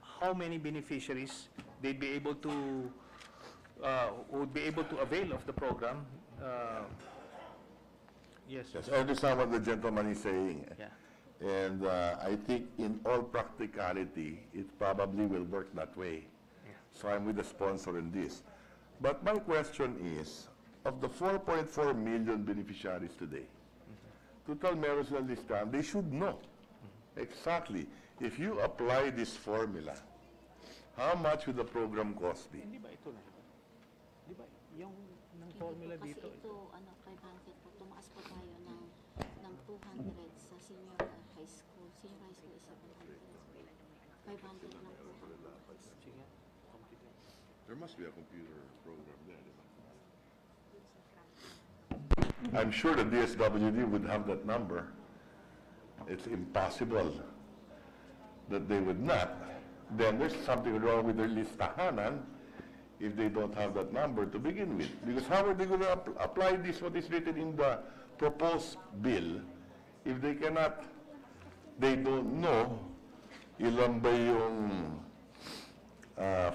how many beneficiaries they'd be able to would be able to avail of the program. Yes. Yes, I understand what the gentleman is saying. Yeah. And I think in all practicality, it probably will work that way. Yeah. So I'm with the sponsor in this. But my question is, of the 4.4 million beneficiaries today, total members of this time, they should know exactly. if you apply this formula, how much would the program cost me? Hindi ba ito na? Di ba yung ng formula Kasi dito? ito, 500 po, tumaas po tayo ng 200 sa senior high school. Senior high school is 700. 500 lang po. There must be a computer program there. I'm sure the DSWD would have that number. It's impossible that they would not. Then there's something wrong with their listahanan if they don't have that number to begin with. Because how are they going to apply this, what is written in the proposed bill, if they cannot, they don't know ilan ba yung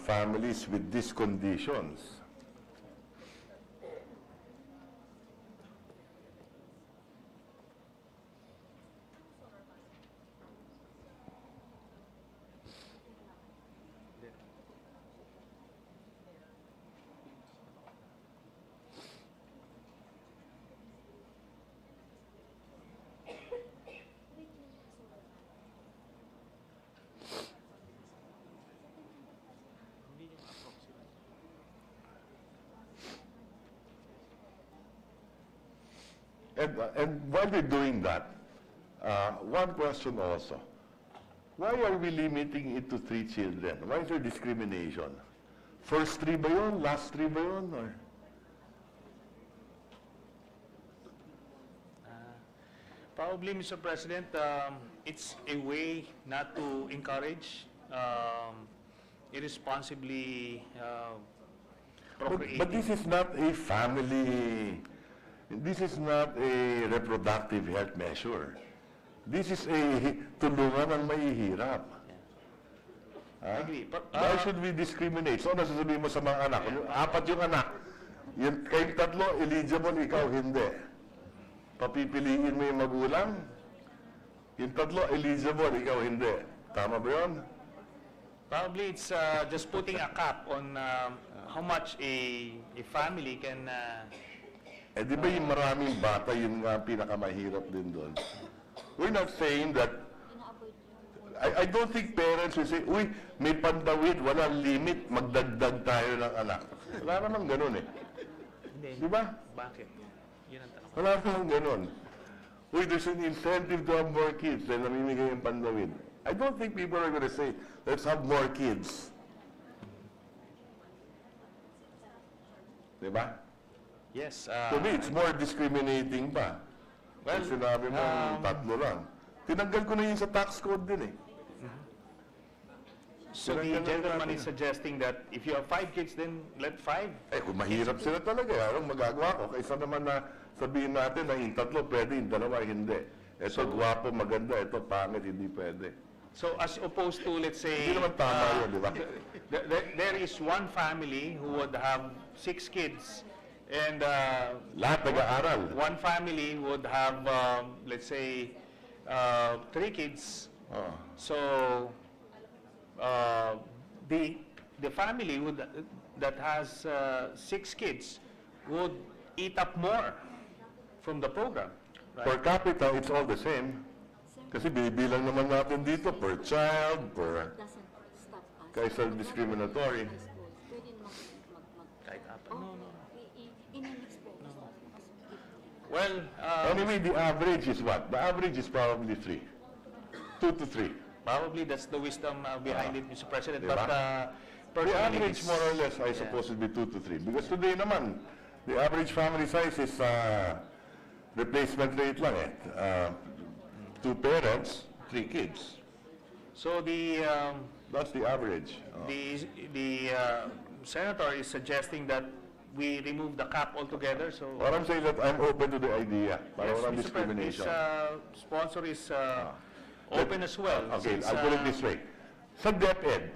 families with these conditions. And while they're doing that, one question also. Why are we limiting it to 3 children? Why is there discrimination? First 3 ba yun? Last 3 ba yun? Or? Probably, Mr. President, it's a way not to encourage irresponsibly procreating. But this is not a family, this is not a reproductive health measure. This is a tulungan ang mahihirap. I agree. But, why should we discriminate? So, nasasabihin mo sa mga anak, apat yung anak, yung kayong tatlo, eligible, ikaw hindi. Papipiliin mo yung magulang, yung tatlo, eligible, ikaw hindi. Tama ba yun? Probably it's just putting a cap on how much a family can... Eh di ba yung maraming bata, yun nga pinakamahirap din doon. We're not saying that, I don't think parents will say, uy, may pandawid, walang limit, magdagdag tayo ng anak. Wala namang ganun eh. Di ba? Bakit? Yun ang tanong. Wala namang ganun. Uy, there's an incentive to have more kids, dahil namimigay yung pandawid. I don't think people are going to say, let's have more kids. Di ba? Yes. To me, it's more discriminating pa. Well, sinabi mo, tatlo lang. Tinanggal ko na yun sa tax code din eh. So the gentleman is suggesting that if you have 5 kids, then let 5. Eh, kung mahirap sila talaga, anong magagawa ko? Kaysa naman na sabihin natin na yung tatlo pwede, yung dalawa hindi. Ito gwapo, maganda, ito pangit, hindi pwede. So as opposed to, let's say, hindi naman tama yun, di ba? There is one family who would have 6 kids, and lahat nag-aaral. One family would have, let's say, 3 kids. Oh. So the family that has 6 kids would eat up more from the program. Right? Per capita, it's all the same. Kasi binibilang naman natin dito per child, per... Kaysa discriminatory. Kahit apat. No. Well, anyway, the average is what? The average is probably 3. 2 to 3. Probably that's the wisdom behind it, Mr. President. Diba? But the average, more or less, I suppose, would be 2 to 3. Because today naman, the average family size is replacement rate lang eh. 2 parents, 3 kids. So that's the average. The senator is suggesting that we remove the cap altogether. So what I'm saying is that I'm open to the idea. Para walang discrimination. His sponsor is open as well. Okay, I'll put it this way. Sa DepEd,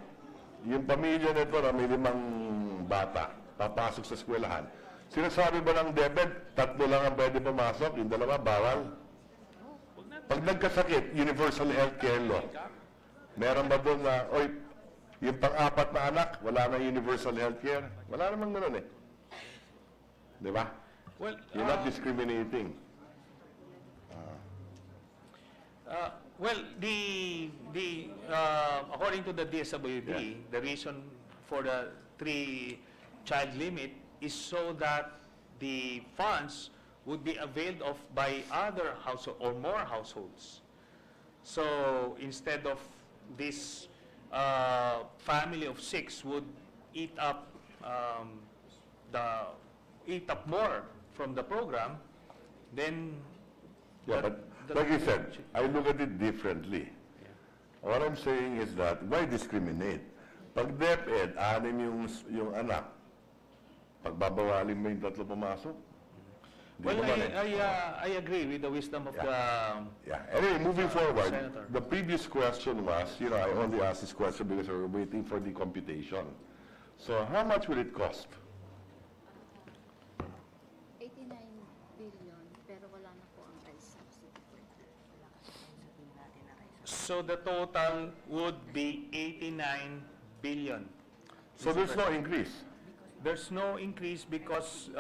yung pamilya nito na may 5 bata, papasok sa eskwelahan. Sinasabi ba ng DepEd, 3 lang ang pwede pumasok, yung 2 bawal? Pag nagkasakit, universal healthcare law. Meron ba doon na, oy, yung pang-4 na anak, wala na universal healthcare? Wala namang gano'n eh. Di ba? Well, you're not discriminating. Well, according to the DSWD, the reason for the 3-child limit is so that the funds would be availed of by other household or more households. So instead of this family of 6 would eat up more from the program, then Yeah, but like you said, I look at it differently. What I'm saying is that, why discriminate? Pag DepEd, 6 yung anak, pagbabawalin mo yung 3 pumasok? Well, I agree with the wisdom of the Anyway, moving forward, Senator. the previous question was, I only asked this question because we were waiting for the computation. So how much will it cost? 89 billion, pero wala na po ang rice subsidy. So the total would be 89 billion. So there's no increase? There's no increase because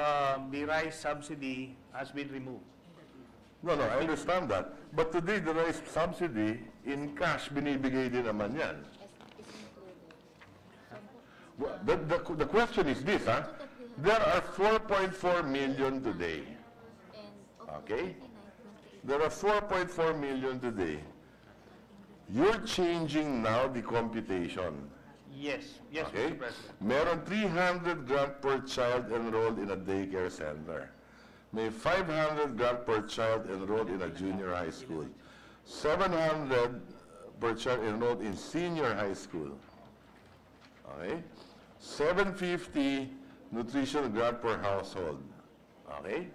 the rice subsidy has been removed. No, I understand that. But today, the rice subsidy, in cash, binibigay din naman yan. Well, the question is this, There are 4.4 million today. Okay? There are 4.4 million today. You're changing now the computation. Yes, Okay? Mr. President. Meron 300 grant per child enrolled in a daycare center. May 500 grant per child enrolled in a junior high school. 700 per child enrolled in senior high school. Okay? 750 nutrition grant per household. Okay?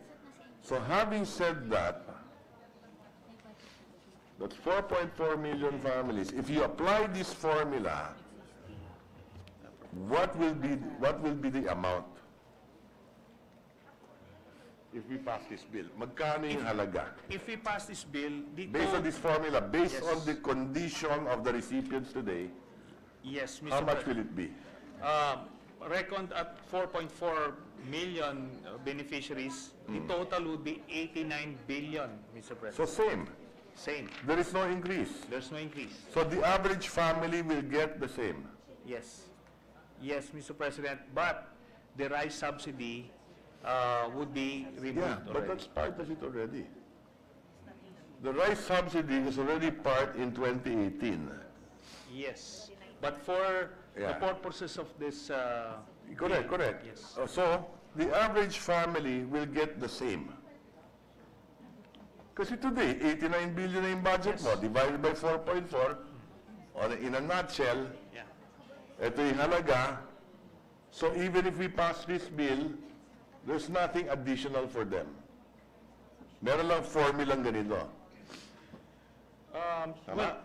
So having said that, that's 4.4 million families. If you apply this formula, what will be the amount? If we pass this bill, magkano yung halaga? If we pass this bill, Based on this formula, based on the condition of the recipients today, yes, Mr. how much will President. it be? Reckoned at 4.4 million beneficiaries, the total would be 89 billion, Mr. President. So same. Same. There is no increase. There's no increase. So the average family will get the same. Yes. Yes, Mr. President, but the rice subsidy would be removed Yeah, but already. that's part of it already. The rice subsidy is already part in 2018. Yes, but for the purposes of this... Correct. Yes. So the average family will get the same. Kasi today, 89 billion na yung budget mo, divided by 4.4, in a nutshell, ito yung halaga. So even if we pass this bill, there's nothing additional for them. Meron lang formulang ganito. Well,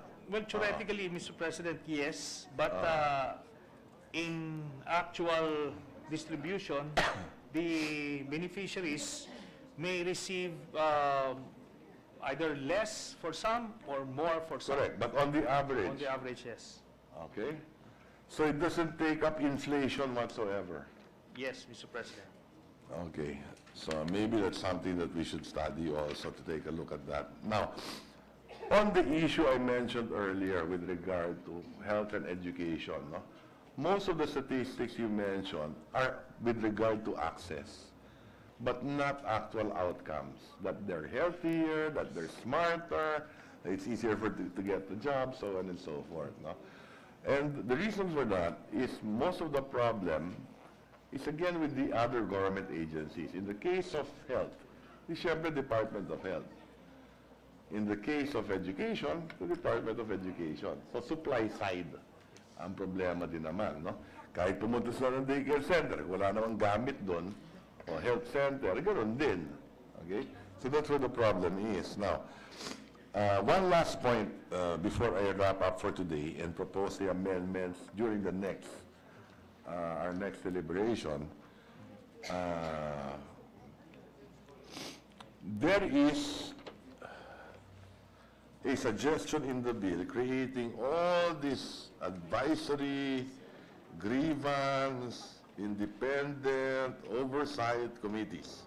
theoretically, Mr. President, yes, but in actual distribution, the beneficiaries may receive either less for some or more for some. Correct, but on the average. On the average, yes. Okay? So it doesn't take up inflation whatsoever. Yes, Mr. President. Okay, so maybe that's something that we should study also, to take a look at that. Now, on the issue I mentioned earlier with regard to health and education, most of the statistics you mentioned are with regard to access, but not actual outcomes, that they're healthier, that they're smarter, it's easier to get the job, so on and so forth. And the reason for that is most of the problem is again with the other government agencies. In the case of health, the Siyempre Department of Health. In the case of education, the Department of Education. So supply side ang problema din naman. Kahit pumunta sila ng daycare center, wala namang gamit doon, o health center, ganoon din. Okay? So that's where the problem is. Now, one last point before I wrap up for today and propose the amendments during the next, our next deliberation. There is a suggestion in the bill creating all these advisory, grievance, independent oversight committees.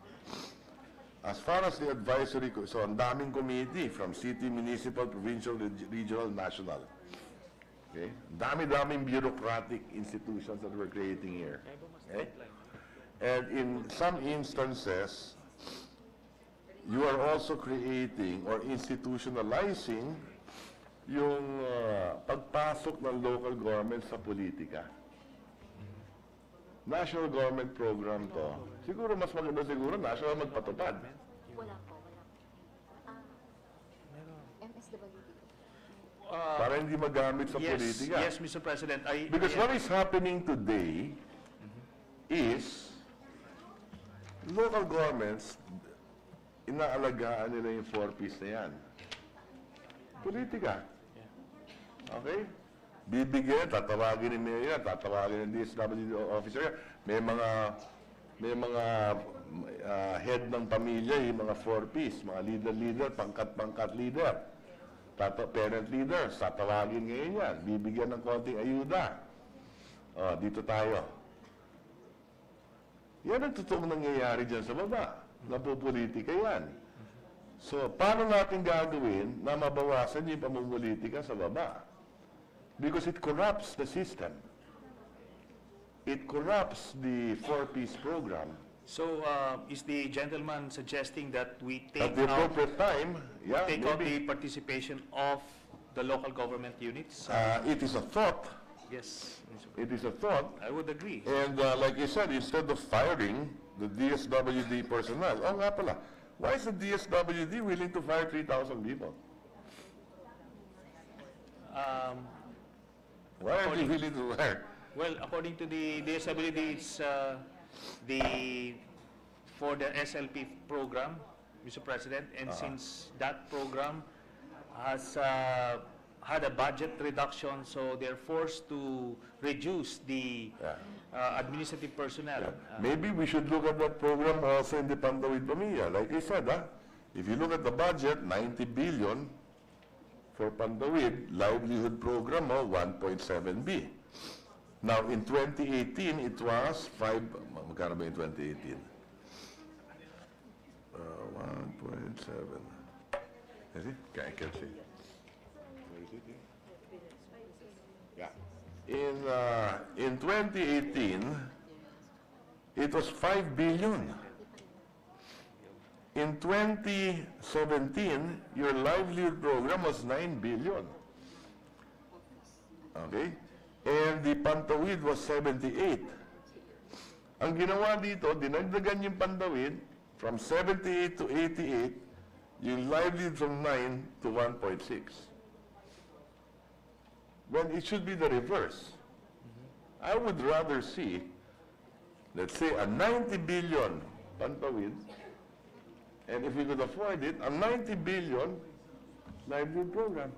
As far as the advisory, so ang daming committee from city, municipal, provincial, regional, national. Okay? Dami-daming bureaucratic institutions that we're creating here. Okay? And in some instances, you are also creating or institutionalizing yung pagpasok ng local government sa politika. National government program to. Siguro mas maganda siguro national magpatupad. Wala po. MSWD. Para hindi magamit sa politika. Yes, Mr. President. Because what is happening today is local governments, inaalagaan nila yung 4Ps na yan. Politika. Okay? Bibigyan, tatawagin ni Mayor, tatawagin ng DSWD officer. May mga head ng pamilya, yung mga 4Ps, mga leader, pangkat leader. Parent leaders, tatawagin ngayon yan. Bibigyan ng konting ayuda. Dito tayo. Yan ang totoong nangyayari dyan sa baba. Napopolitika yan. So, paano natin gagawin na mabawasan yung pamumulitika sa baba? Because it corrupts the system. It corrupts the 4Ps program. So, is the gentleman suggesting that we take At the appropriate time, yeah, take out the participation of the local government units? It is a thought. Yes. It is a thought. I would agree. And like you said, instead of firing the DSWD personnel, nga pala, why is the DSWD willing to fire 3,000 people? Why are they willing to hire? Well, according to the DSWD, it's for the SLP program, Mr. President, and since that program has had a budget reduction, so they're forced to reduce the administrative personnel. Maybe we should look at that program also in the Pandawid Pamilya. Like I said, if you look at the budget, 90 billion for Pandawid, livelihood program, 1.7B. Now, in 2018, it was 5, magkano ba in 2018? 1.7. Is it? I can see. Where is it here? Yeah. In 2018, it was 5 billion. In 2017, your livelihood program was 9 billion. Okay? And the Pantawid was 78. Ang ginawa dito, dinagdagan yung Pantawid from 78 to 88, yung livelihood from 9 to 1.6. When it should be the reverse. I would rather see, let's say, a 90 billion Pantawid, and if we could afford it, a 90 billion livelihood program.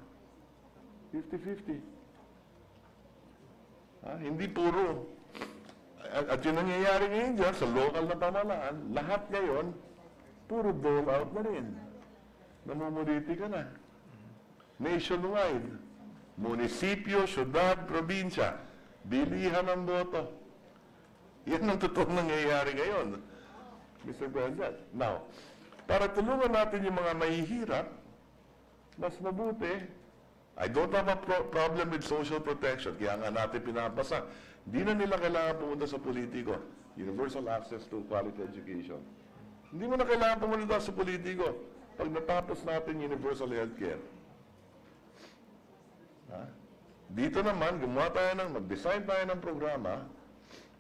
50-50. Hindi puro. At yung nangyayari ngayon dyan, sa local na pamalaan, lahat ngayon, puro dole out na rin. Namumuliti ka na. Nationwide. Munisipyo, syudad, probinsya. Bilihan ng boto. Yan ang totoong nangyayari ngayon, Mr. President. Now, para tulungan natin yung mga mahihirap, mas mabuti, I don't have a problem with social protection, kaya nga natin pinapasa. Hindi na nila kailangan pumunta sa politiko. Universal access to quality education. Hindi mo na kailangan pumunta sa politiko pag natapos natin universal healthcare. Dito naman, gumawa tayo mag-design tayo ng programa,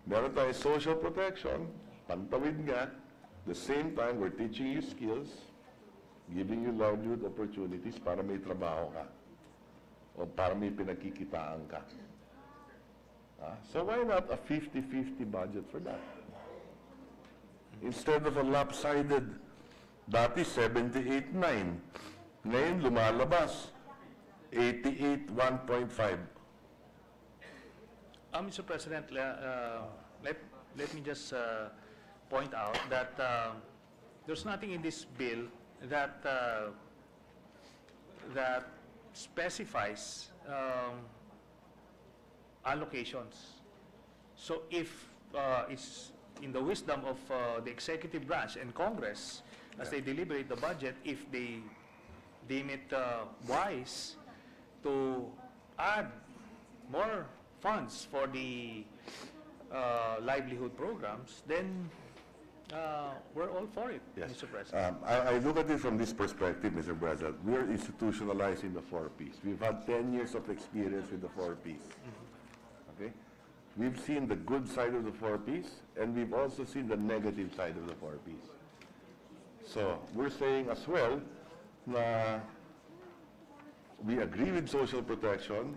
meron tayo social protection, pantawid nga, the same time we're teaching you skills, giving you livelihood opportunities para may trabaho ka o para may pinagkikitaan ka. So why not a 50-50 budget for that? Instead of a lopsided, dati 78-9, ngayon lumalabas 88-1.5. Mr. President, let me just point out that there's nothing in this bill that that specifies allocations. So if it's in the wisdom of the executive branch and Congress as they deliberate the budget, if they deem it wise to add more funds for the livelihood programs, then we're all for it, Yes. Mr. President. I look at it from this perspective, Mr. President. We are institutionalizing the 4 Ps. We've had 10 years of experience with the 4 Ps. Okay? We've seen the good side of the 4 Ps, and we've also seen the negative side of the 4 Ps. So we're saying as well, we agree with social protection,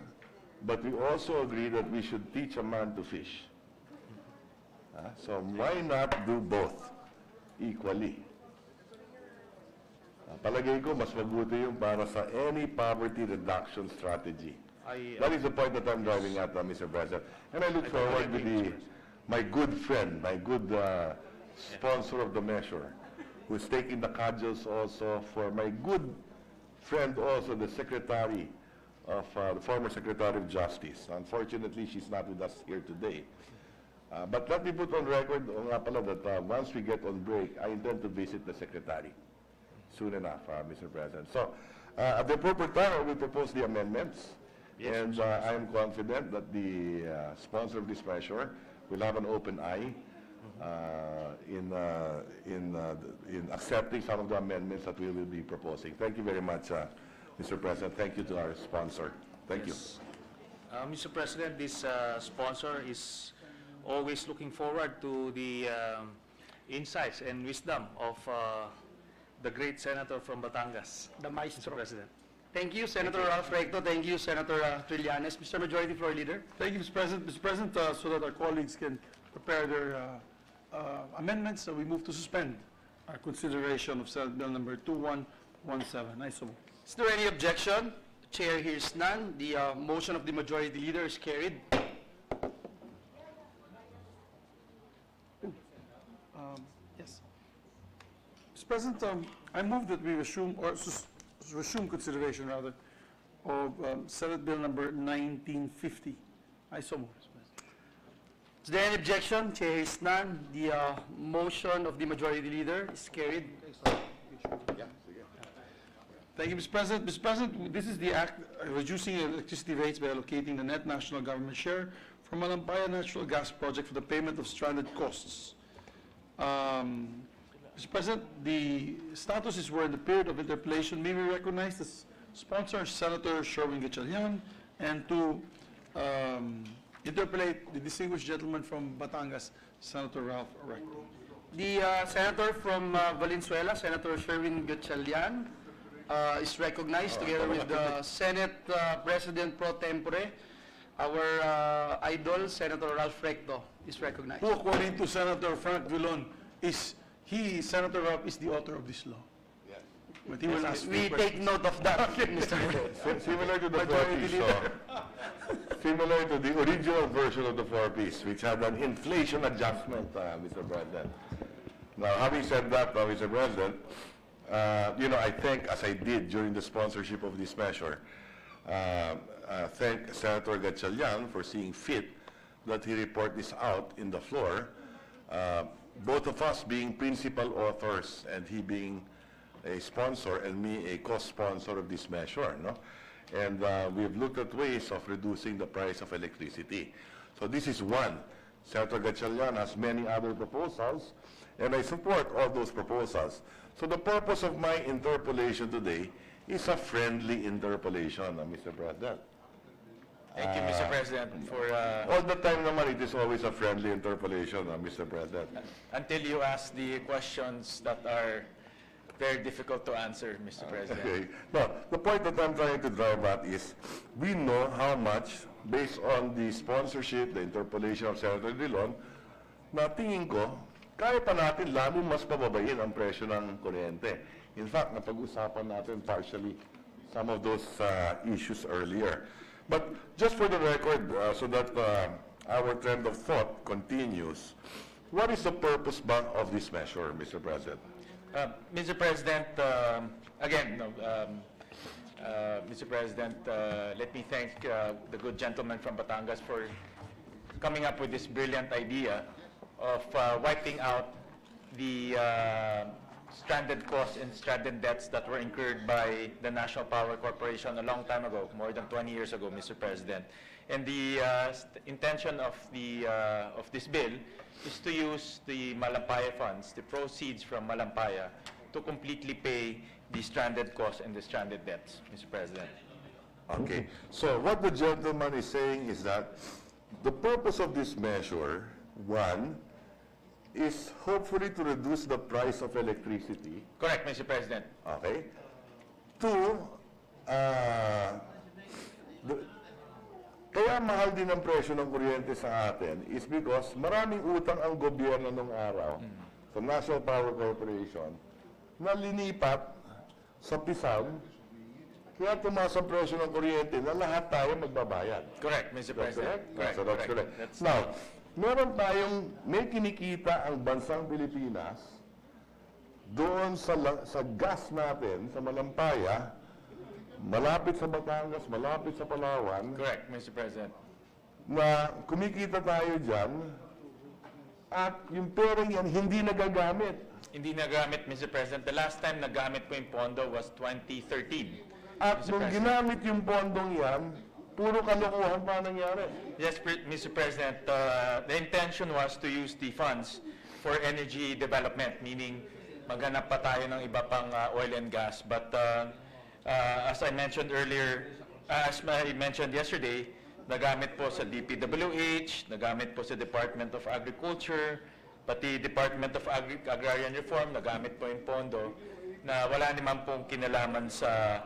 but we also agree that we should teach a man to fish. So why not do both equally? Palagay ko, mas mabuti yung para sa any poverty reduction strategy. That is the point that I'm driving at, Mr. President. And I look forward with my good friend, my good sponsor of the measure, who is taking the cudgels also for my good friend also, the Secretary of, the former Secretary of Justice. Unfortunately, she's not with us here today. But let me put on record that once we get on break, I intend to visit the Secretary soon enough, Mr. President. So, at the appropriate time, we propose the amendments. Yes, and I am confident that the sponsor of this measure will have an open eye in accepting some of the amendments that we will be proposing. Thank you very much, Mr. President. Thank you to our sponsor. Thank you. Mr. President, this sponsor is always looking forward to the insights and wisdom of the great senator from Batangas, The maestro. Mr. President. Thank you, Senator Ralph Recto. Thank you, Senator Trillanes. Mr. Majority Floor Leader. Thank you, Mr. President. Mr. President, so that our colleagues can prepare their amendments, we move to suspend our consideration of Senate Bill number 2117. I so move. Is there any objection? Chair hears none. The motion of the Majority Leader is carried. Yes. Mr. President, I move that we resume, or resume consideration rather, of Senate Bill number 1950. I so move. Is there any objection? Chair hears none. The motion of the Majority Leader is carried. Thank you, Mr. President. Mr. President, this is the act reducing electricity rates by allocating the net national government share from an Alampaya natural gas project for the payment of stranded costs. Mr. President, the status is we're in the period of interpellation. May we recognize the sponsor, Senator Sherwin Gatchalian, and to interpellate the distinguished gentleman from Batangas, Senator Ralph Recto. The Senator from Valenzuela, Senator Sherwin Gatchalian, is recognized together with the Senate President pro tempore. Our idol, Senator Ralph Recto, is recognized. Who, according to Senator Frank Vilon, Senator Ralph is the author of this law. Yes. But he will ask we take note of that, Mr. President. Similar to the 4 Ps, similar to the original version of the 4 Ps, which had an inflation adjustment, Mr. President. Now, having said that, Mr. President, I thank, as I did during the sponsorship of this measure, thank Senator Gatchalian for seeing fit that he report this out in the floor, both of us being principal authors and he being a sponsor and me a co-sponsor of this measure. No? And we've looked at ways of reducing the price of electricity. So this is one. Senator Gatchalian has many other proposals, and I support all those proposals. So the purpose of my interpellation today is a friendly interpellation, Mr. President. Thank you, Mr. President, for... all the time naman, it is always a friendly interpellation, Mr. President. Until you ask the questions that are very difficult to answer, Mr. President. Okay. Now, the point that I'm trying to drive at is, we know how much, based on the sponsorship, the interpellation of Senator Dillon, na tingin ko, kaya pa natin lalong mas pababayin ang presyo ng kuryente. In fact, napag-usapan natin partially some of those issues earlier. But just for the record, so that our trend of thought continues, what is the purpose of this measure, Mr. President? Mr. President, again, Mr. President, let me thank the good gentleman from Batangas for coming up with this brilliant idea of wiping out the stranded costs and stranded debts that were incurred by the National Power Corporation a long time ago, more than 20 years ago, Mr. President. And the intention of this bill is to use the Malampaya funds, the proceeds from Malampaya, to completely pay the stranded costs and the stranded debts, Mr. President. Okay. So what the gentleman is saying is that the purpose of this measure, one, is hopefully to reduce the price of electricity. Correct, Mr. President. Okay. Two, kaya mahal din ang presyo ng kuryente sa atin is because maraming utang ang gobyerno nung araw sa National Power Corporation na linipat sa PISAM, kaya tumaas ang presyo ng kuryente na lahat tayo magbabayad. Correct, Mr. President. Correct. So that's correct. Now, may kinikita ang bansang Pilipinas doon sa gas natin, sa Malampaya, malapit sa Batangas, malapit sa Palawan. Correct, Mr. President. Na kumikita tayo dyan at yung perang yan hindi nagagamit. Hindi nagamit, Mr. President. The last time nagamit ko yung pondo was 2013. At nung ginamit yung pondong yan, puro kalokohan pa nangyari. Yes, Mr. President. The intention was to use the funds for energy development, meaning maghanap pa tayo ng iba pang oil and gas. But as I mentioned earlier, as I mentioned yesterday, nagamit po sa DPWH, nagamit po sa Department of Agriculture, pati Department of Agrarian Reform, nagamit po yung pondo na wala naman pong kinalaman sa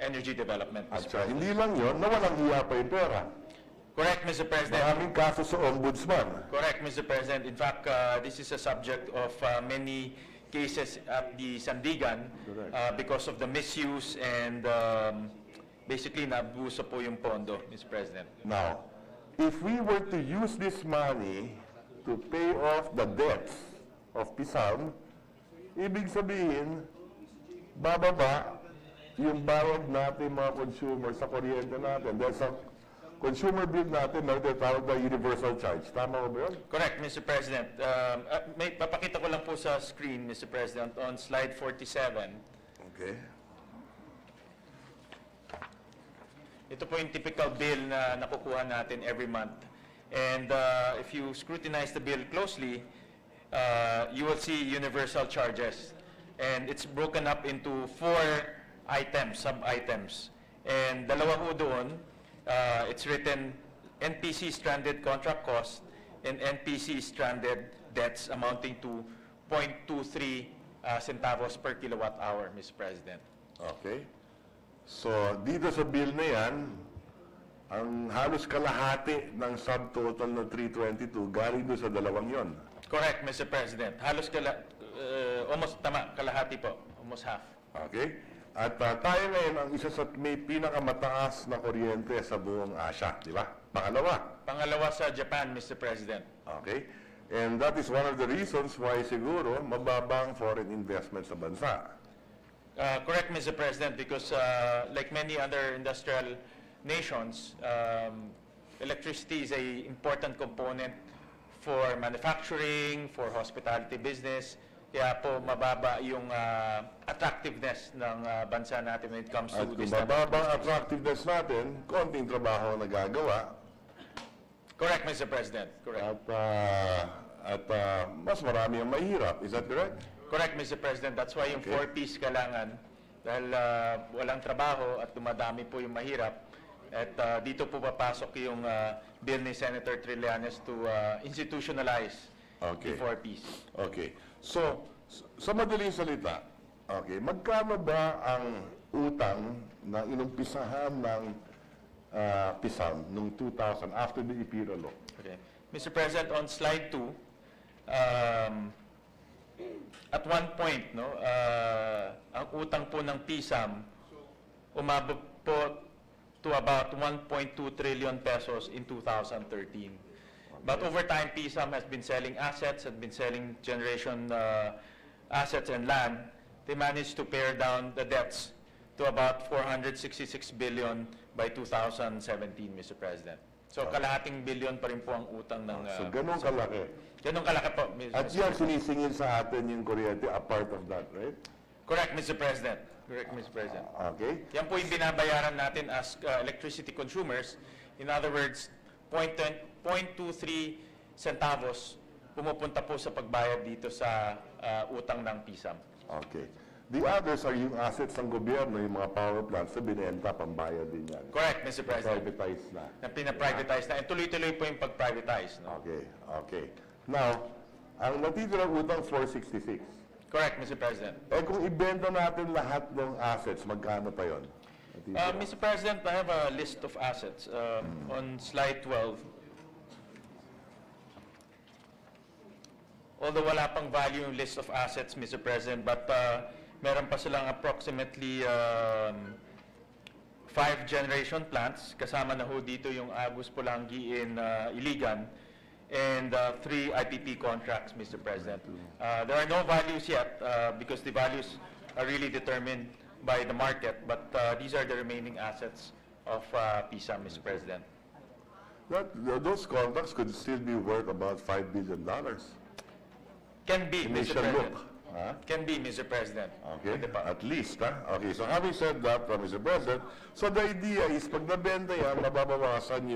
energy development. At hindi lang yun, nawalang hiya pa yung pera. Correct, Mr. President. Maraming kaso sa ombudsman. Correct, Mr. President. In fact, this is a subject of many cases at the Sandigan because of the misuse and basically naabuso po yung pondo, Mr. President. Now, if we were to use this money to pay off the debts of PISAM, ibig sabihin, bababa yung bayad natin mga consumer sa kuryente natin. Dahil sa consumer bill natin na tinatawag na universal charge. Tama ba yun? Correct, Mr. President. Papakita ko lang po sa screen, Mr. President, on slide 47. Okay. Ito po yung typical bill na nakukuha natin every month. And if you scrutinize the bill closely, you will see universal charges. And it's broken up into 4 items, sub-items. And dalawa po doon, it's written NPC stranded contract cost and NPC stranded debts amounting to 0.23 centavos per kilowatt hour, Mr. President. Okay. So, dito sa bill na yan, ang halos kalahati ng subtotal na 322 galing doon sa dalawang yon. Correct, Mr. President. Halos almost tama, kalahati po. Almost half. Okay. At tayo ngayon ang isa sa may pinakamataas na kuryente sa buong Asia, di ba? Pangalawa sa Japan, Mr. President. Okay. And that is one of the reasons why siguro mababang foreign investment sa bansa. Correct, Mr. President, because like many other industrial nations, electricity is an important component for manufacturing, for hospitality business. Kaya po mababa yung attractiveness ng bansa natin when it comes to this. At kung mababa ang attractiveness natin, konting trabaho ang nagagawa. Correct, Mr. President. Correct. At mas marami ang mahirap. Is that correct? Correct, Mr. President. That's why yung 4Ps kailangan. Dahil walang trabaho at dumadami po yung mahirap. At dito po papasok yung bill ni Senator Trillanes to institutionalize the 4Ps. Okay. So, sa madaling salita, okay, magkano ba ang utang na inumpisahan ng PISAM noong 2000 after the IPIRA law? Okay. Mr. President, on slide 2, at one point, ang utang po ng PISAM umabot po to about 1.2 trillion pesos in 2013. But over time, PISAM has been selling assets, has been selling generation assets and land. They managed to pare down the debts to about 466 billion by 2017, Mr. President. So, kalahating bilyon pa rin po ang utang ng... So, ganun kalaki. Ganun kalaki po, Mr. At yan, sinisingil sa atin yung kuryente, a part of that, right? Correct, Mr. President. Correct, Mr. President. Okay. Yan po yung binabayaran natin as electricity consumers. In other words, 0.23 centavos pumupunta po sa pagbayad dito sa utang ng PISAM. Okay. The others are yung assets ng gobyerno, yung mga power plants na binenta, pambayad din yan. Correct, Mr. President. Privatize na. Na pina-privatize na. And tuloy-tuloy po yung pag-privatize. No? Okay, okay. Now, ang natitirang utang 466. Correct, Mr. President. Eh kung ibenta natin lahat ng assets, magkano pa yun? Mr. President, I have a list of assets on slide 12. Although wala pang value yung list of assets, Mr. President, but meron pa silang approximately 5 generation plants. Kasama na ho dito yung Agus Pulangi in Iligan and 3 IPP contracts, Mr. President. There are no values yet because the values are really determined by the market, but these are the remaining assets of PISA, Mr. President. Those contracts could still be worth about $5 billion. Can be, Mr. Initial President. look. Huh? Can be, Mr. President. Okay, at least, huh? Okay, so having said that, Mr. President, so the idea is pag nabenta yan, mababawasan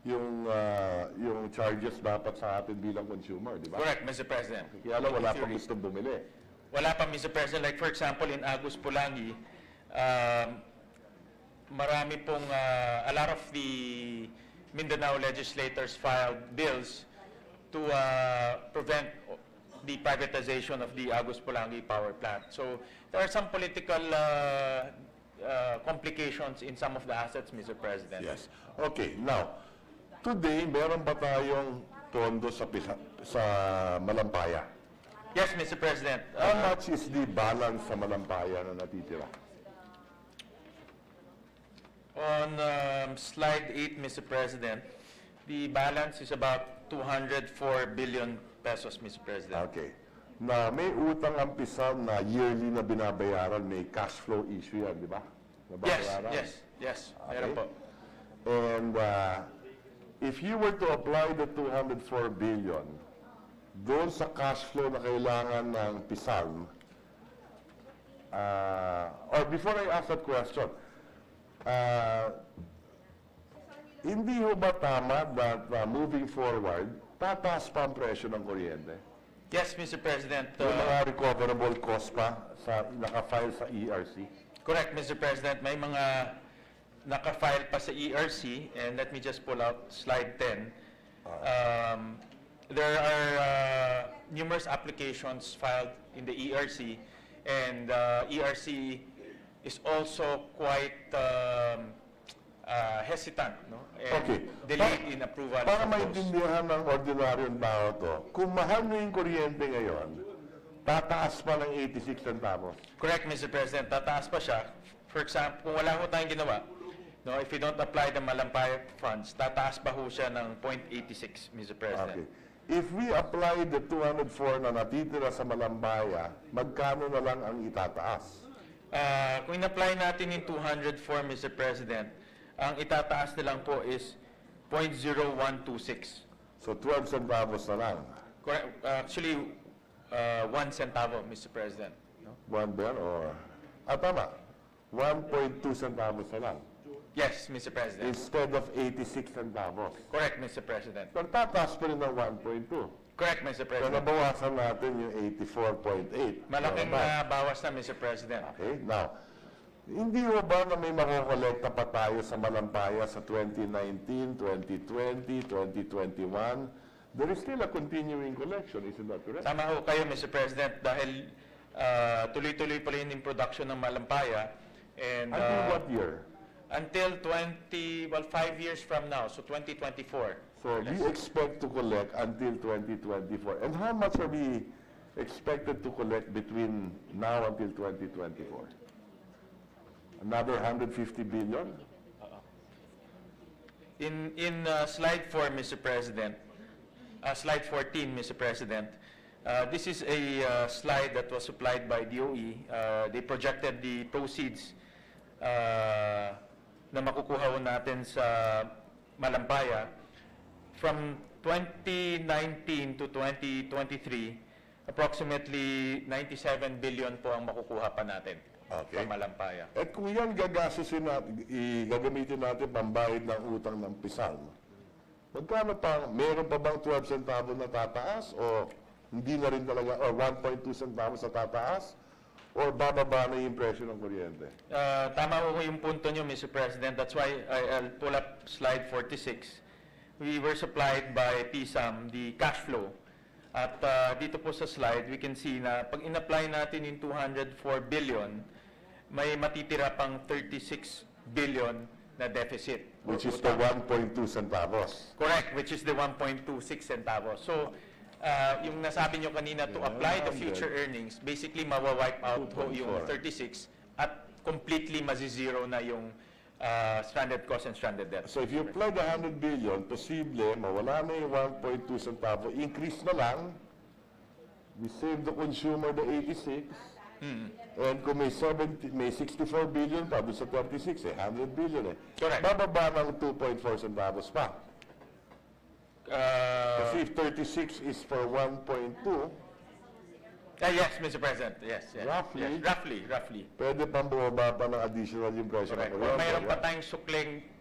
yung charges dapat sa atin bilang consumer, di ba? Correct, Mr. President. Kaya lang wala pang gusto bumili. Wala pa, Mr. President. Like, for example, in Agus Pulangi, marami pong, a lot of the Mindanao legislators filed bills to prevent the privatization of the Agus Pulangi power plant. So, there are some political complications in some of the assets, Mr. President. Yes. Okay, now, today, meron ba tayong pondo sa Malampaya? Yes, Mr. President. How much is the balance sa Malampaya na natitira? On slide 8, Mr. President, the balance is about 204 billion pesos, Mr. President. Okay. Na may utang ang PISAM na yearly na binabayaran, may cash flow issue yan, di ba? Yes. Meron po. And if you were to apply the 204 billion doon sa cash flow na kailangan ng PISAM, or before I ask that question, hindi ho ba tama that moving forward, tataas pa ang presyo ng kuryente? Yes, Mr. President. Yung mga recoverable cost pa sa naka-file sa ERC? Correct, Mr. President. May mga naka-file pa sa ERC, and let me just pull out slide 10. There are numerous applications filed in the ERC, and ERC is also quite hesitant, no? And delayed in approval. Para maintindihan ng ordinaryong tao to, kung mahal na yung kuryente ngayon, tataas pa ng 86 centavos. Correct, Mr. President. Tataas pa siya. For example, kung wala ho tayong ginawa, no, if you don't apply the Malampaya funds, tataas pa ho siya ng 0.86, Mr. President. Okay. If we apply the 204 na natitira sa Malampaya, magkano na lang ang itataas? Kung in-apply natin yung 204, Mr. President, ang itataas na lang po is 0.0126. So 12 centavos na lang? Correct. Actually, 1 centavo, Mr. President. No? 1 ba or... tama. 1.2 centavos na lang. Yes, Mr. President. Instead of 86 centavos. Correct, Mr. President. Pero tataas pa rin ng 1.2. Correct, Mr. So President. nabawasan natin yung 84.8. Malaking bawas na, Mr. President. Okay, now, hindi ho ba na may makukolekta pa tayo sa Malampaya sa 2019, 2020, 2021? There is still a continuing collection, isn't that correct? Tama ho kayo, Mr. President, dahil tuloy-tuloy pa rin yung production ng Malampaya. And, until what year? Until 5 years from now, so 2024. So we expect to collect until 2024. And how much are we expected to collect between now until 2024? Another 150 billion? In slide 4, Mr. President, slide 14, Mr. President, this is a slide that was supplied by DOE. They projected the proceeds na makukuha natin sa Malampaya, from 2019 to 2023, approximately 97 billion po ang makukuha pa natin Okay. from Malampaya. At kung yan gagastusin natin, gagamitin natin pambayad ng utang ng pisang, magkano pa, meron pa bang 12 centavos na tataas o hindi na rin talaga, or 1.2 centavos na tataas, or bababa na yung presyo ng kuryente? Tama po yung punto nyo, Mr. President. That's why I'll pull up slide 46. We were supplied by PSAM the cash flow. At dito po sa slide, we can see na pag in-apply natin yung 204 billion, may matitira pang 36 billion na deficit. Which is the 1.2 centavos. Correct, which is the 1.26 centavos. So, yung nasabi nyo kanina, to apply the future earnings, basically mawa-wipe out ho yung 36 at completely mazizero na yung stranded cost and stranded debt. So if you apply the 100 billion, posible, mawala na yung 1.2 centavo, increase na lang, we save the consumer the 86, and kung may 64 billion pa, doon sa 36, 100 billion Correct. bababa ng 2.4 centavos pa. Kasi if 36 is for 1.2, yes, Mr. President. Yes. Roughly. Yes, roughly. pwede pang bumaba pa ng additional yung presyo ng Correct. kuryente. Mayroon pa tayong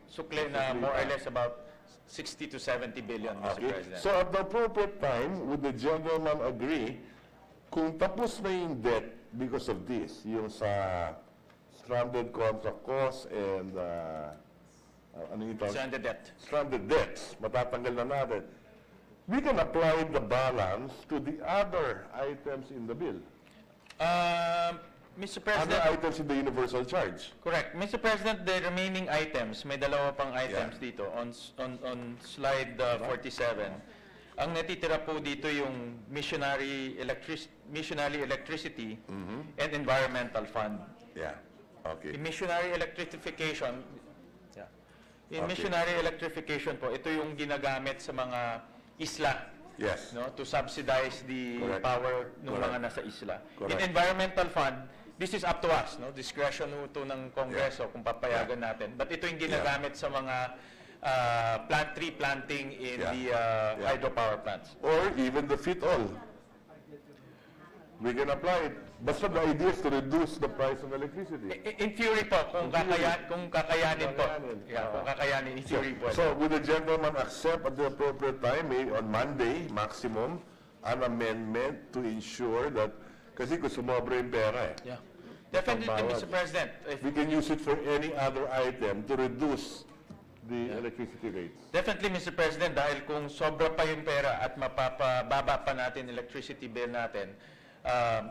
sukle na more or less about 60 to 70 billion, Mr. President. So at the appropriate time, would the gentleman agree, kung tapos na yung debt because of this, yung sa stranded contract costs and ano ito? Stranded debt. Stranded debts, matatanggal na natin. We can apply the balance to the other items in the bill. Mr. President. Other items in the universal charge. Correct. Mr. President, the remaining items, may dalawa pang items dito on slide 47. Ang natitira po dito yung missionary electricity and environmental fund. Yeah. Okay. In missionary electrification, missionary electrification po, ito yung ginagamit sa mga isla. Yes. No, to subsidize the power ng mga nasa isla. Correct. In environmental fund, this is up to us, no? Discretion to ng Kongreso kung papayagan natin. But ito yung ginagamit sa mga tree planting in the hydropower plants. Or even the fit-all. We can apply it. Basta the idea is to reduce the price of electricity. In theory po, kung kakayanin po. Yeah, kung kakayanin, in theory po. So, would the gentleman accept at the appropriate time, maybe on Monday, maximum, an amendment to ensure that, kasi kung sumobra yung pera Yeah. Definitely, Mr. President. We can use it for any other item to reduce the electricity rates. Definitely, Mr. President, dahil kung sobra pa yung pera at mapapababa pa natin electricity bill natin,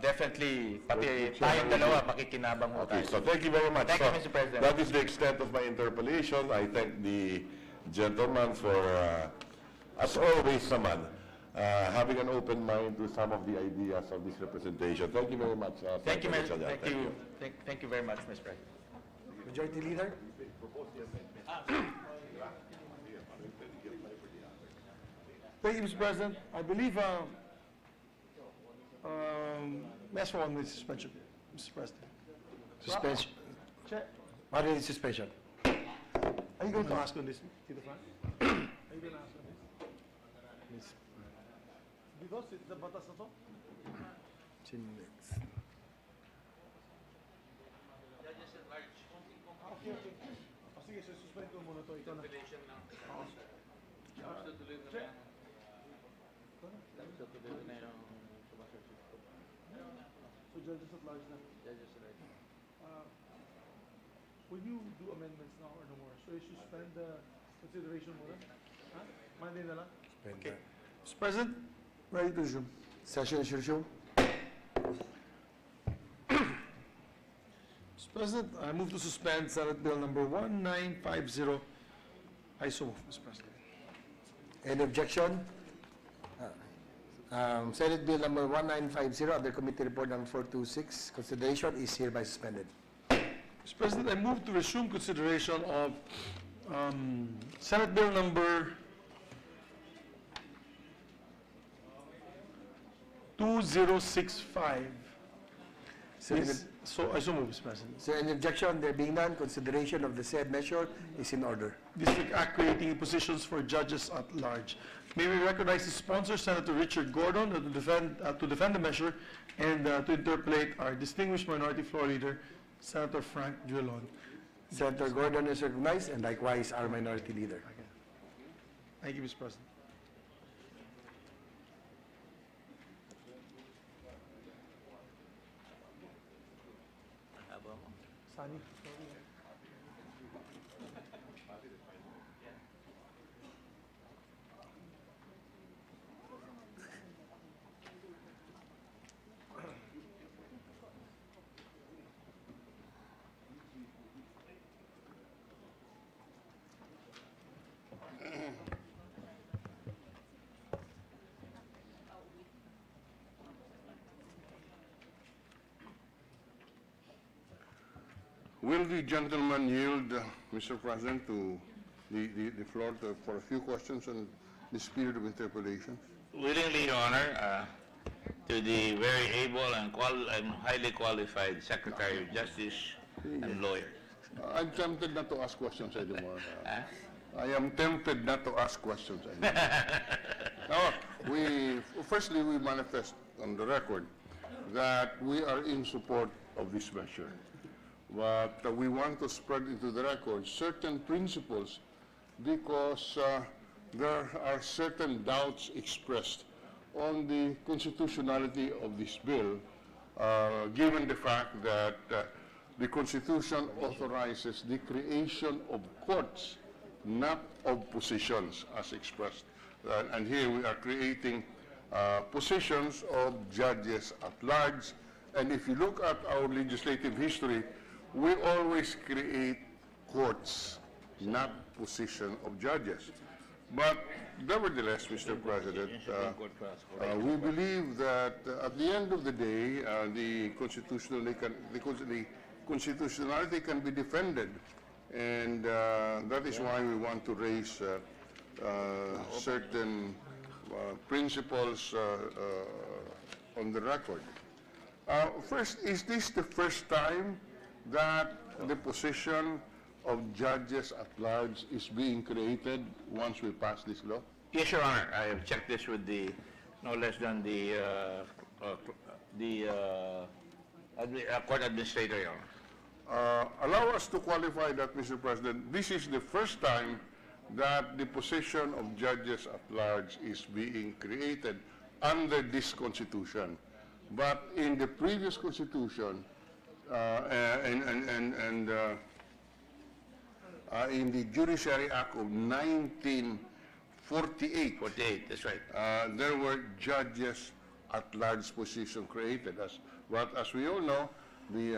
definitely, pati tayong dalawa makikinabang ho tayo. Okay, so thank you very much. Thank you, Mr. President. That is the extent of my interpellation. I thank the gentleman for, as always naman, having an open mind to some of the ideas of this representation. Thank you very much. Thank you, Senator Rizal. Thank you very much, Mr. President. Majority Leader? Thank you, Mr. President. I believe, may I ask for 1 minute suspension, Mr. President? Suspension. Chair, 1 minute suspension. are you going to ask on this, Tito Frank? Are you going to ask on this? Because it's the batas na to? Okay. O sige, suspend ko muna to. Ito na. So judges at large na. Will you do amendments now or no more? So you suspend the consideration muna? Huh? Monday na lang? Okay. Mr. President, ready to resume. Session is resumed. Mr. President, I move to suspend Senate Bill number 1950. I so move, Mr. President. Any objection? Senate Bill number 1950, other committee report number 426, consideration is hereby suspended. Mr. President, I move to resume consideration of Senate Bill number 2065, I so move, Mr. President. So any objection? There being none, consideration of the said measure is in order. District Act creating positions for judges at large. May we recognize the sponsor, Senator Richard Gordon, to defend the measure and to interpolate our distinguished Minority Floor Leader, Senator Frank Drilon. Senator Gordon is recognized, and likewise our Minority Leader. Thank you, Mr. President. Sani. Will the gentleman yield, Mr. President, to the floor for a few questions on the spirit of interpolation? Willingly, Your Honor, to the very able and highly qualified Secretary of Justice and lawyer. I'm tempted not to ask questions anymore. I am tempted not to ask questions anymore. Firstly, we manifest on the record that we are in support of this measure. But we want to spread into the record certain principles because there are certain doubts expressed on the constitutionality of this bill, given the fact that the Constitution authorizes the creation of courts, not of positions as expressed. And here we are creating positions of judges at large. And if you look at our legislative history, we always create courts, not position of judges. But nevertheless, Mr. President, we believe that at the end of the day, the constitutionality can be defended. And that is why we want to raise certain principles on the record. First, is this the first time that the position of judges at large is being created once we pass this law? Yes, Your Honor. I have checked this with no less than the court administrator, Your Honor. Allow us to qualify that, Mr. President. This is the first time that the position of judges at large is being created under this Constitution. But in the previous Constitution, in the Judiciary Act of 1948, that's right. There were judges at large position created. But as we all know, the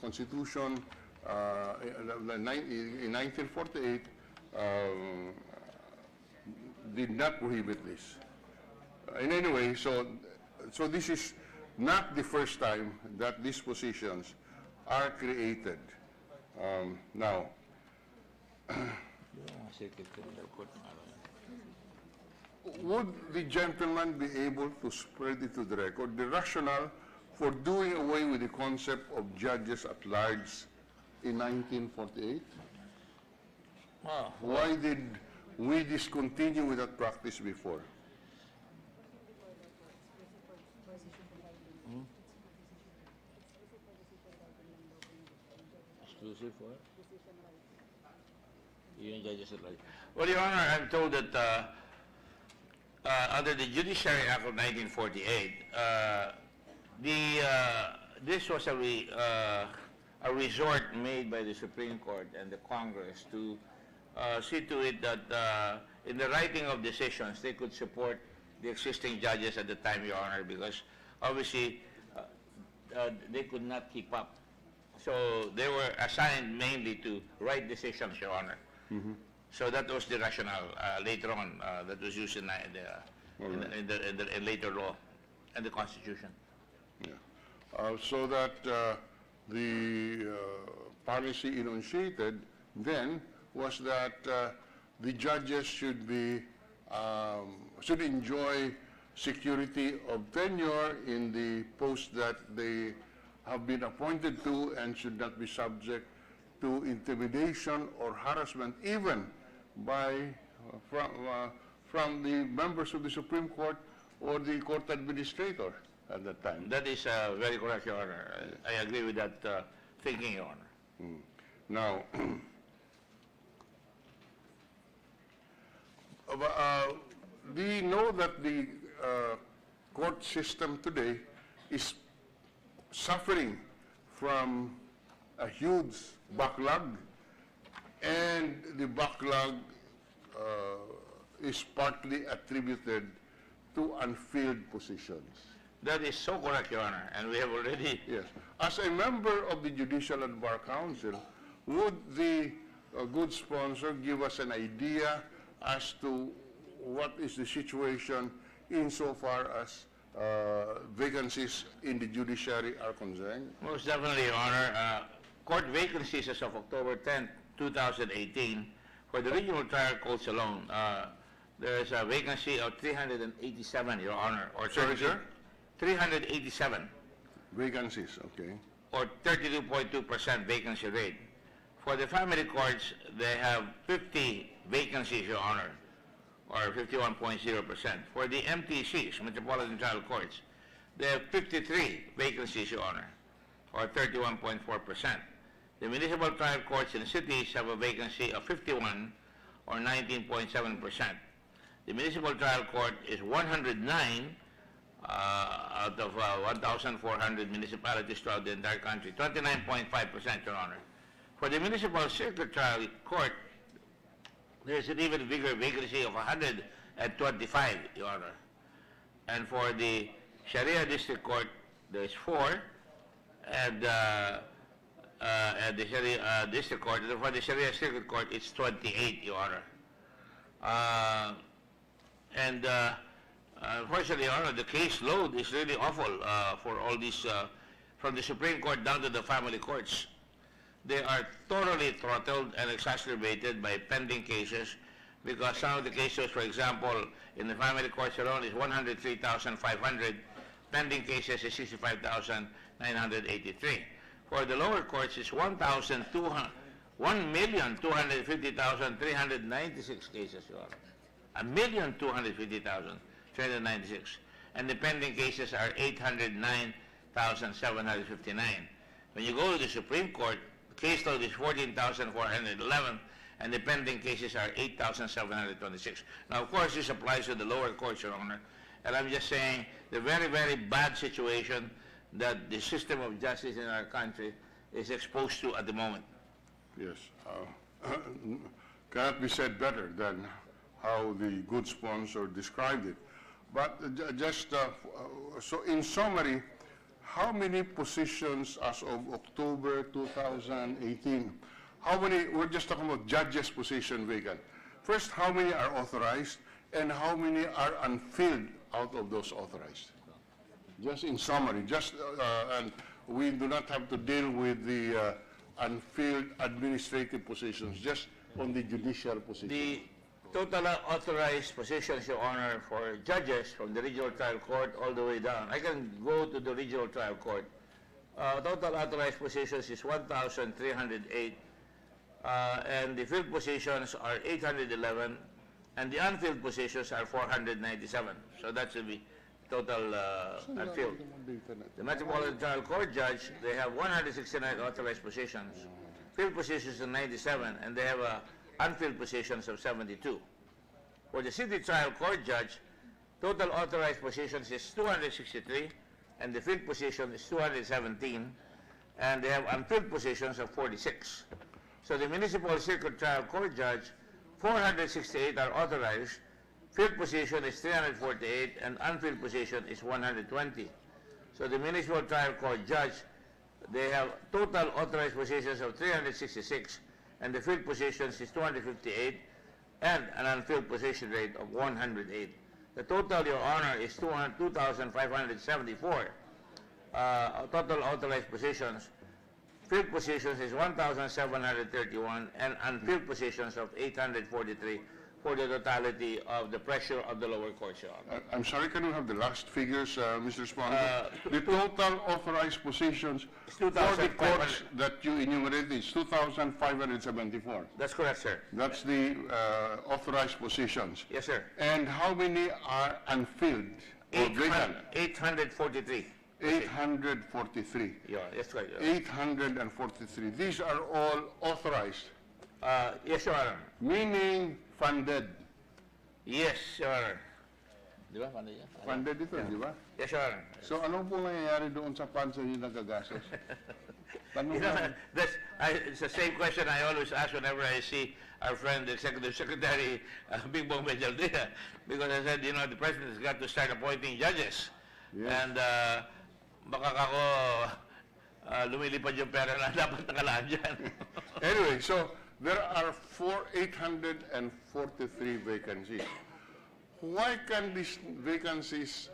Constitution in 1948 did not prohibit this. In any way, so this is not the first time that these positions are created. Now, would the gentleman be able to spread it to the record the rationale for doing away with the concept of judges at large in 1948? Why did we discontinue with that practice before? Exclusive for? Even judges at large. Well, Your Honor, I'm told that under the Judiciary Act of 1948, this was a resort made by the Supreme Court and the Congress to see to it that in the writing of decisions, they could support the existing judges at the time, Your Honor, because obviously they could not keep up. So they were assigned mainly to write decisions, Your Honor. Mm-hmm. So that was the rationale later on that was used in the later law and the Constitution. Yeah. So that the policy enunciated then was that the judges should enjoy security of tenure in the post that they have been appointed to and should not be subject to intimidation or harassment, even by from the members of the Supreme Court or the court administrator at that time. That is very correct, Your Honor. I agree with that thinking, Your Honor. Now, we know that the court system today is suffering from a huge backlog, and the backlog is partly attributed to unfilled positions. That is so correct, Your Honor, and we have already... Yes. As a member of the Judicial and Bar Council, would the good sponsor give us an idea as to what is the situation insofar as vacancies in the judiciary are concerned? Most definitely, Your Honor. Court vacancies as of October 10, 2018, for the regional trial courts alone, there is a vacancy of 387, Your Honor. Or Sorry, sir? 387. Vacancies, okay. Or 32.2% vacancy rate. For the family courts, they have 50 vacancies, Your Honor, or 51.0%. For the MTCs, Metropolitan Trial Courts, they have 53 vacancies, Your Honor, or 31.4%. The municipal trial courts in the cities have a vacancy of 51, or 19.7%. The municipal trial court is 109 out of 1,400 municipalities throughout the entire country, 29.5%, Your Honor. For the municipal circuit trial court, there's an even bigger vacancy of 125, Your Honor. And for the Sharia District Court, there's 4, and at the Sharia District Court, and for the Sharia Circuit Court, it's 28, Your Honor. Unfortunately, Your Honor, the case load is really awful for all these, from the Supreme Court down to the family courts. They are totally throttled and exacerbated by pending cases, because some of the cases, for example, in the family courts alone is 103,500, pending cases is 65,983. For the lower courts, it's 1,250,396 cases, Your Honor. 1,250,396. And the pending cases are 809,759. When you go to the Supreme Court, the caseload is 14,411, and the pending cases are 8,726. Now, of course, this applies to the lower courts, Your Honor. And I'm just saying the very, very bad situation that the system of justice in our country is exposed to at the moment. Yes. Cannot be said better than how the good sponsor described it. But so in summary, how many positions as of October 2018, how many, we're just talking about judges' position vacant. First, how many are authorized and how many are unfilled out of those authorized? Just in summary, and we do not have to deal with the unfilled administrative positions, just on the judicial positions. The total authorized positions, Your Honor, for judges from the regional trial court all the way down. I can go to the regional trial court. Total authorized positions is 1,308, and the filled positions are 811, and the unfilled positions are 497. So that's the total unfilled. The Metropolitan Trial Court judge, they have 169 authorized positions, filled positions of 97, and they have unfilled positions of 72. For the City Trial Court judge, total authorized positions is 263, and the filled position is 217, and they have unfilled positions of 46. So the Municipal Circuit Trial Court judge, 468 are authorized, filled position is 348, and unfilled position is 120. So the Municipal Trial Court judge, they have total authorized positions of 366, and the filled positions is 258, and an unfilled position rate of 108. The total, Your Honor, is 2,574 total authorized positions. Filled positions is 1,731, and unfilled positions of 843, for the totality of the pressure of the lower courts, Your Honor. I'm sorry, can we have the last figures, Mr. Sponsor? The total authorized positions for the courts that you enumerated is 2,574. That's correct, sir. That's the authorized positions. Yes, sir. And how many are unfilled or vacant? 843. 843. Yeah, that's right. 843. These are all authorized. Yes, Your Honor. Meaning funded. Yes, Your Honor. Di ba? Funded yan? Funded ito, di ba? Yes, Your Honor. So anong po nangyayari doon sa funds na yung nagagastos? You know, it's the same question I always ask whenever I see our friend, the Executive Secretary, Big Bong Medjaldea, because I said, you know, the President has got to start appointing judges. Yes. And baka kako lumilipad yung pera na dapat nakalaan dyan. Anyway, so there are 843 vacancies. Why can these vacancies,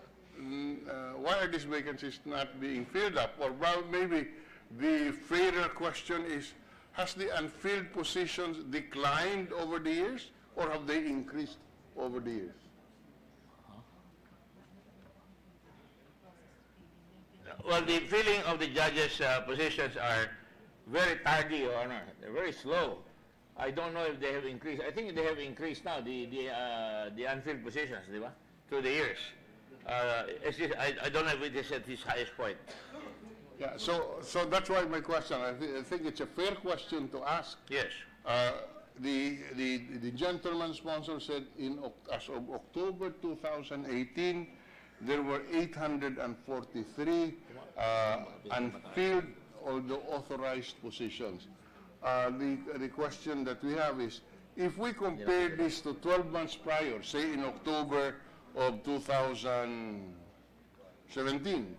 why are these vacancies not being filled up? Or maybe the fairer question is, has the unfilled positions declined over the years, or have they increased over the years? Well, the filling of the judges' positions are very tardy, Your Honor. They're very slow. I don't know if they have increased. I think they have increased now, the unfilled positions, di ba? Through the years. I don't know if it is at its highest point. Yeah, so that's why my question, I think it's a fair question to ask. Yes. The gentleman sponsor said as of October 2018, there were 843 unfilled or the authorized positions. The question that we have is, if we compare this to 12 months prior, say in October of 2017,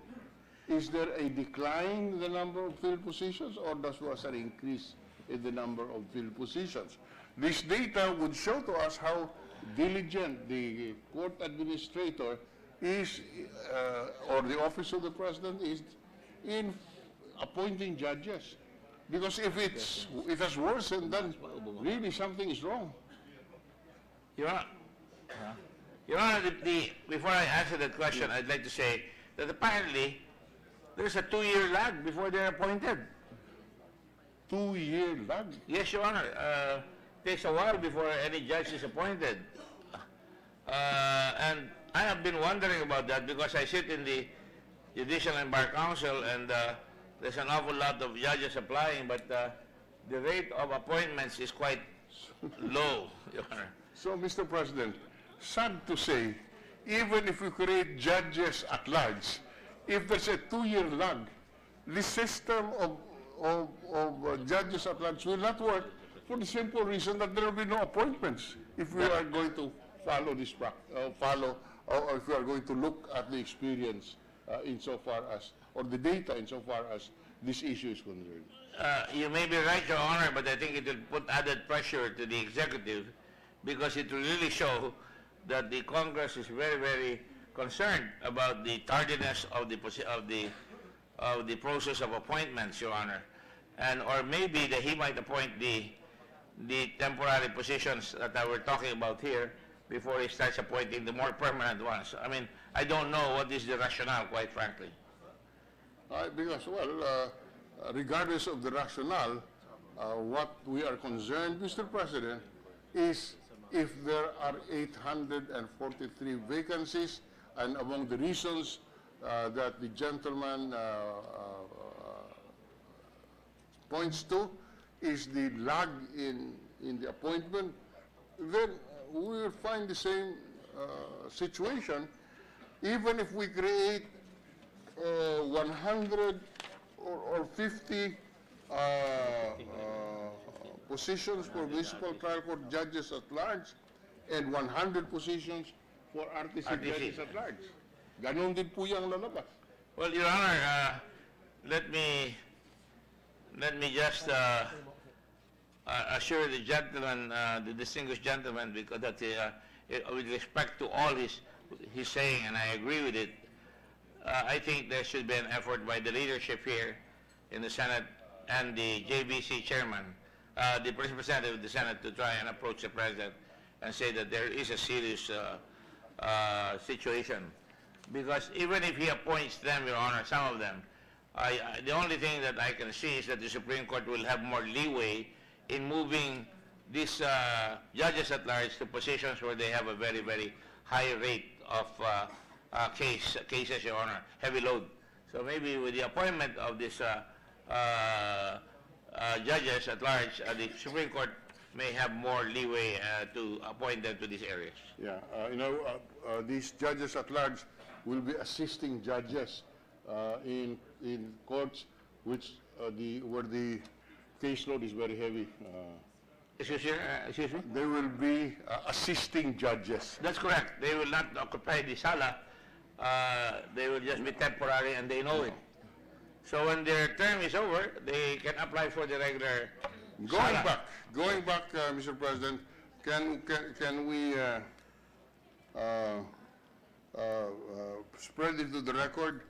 is there a decline in the number of filled positions, or was there an increase in the number of filled positions? This data would show to us how diligent the court administrator is, or the office of the president is, in appointing judges. Because if it has worsened, then really something is wrong. Your Honor, Your Honor, before I answer that question, I'd like to say that apparently there's a 2-year lag before they're appointed. 2-year lag? Yes, Your Honor. Takes a while before any judge is appointed. And I have been wondering about that because I sit in the Judicial and Bar Council, and there's an awful lot of judges applying, but the rate of appointments is quite low, Your Honor. So, Mr. President, sad to say, even if we create judges at large, if there's a 2-year lag, the system of judges at large will not work for the simple reason that there will be no appointments if we are going to follow this or if we are going to look at the experience insofar as, or the data insofar as this issue is concerned. You may be right, Your Honor, but I think it will put added pressure to the executive because it will really show that the Congress is very, very concerned about the tardiness of the process of appointments, Your Honor, and or maybe that he might appoint the temporary positions that we're talking about here before he starts appointing the more permanent ones. I mean, I don't know what is the rationale, quite frankly. Because, well, regardless of the rationale, what we are concerned, Mr. President, is if there are 843 vacancies, and among the reasons that the gentleman points to is the lag in the appointment, then we will find the same situation even if we create 100 or 50 positions for municipal trial court judges at large and 100 positions for RTC judges at large. Ganon din po yung lalabas. Well, Your Honor, let me just assure the gentleman, the distinguished gentleman, because that with respect to all he's saying, and I agree with it, I think there should be an effort by the leadership here in the Senate and the JBC chairman, the representative of the Senate, to try and approach the President and say that there is a serious situation. Because even if he appoints them, Your Honor, some of them, the only thing that I can see is that the Supreme Court will have more leeway in moving these judges at large to positions where they have a very, very high rate of cases, Your Honor, heavy load. So maybe with the appointment of these judges at large, the Supreme Court may have more leeway to appoint them to these areas. Yeah, these judges at large will be assisting judges in courts where the caseload is very heavy. Excuse me? They will be assisting judges. That's correct. They will not occupy the sala. They will just be temporary, and they know it. So when their term is over, they can apply for the regular sala. Going back, Mr. President, can we spread it to the record?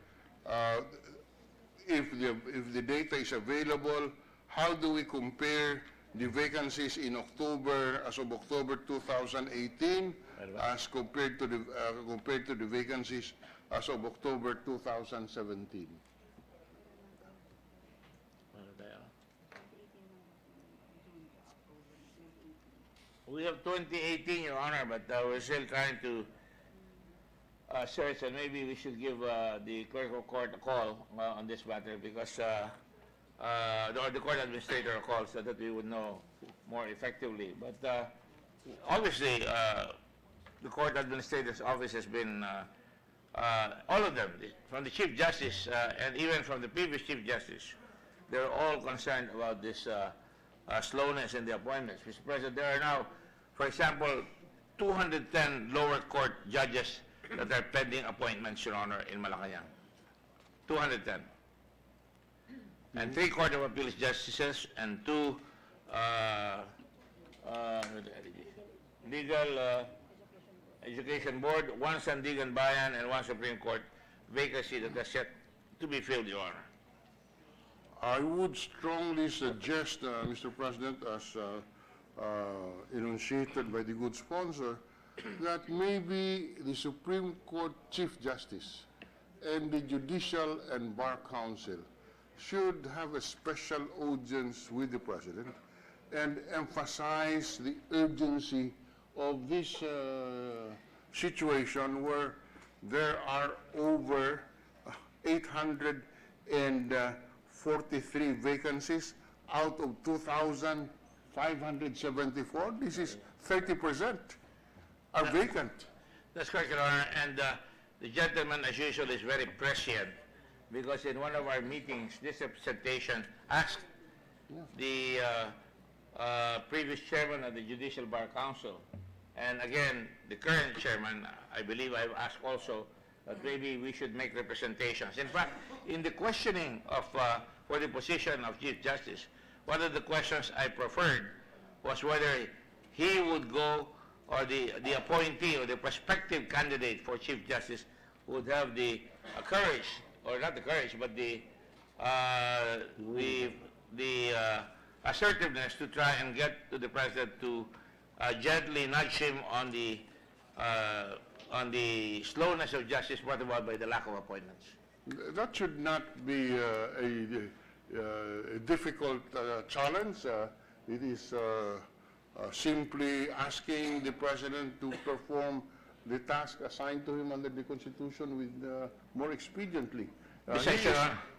If the data is available, how do we compare the vacancies in October, as of October 2018, as compared to the vacancies as of October 2017? We have 2018, Your Honor, but we're still trying to search, and maybe we should give the clerk of court a call on this matter, because or the court administrator a call, so that we would know more effectively. But obviously, the court administrator's office has been, all of them, from the Chief Justice and even from the previous Chief Justice, they're all concerned about this slowness in the appointments. Mr. President, there are now, for example, 210 lower court judges that are pending appointments, Your Honor, in Malacanang. 210. And 3 Court of Appeals justices and 2 legal education board, 1 Sandigan Bayan, and 1 Supreme Court vacancy that has yet to be filled, Your Honor. I would strongly suggest, Mr. President, as enunciated by the good sponsor, that maybe the Supreme Court Chief Justice and the Judicial and Bar Council should have a special audience with the President and emphasize the urgency of this situation where there are over 843 vacancies out of 2,574. This is 30% are vacant. That's correct, Your Honor. And the gentleman, as usual, is very prescient, because in one of our meetings, this representation asked the previous chairman of the Judicial Bar Council, and again, the current chairman, I believe I've asked also, that maybe we should make representations. In fact, in the questioning of, for the position of Chief Justice, one of the questions I preferred was whether he would go, or the appointee or the prospective candidate for Chief Justice would have the courage, or not the courage, but the assertiveness to try and get to the President to gently nudge him on the slowness of justice brought about by the lack of appointments. That should not be a difficult challenge. It is simply asking the President to perform the task assigned to him under the Constitution with more expediently.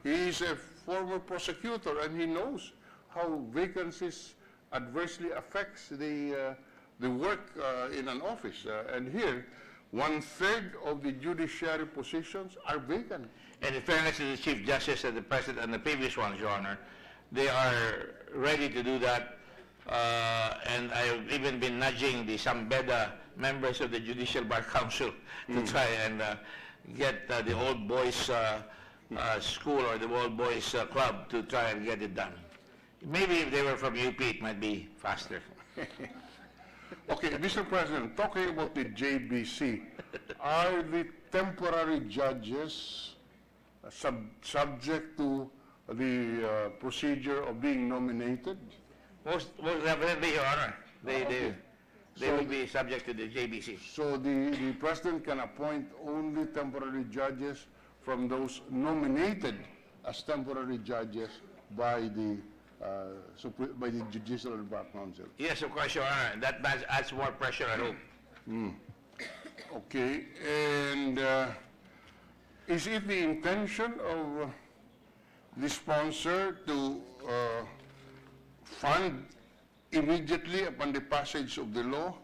He is a former prosecutor, and he knows how vacancies adversely affects the work in an office. And here, 1/3 of the judiciary positions are vacant. And in fairness to the Chief Justice and the President and the previous ones, Your Honor, they are ready to do that. And I have even been nudging the Sambeda members of the Judicial Bar Council to try and get the old boys school or the old boys club to try and get it done. Maybe if they were from UP, it might be faster. Okay, Mr. President, talking about the JBC, are the temporary judges subject to the procedure of being nominated? Most definitely, Your Honor. they will be subject to the JBC. So the President can appoint only temporary judges from those nominated as temporary judges by the Judicial and Bar Council. Yes, of course, Your Honor. That adds more pressure, I hope. Okay, and is it the intention of the sponsor to fund immediately upon the passage of the law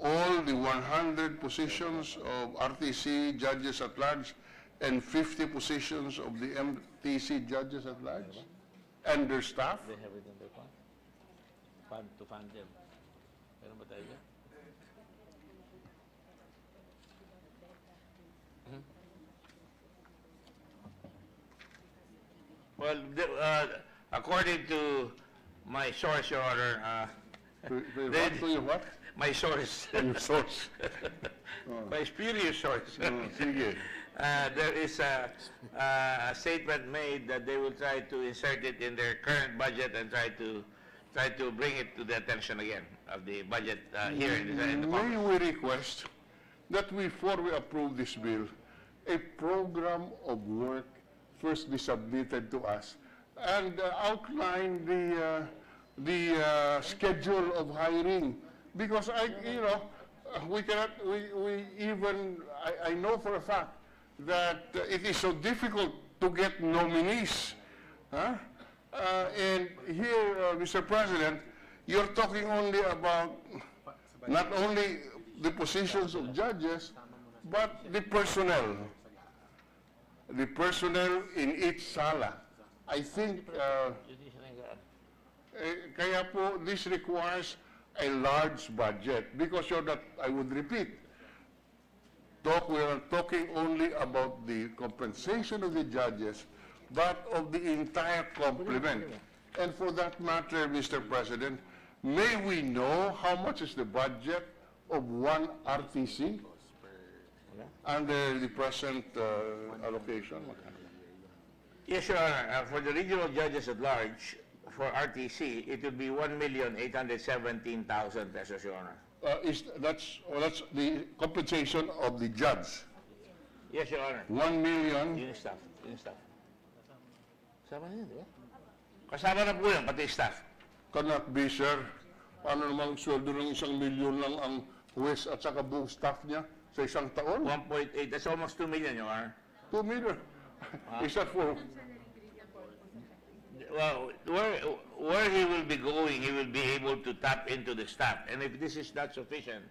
all the 100 positions of RTC judges at large and 50 positions of the MTC judges at large and their staff? They have it in their fund to fund them. Meron ba tayo dyan? Well, according to my source, Your Honor, what? My source. Your source. My spurious source. There is a statement made that they will try to insert it in their current budget and try to bring it to the attention again of the budget here in the May we request that before we approve this bill, a program of work first be submitted to us and outline the schedule of hiring, because I know for a fact that it is so difficult to get nominees. And here, Mr. President, you're talking only about not only the positions of judges, but the personnel in each sala. I think, kaya po, this requires a large budget because I would repeat, we are talking only about the compensation of the judges, but of the entire complement. And for that matter, Mr. President, may we know how much is the budget of one RTC under the present allocation? Yes, Your Honor. For the regional judges at large, for RTC, it would be 1,817,000 pesos, Your Honor. That's the compensation of the judge. Yes, Your Honor. 1 million. Yung staff. Kasama na yun, di ba? Kasama na po yun, pati staff. Cannot be, sir. Paano naman sweldo ng 1 milyon lang ang huwes at saka buong staff niya sa isang taon? 1.8, that's almost 2 million, Your Honor. 2 million? Is that for? Well, where he will be going, he will be able to tap into the staff. And if this is not sufficient,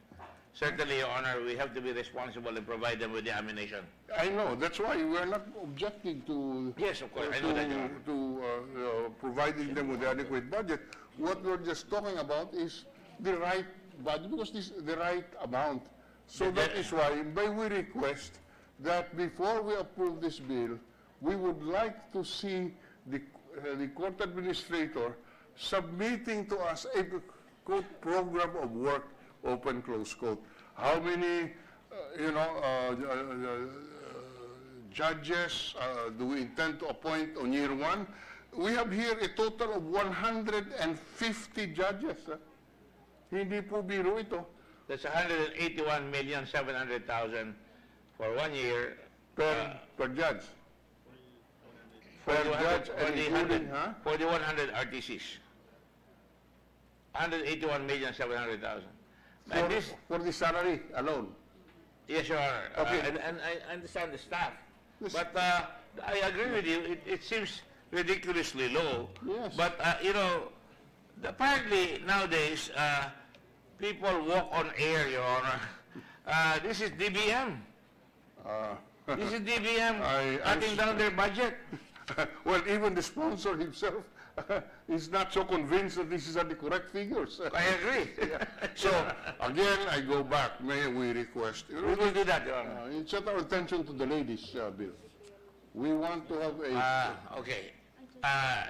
certainly, Your Honor, we have to be responsible and provide them with the ammunition. I know. That's why we are not objecting to. Yes, of course. I know that, Your Honor. To providing them with the adequate budget. What we're just talking about is the right budget, because this is the right amount. So that is why, may we request that before we approve this bill, we would like to see the court administrator submitting to us a quote program of work, open close quote. How many judges do we intend to appoint on year one? We have here a total of 150 judges. Hindi po biro ito. That's 181,700,000 for 1 year. Per judge. For the 100 RTCs. 181,700,000. For the salary alone? Yes, Your Honor. Okay. And I understand the staff. But I agree with you. It seems ridiculously low. Yes. But, apparently nowadays, people walk on air, Your Honor. This is DBM. This is DBM cutting down their budget. Well, even the sponsor himself is not so convinced that this is the correct figures. I agree. So, again, I go back. May we request? We will do that, Your Honor. Set our attention to the ladies' bill. We want to have a... Okay.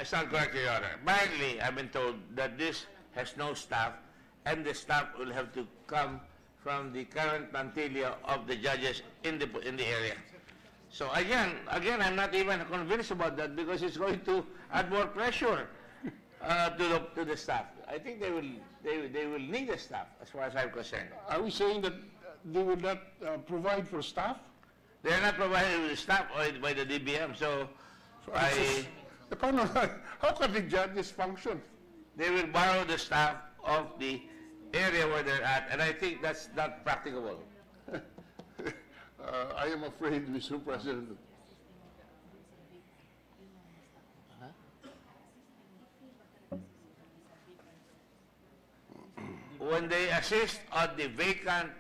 It's not correct, Your Honor. Apparently, I've been told that this has no staff, and the staff will have to come from the current plantilla of the judges in the area. So again, I'm not even convinced about that because it's going to add more pressure. to the staff. I think they will need the staff, as far as I'm concerned. Are we saying that they will not provide for staff? They are not provided with staff by the DBM, so how can the judges function? They will borrow the staff of the area where they're at, and I think that's not practicable. I am afraid, Mr. President. When they assist on the vacant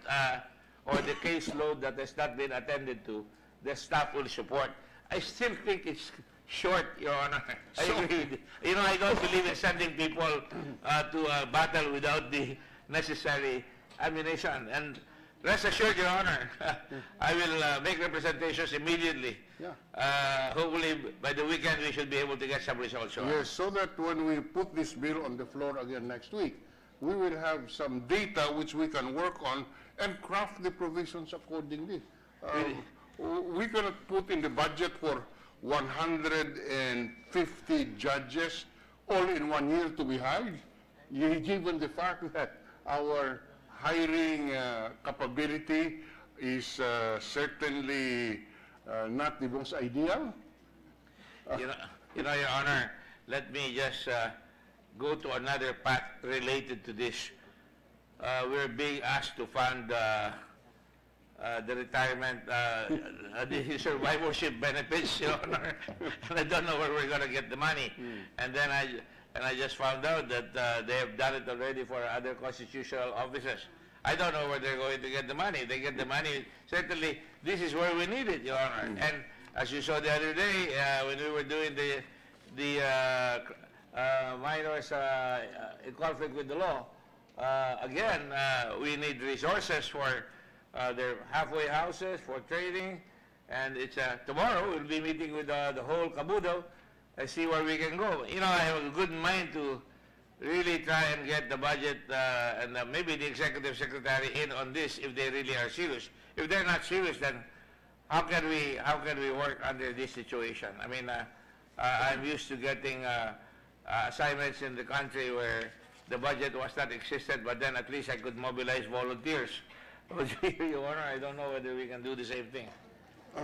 or the caseload that has not been attended to, the staff will support. I still think it's short, Your Honor. I agree. You know, I don't believe in sending people to battle without the necessary ammunition. And rest assured, Your Honor, I will make representations immediately. Yeah. Hopefully, by the weekend, we should be able to get some results. Your Honor. Yes, so that when we put this bill on the floor again next week, we will have some data which we can work on and craft the provisions accordingly. We cannot put in the budget for 150 judges all in 1 year to be hired, given the fact that our hiring capability is certainly not the most ideal. You know, Your Honor, let me just go to another path related to this. We're being asked to fund the retirement, the survivorship benefits, Your Honor, and I don't know where we're going to get the money. And then I just found out that they have done it already for other constitutional officers. I don't know where they're going to get the money. They get the money. Certainly, this is where we need it, Your Honor. And as you saw the other day, when we were doing the minors in conflict with the law, again, we need resources for their halfway houses, for training, and it's tomorrow we'll be meeting with the whole caboodle and see where we can go. You know, I have a good mind to really try and get the budget and maybe the executive secretary in on this if they really are serious. If they're not serious, then how can we work under this situation? I mean, I'm used to getting assignments in the country where the budget was not existed, but then at least I could mobilize volunteers. But Your Honor, I don't know whether we can do the same thing.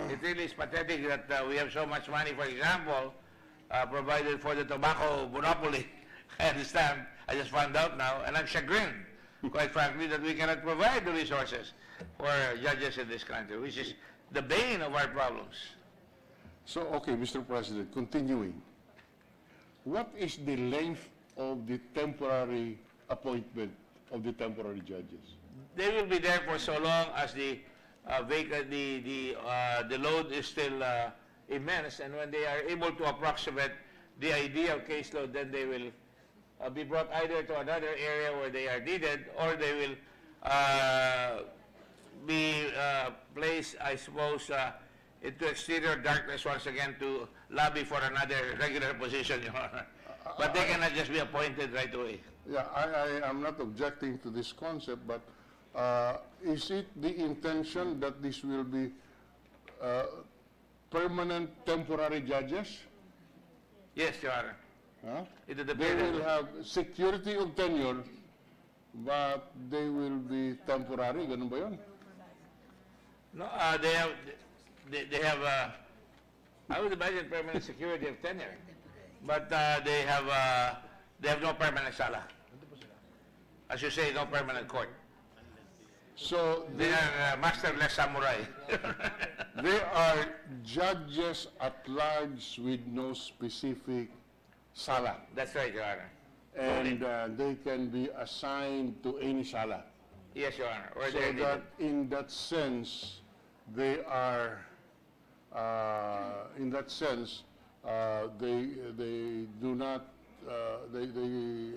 It really is pathetic that we have so much money, for example, provided for the tobacco monopoly. I understand. I just found out now, and I'm chagrined, quite frankly, that we cannot provide the resources for judges in this country, which is the bane of our problems. So, okay, Mr. President, continuing. What is the length of the temporary appointment of the temporary judges? They will be there for so long as the load is still immense, and when they are able to approximate the ideal caseload, then they will be brought either to another area where they are needed, or they will be placed, I suppose, into exterior darkness once again to lobby for another regular position, Your Honor. But they cannot just be appointed right away. Yeah, I am not objecting to this concept, but is it the intention that this will be permanent temporary judges? Yes, Your Honor. Huh? They will have security of tenure, but they will be temporary. Ganun ba yun? No, they have I would imagine permanent security of tenure, but they have no permanent sala. As you say, no permanent court. So they are masterless samurai. They are judges at large with no specific sala. That's right, Your Honor. And they can be assigned to any sala. Yes, Your Honor. Or so that in that sense, they are, they do not, they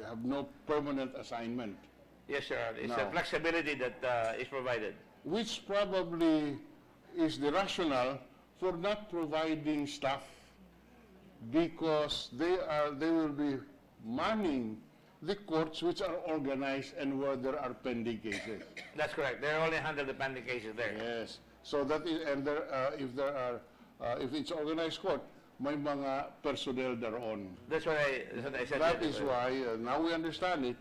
have no permanent assignment. Yes, Your Honor. It's a flexibility that is provided. Which probably is the rationale for not providing staff, because they will be manning the courts which are organized and where there are pending cases. That's correct. They only handle the pending cases there. Yes. So that is, and there, if it's organized court, may mga personnel thereon. That's what I said. That is why, now we understand it,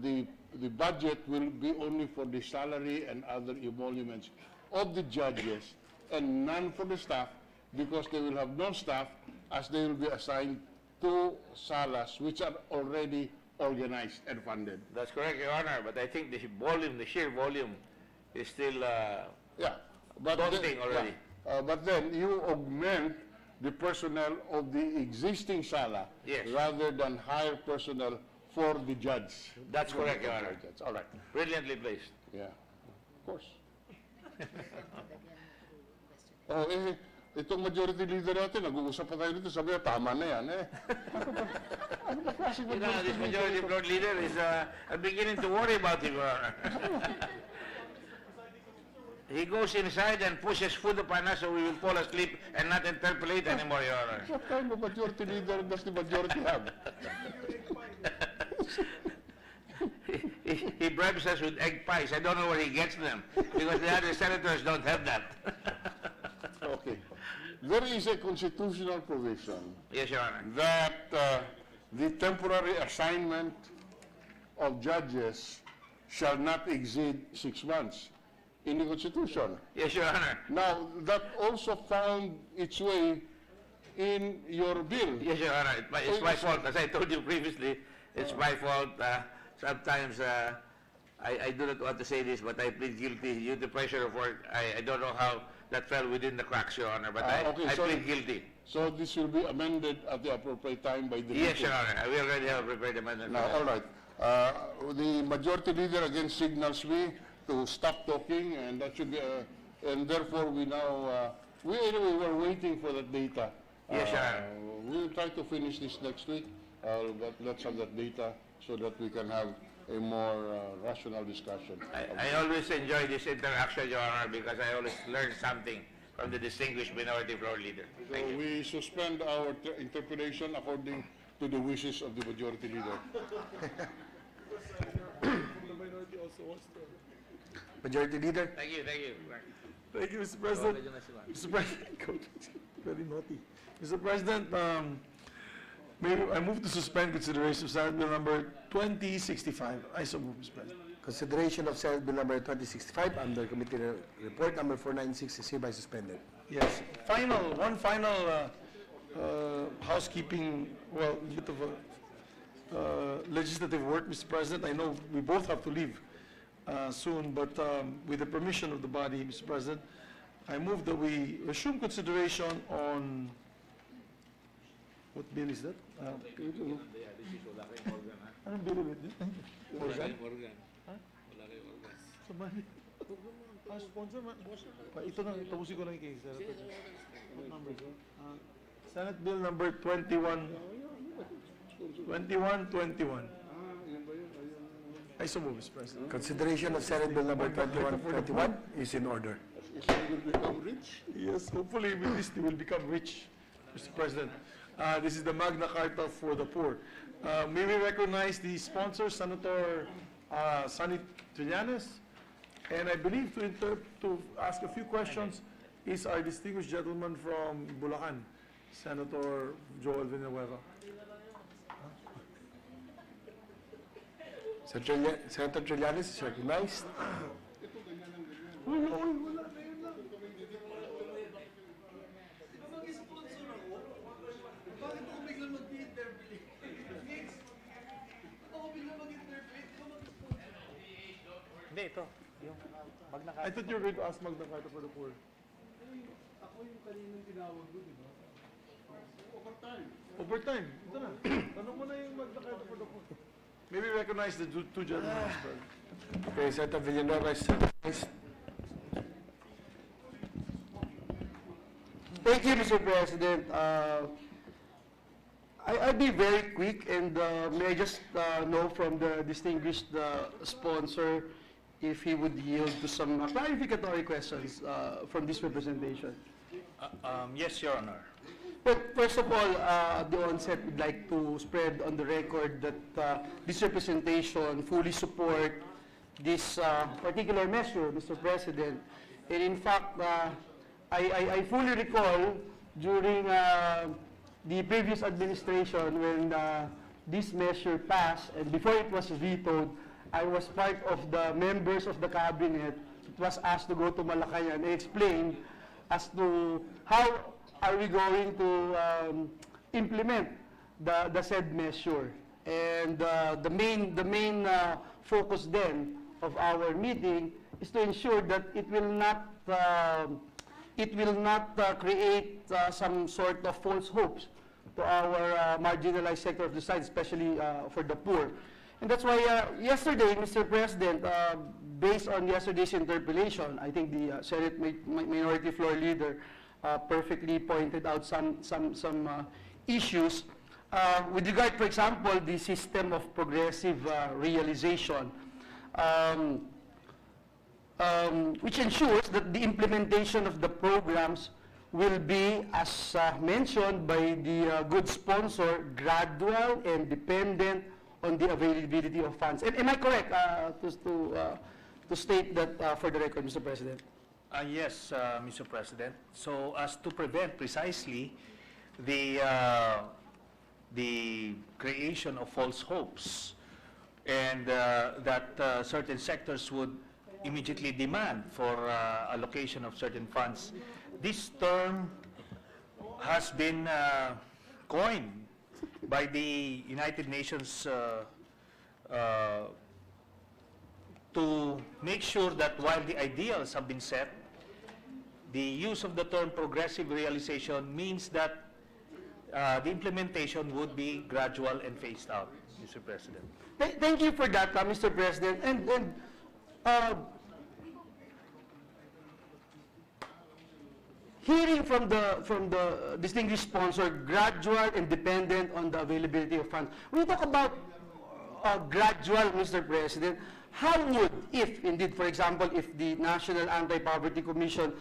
the budget will be only for the salary and other emoluments of the judges and none for the staff, because they will have no staff as they will be assigned to salas which are already organized and funded. That's correct, Your Honor, but I think the volume, the sheer volume is still daunting already. But then you augment the personnel of the existing sala rather than hire personnel for the judge. That's correct, Your Honor. All right. Brilliantly placed. Yeah, of course. Itong majority leader natin, nag-uusap pa tayo dito, sabi niya, tama na yan eh. You know, this majority floor leader is I'm beginning to worry about him, Your Honor. He goes inside and pushes food upon us so we will fall asleep and not interpolate anymore, Your Honor. What kind of majority leader does the majority have? He bribes us with egg pies. I don't know where he gets them, because the other senators don't have that. Okay. There is a constitutional provision. Yes, Your Honor. That the temporary assignment of judges shall not exceed 6 months in the Constitution. Yes, Your Honor. Now, that also found its way in your bill. Yes, Your Honor. It's my fault. As I told you previously, it's my fault. Sometimes I do not want to say this, but I plead guilty due to pressure of work. I don't know how that fell within the cracks, Your Honor, but I plead guilty. So this will be amended at the appropriate time by the Yes, Your Honor. We already have prepared amendment. Now, all right. The majority leader again signals me to stop talking, and that should be, and therefore we now, we were waiting for that data. Yes, Your Honor. We'll try to finish this next week, but let's have that data so that we can have a more rational discussion. I always enjoy this interaction, Your Honor, because I always learn something from the distinguished minority floor leader. Thank you. We suspend our interpretation according to the wishes of the majority leader. Majority Leader. Thank you, thank you. Thank you, Mr. President. Mr. President, very naughty. Mr. President, I move to suspend consideration of Senate Bill number 2065. I so move, Mr. President. Consideration of Senate Bill number 2065 under committee report number 496 is hereby suspended. Yes. One final housekeeping, well, bit of legislative work, Mr. President. I know we both have to leave soon, but with the permission of the body, Mr. President, I move that we resume consideration on, what bill is that? Anong bill ulit? Organ? Sabay. Sponsor man. Ito na, tapusin ko lang yung case. What number is it? Senate Bill number 2121. I so move, Mr. President. Consideration of Senate Bill number 2121 is in order. Will become rich? Yes, hopefully with this they will become rich, Mr. President. This is the Magna Carta for the poor. May we recognize the sponsor, Senator Sonny Trillanes, and I believe to ask a few questions is our distinguished gentleman from Bulacan, Senator Joel Villanueva. Senator Trillanes is recognized. Hindi, ito. Yung Magna Carta. I thought you were going to ask Magna Carta for the poor. Ako yung kaninang tinawag doon, di ba? Overtime. Overtime. Ito na. Tanong mo na yung Magna Carta for the poor. Maybe recognize the two gentlemen. Okay, Senator Villanueva is recognized. Thank you, Mr. President. I'll be very quick, and may I just know from the distinguished sponsor if he would yield to some clarificatory questions from this representation. Yes, Your Honor. But first of all, at the onset, we'd like to spread on the record that this representation fully support this particular measure, Mr. President. And in fact, I fully recall during the previous administration, when this measure passed, and before it was vetoed, I was part of the members of the cabinet. It was asked to go to Malacañang and explain as to how are we going to implement the said measure. And the main focus then of our meeting is to ensure that it will not create some sort of false hopes to our marginalized sector of society, especially for the poor. And that's why yesterday, Mr. President, based on yesterday's interpellation, I think the Senate Minority Floor Leader perfectly pointed out some issues with regard, for example, the system of progressive realization, which ensures that the implementation of the programs will be, as mentioned by the good sponsor, gradual and dependent on the availability of funds. And am I correct to state that for the record, Mr. President? Yes, Mr. President. So as to prevent precisely the creation of false hopes and that certain sectors would immediately demand for allocation of certain funds, this term has been coined by the United Nations to make sure that while the ideals have been set, the use of the term progressive realization means that the implementation would be gradual and phased out, Mr. President. Thank you for that, Mr. President. And hearing from the distinguished sponsor, gradual and dependent on the availability of funds. When you talk about gradual, Mr. President, how would, if indeed, for example, if the National Anti-Poverty Commission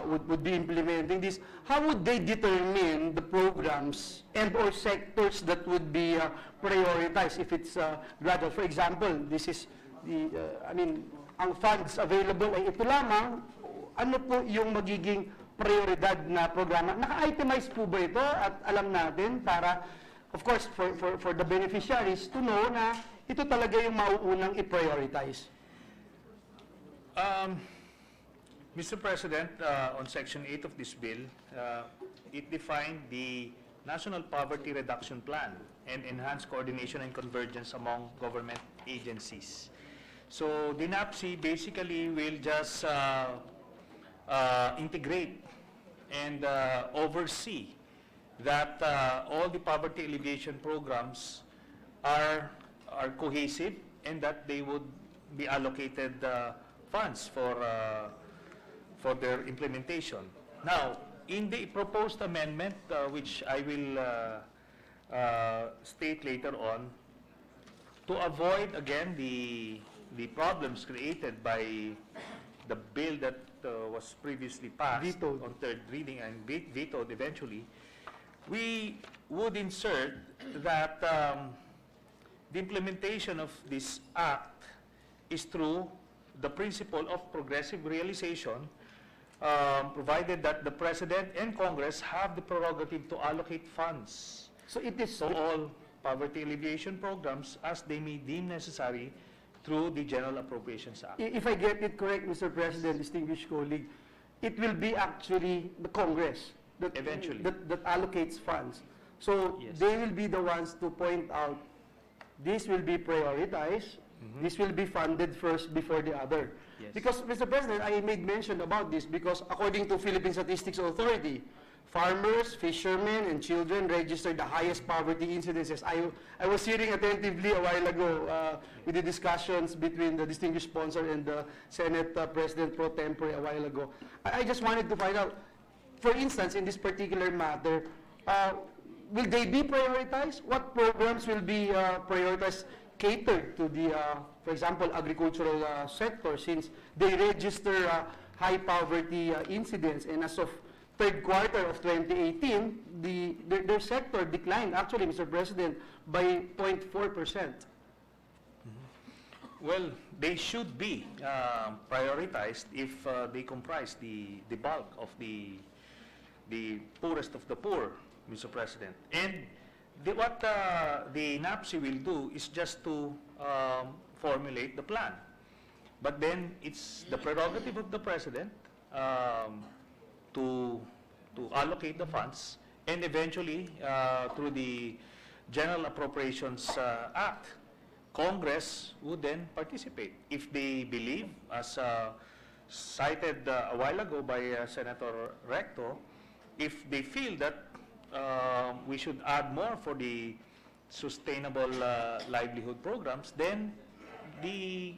would be implementing this, how would they determine the programs and or sectors that would be prioritized if it's gradual? For example, this is the, ang funds available ay ito lamang, ano po yung magiging prioridad na programa? Naka-itemize po ba ito at alam natin para, of course, for the beneficiaries to know na ito talaga yung mauunang i-prioritize? Mr. President, on Section 8 of this bill, it defined the National Poverty Reduction Plan and enhanced coordination and convergence among government agencies. So the NAPC basically will just integrate and oversee that all the poverty alleviation programs are cohesive and that they would be allocated funds for their implementation. Now, in the proposed amendment, which I will state later on, to avoid again the problems created by the bill that was previously passed on third reading and vetoed eventually, we would insert that the implementation of this act is through the principle of progressive realization, provided that the President and Congress have the prerogative to allocate funds to all poverty alleviation programs as they may deem necessary through the General Appropriations Act. If I get it correct, Mr. President, distinguished colleague, it will be actually the Congress that, eventually, that allocates funds. So yes, they will be the ones to point out this will be prioritized, this will be funded first before the other. Yes. Because, Mr. President, I made mention about this because according to Philippine Statistics Authority, farmers, fishermen, and children registered the highest poverty incidences. I was hearing attentively a while ago with the discussions between the distinguished sponsor and the Senate President pro tempore a while ago. I just wanted to find out, for instance, in this particular matter, will they be prioritized? What programs will be prioritized, catered to the, for example, agricultural sector, since they register high poverty incidents, and as of third quarter of 2018, their sector declined, actually, Mr. President, by 0.4%. Well, they should be prioritized if they comprise the bulk of the poorest of the poor, Mr. President. And what the NAPSI will do is just to formulate the plan. But then it's the prerogative of the President to allocate the funds, and eventually through the General Appropriations Act, Congress would then participate if they believe, as cited a while ago by Senator Recto, if they feel that we should add more for the sustainable livelihood programs, then the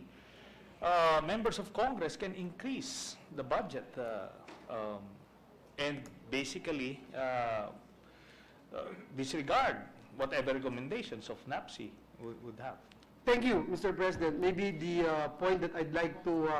members of Congress can increase the budget and basically disregard whatever recommendations of NAPSI would have. Thank you, Mr. President. Maybe the point that I'd like to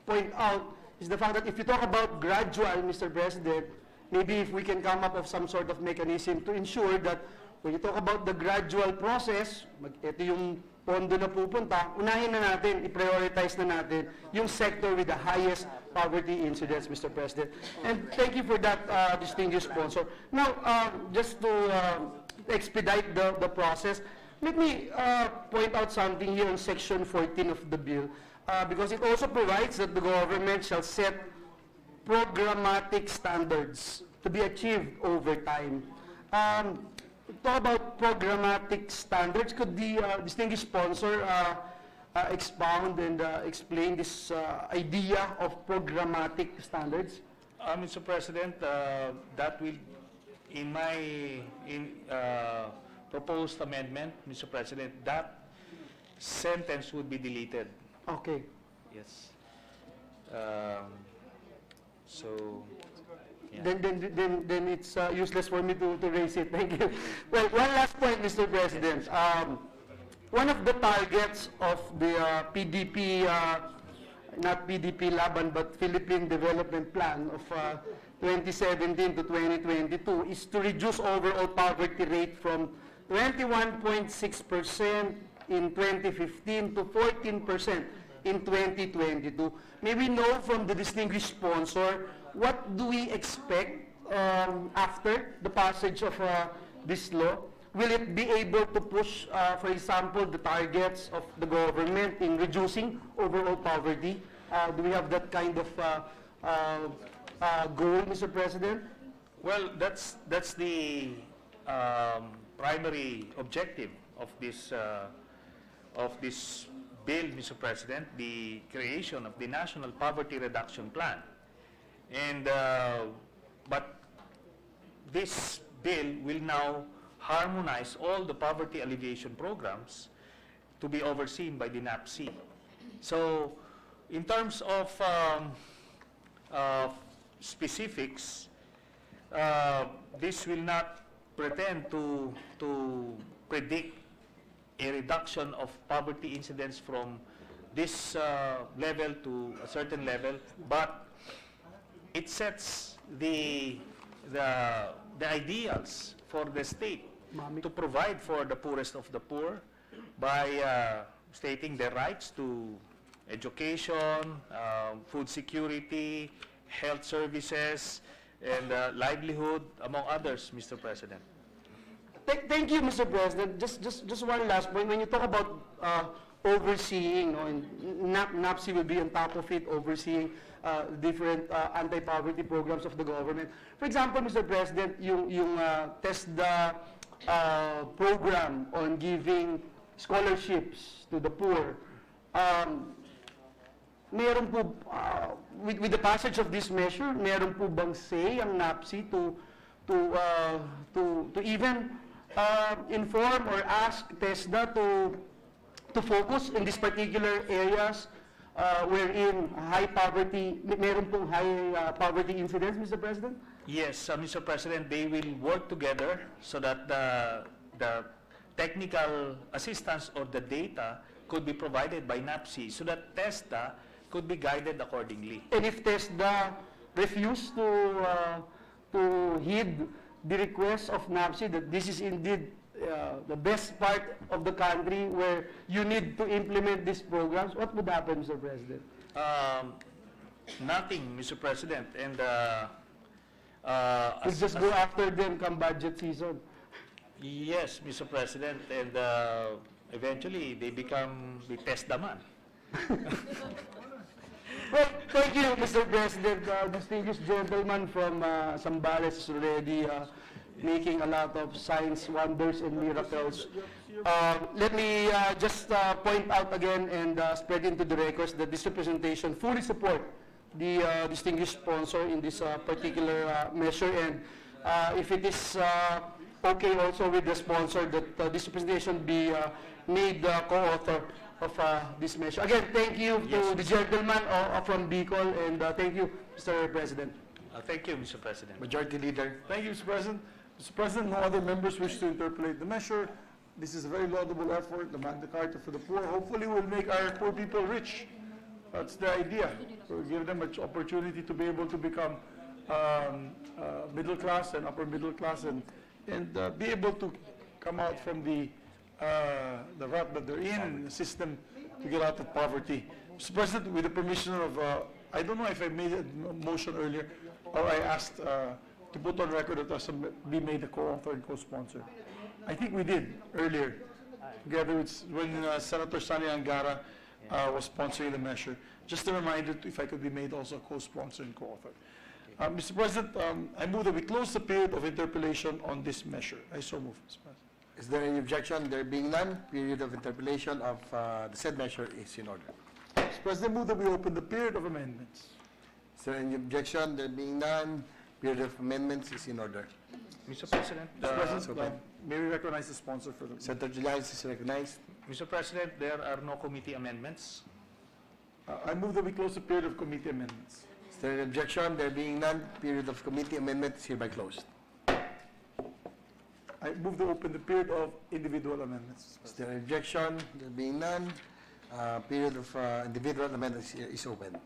point out is the fact that if you talk about gradual, Mr. President, maybe if we can come up with some sort of mechanism to ensure that when you talk about the gradual process, ito yung pondo na pupunta, unahin na natin, i-prioritize na natin yung sector with the highest poverty incidence, Mr. President. And thank you for that, distinguished sponsor. Now, just to expedite the process, let me point out something here in Section 14 of the bill, because it also provides that the government shall set programmatic standards to be achieved over time. Talk about programmatic standards. Could the distinguished sponsor expound and explain this idea of programmatic standards? Mr. President, that will, in my proposed amendment, Mr. President, that sentence would be deleted. Okay. Yes. So, yeah. Then it's useless for me to raise it. Thank you. Well, one last point, Mr. President. One of the targets of the PDP, not PDP Laban, but Philippine Development Plan of 2017 to 2022 is to reduce overall poverty rate from 21.6% in 2015 to 14% in 2022. May we know from the distinguished sponsor, what do we expect after the passage of this law? Will it be able to push, for example, the targets of the government in reducing overall poverty? Do we have that kind of goal, Mr. President? Well, that's the primary objective of this bill, Mr. President, the creation of the National Poverty Reduction Plan. And but this bill will now harmonize all the poverty alleviation programs to be overseen by the NAPSI. So, in terms of specifics, this will not pretend to predict a reduction of poverty incidence from this level to a certain level, but it sets the ideals for the state to provide for the poorest of the poor by stating their rights to education, food security, health services, and livelihood, among others, Mr. President. Thank you, Mr. President. Just one last point. When you talk about overseeing, and NAPSI will be on top of it, overseeing different anti-poverty programs of the government. For example, Mr. President, yung TESDA program on giving scholarships to the poor, meron po, with the passage of this measure, meron po bang say ang NAPSI to even inform or ask TESDA to focus in these particular areas wherein high poverty, meron pong high poverty incidence, Mr. President? Yes, Mr. President, they will work together so that the technical assistance or the data could be provided by NAPSI so that TESDA could be guided accordingly. And if TESDA refuse to heed the request of NAPSI that this is indeed the best part of the country where you need to implement these programs, what would happen, Mr. President? Nothing, Mr. President. And We'll just go after them come budget season. Yes, Mr. President, and eventually they become the testaman. Well, thank you, Mr. President. Distinguished gentleman from Zambales is already making a lot of signs, wonders, and miracles. Let me just point out again and spread into the records that this representation fully support the distinguished sponsor in this particular measure. And if it is okay also with the sponsor, that this representation be made co-author of this measure. Again, thank you to the gentleman from Bicol, and thank you, Mr. President. Thank you, Mr. President. Majority Leader. Thank you, Mr. President. Mr. President, no other members wish to interpolate the measure. This is a very laudable effort, the Magna Carta for the poor. Hopefully we'll make our poor people rich. That's the idea. We'll give them an opportunity to be able to become middle class and upper middle class and be able to come out from the rut that they're in and the system to get out of poverty. Mr. President, with the permission of, I don't know if I made a motion earlier or I asked to put on record that us be made a co-author and co-sponsor. I think we did earlier, together with when Senator Sani Angara was sponsoring the measure. Just a reminder if I could be made also a co-sponsor and co-author. Mr. President, I move that we close the period of interpellation on this measure. I so move, Mr. President. Is there any objection? There being none, period of interpellation of the said measure is in order. Mr. President, move that we open the period of amendments. Is there any objection? There being none, period of amendments is in order. Mr. President, Mr. President, may we recognize the sponsor for the... Senator Trillanes is recognized. Mr. President, there are no committee amendments. I move that we close the period of committee amendments. Is there any objection? There being none, period of committee amendment is hereby closed. I move to open the period of individual amendments. Is there an objection? There being none, period of individual amendments is open.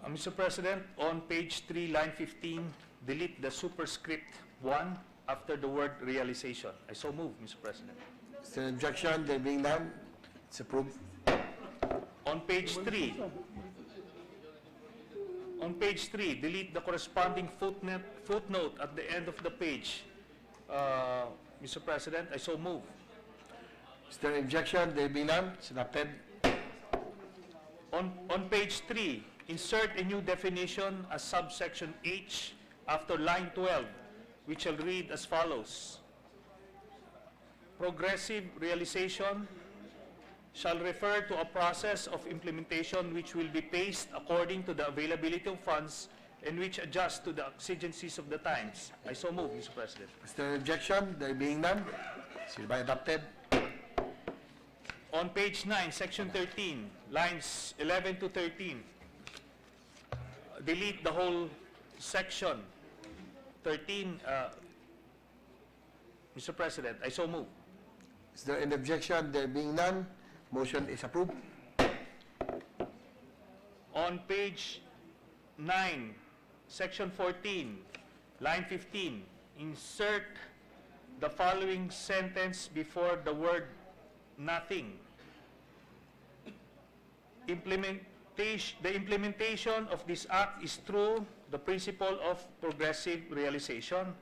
Mr. President, on page 3, line 15, delete the superscript 1 after the word realization. I so move, Mr. President. Is there an objection? There being none, it's approved. On page 3, delete the corresponding footnote at the end of the page. Mr. President, I so move. Is there an objection? There being none, it's adopted. On page 3, insert a new definition as subsection H after line 12, which shall read as follows. Progressive realization shall refer to a process of implementation which will be paced according to the availability of funds and which adjusts to the exigencies of the times. I so move, Mr. President. Is there an objection? There being none, it's hereby adopted. On page 9, section 13, lines 11 to 13, delete the whole section 13. Mr. President, I so move. Is there an objection? There being none, motion is approved. On page 9, section 14, line 15, insert the following sentence before the word nothing. The implementation of this act is through the principle of progressive realization,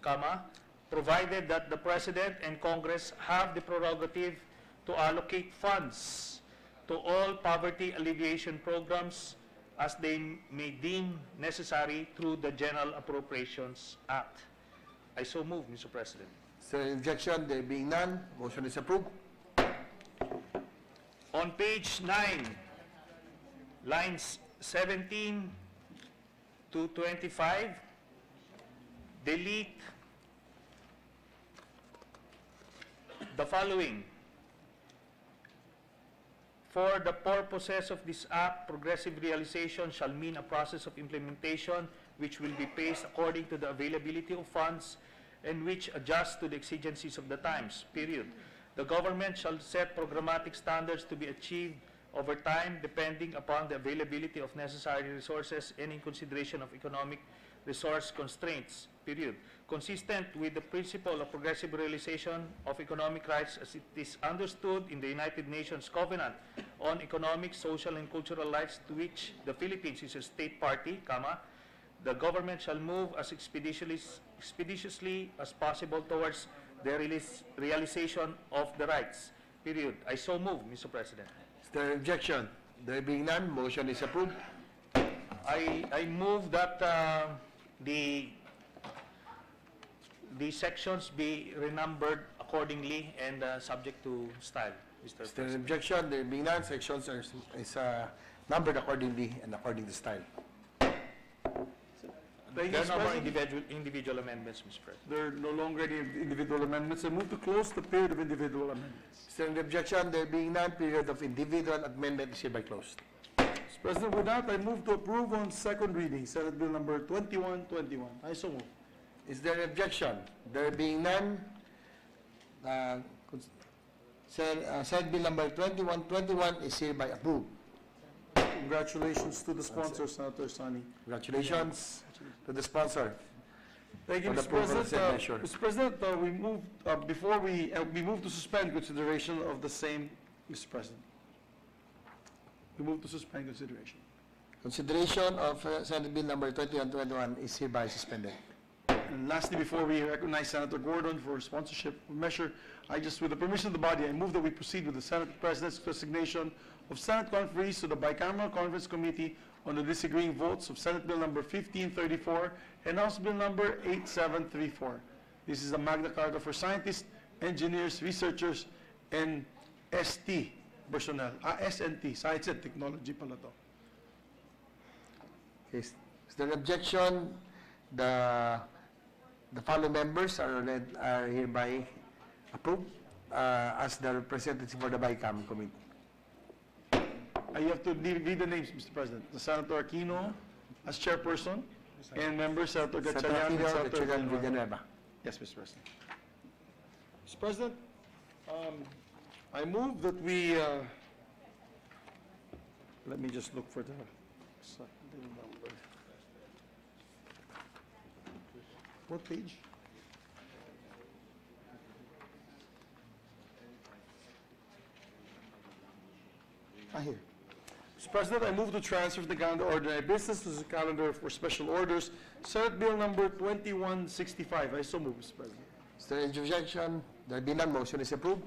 comma, provided that the President and Congress have the prerogative to allocate funds to all poverty alleviation programs as they may deem necessary through the General Appropriations Act. I so move, Mr. President. Is there an objection? There being none, motion is approved. On page 9, lines 17 to 25, delete the following. For the purposes of this act, progressive realization shall mean a process of implementation which will be paced according to the availability of funds and which adjusts to the exigencies of the times, period. The government shall set programmatic standards to be achieved over time depending upon the availability of necessary resources and in consideration of economic resource constraints, period. Consistent with the principle of progressive realization of economic rights as it is understood in the United Nations Covenant on Economic, Social, and Cultural Rights to which the Philippines is a state party, comma, the government shall move as expeditiously as possible towards the realization of the rights. Period. I so move, Mr. President. Is there objection? There being none, motion is approved. I move that the sections be renumbered accordingly and subject to style, Mr. Is there President. objection? There being none, sections are numbered accordingly and according to style. There are no more individual amendments, Mr. President. There are no longer any individual amendments. I move to close the period of individual amendments. Is there an objection? There being none, period of individual amendment is hereby closed. Mr. President, with that, I move to approve on second reading, Senate Bill number 2121. I so move. Is there an objection? There being none, Senate Bill number 2121 is hereby approved. Congratulations to the sponsor, Senator Sani. Congratulations to the sponsor. Thank you, for the Mr. approval of President. said measure. Mr. President, we move to suspend consideration of the same, Mr. President. We move to suspend consideration. Consideration of Senate Bill number 2121 is hereby suspended. And lastly, before we recognize Senator Gordon for sponsorship measure, with the permission of the body, I move that we proceed with the Senate President's resignation of Senate conferees to the Bicameral Conference Committee on the disagreeing votes of Senate Bill number 1534 and House Bill number 8734. This is the Magna Carta for scientists, engineers, researchers, and ST personnel. SNT, Science and Technology pala to. Is there an objection? The following members are hereby approved as the representatives for the Bicam Committee. You have to read the names, Mr. President. The Senator Aquino as chairperson, and members Senator Gatchalian and Senator Villanueva. Yes, Mr. President. Mr. President, I move that we, let me just look for the number. What page? Here. Mr. President, I move to transfer the calendar ordinary business to the calendar for special orders, Senate Bill number 2165. I so move, Mr. President. Is there any objection? There being none, motion is approved.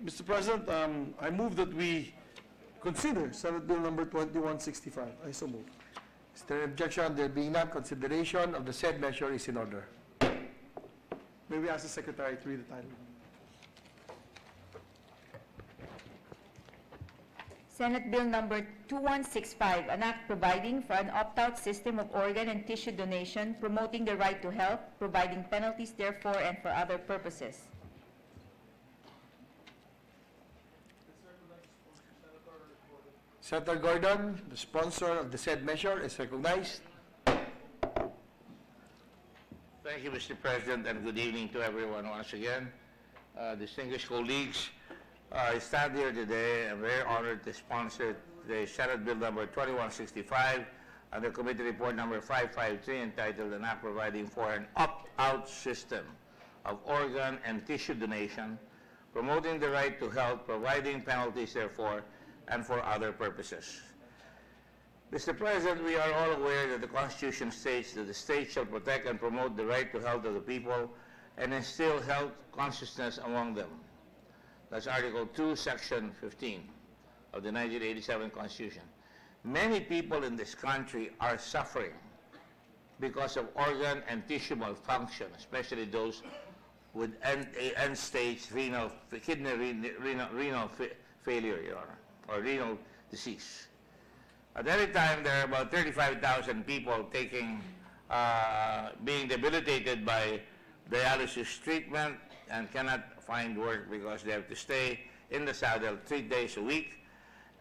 Mr. President, I move that we consider Senate Bill number 2165. I so move. Is there an objection? There being none, consideration of the said measure is in order. May we ask the Secretary to read the title? Senate Bill number 2165, an act providing for an opt-out system of organ and tissue donation, promoting the right to health, providing penalties therefore, and for other purposes. Senator Gordon, the sponsor of the said measure, is recognized. Thank you, Mr. President, and good evening to everyone once again. Distinguished colleagues, I stand here today. I'm very honored to sponsor the Senate Bill number 2165 and the Committee Report number 553 entitled An Act Providing for an Opt-out System of Organ and Tissue Donation, Promoting the Right to Health, Providing Penalties Therefore, and for other purposes. Mr. President, we are all aware that the Constitution states that the state shall protect and promote the right to health of the people and instill health consciousness among them. That's Article 2, Section 15 of the 1987 Constitution. Many people in this country are suffering because of organ and tissue malfunction, especially those with end-stage renal failure, Your Honor, or renal disease. At any time, there are about 35,000 people being debilitated by dialysis treatment and cannot find work because they have to stay in the saddle 3 days a week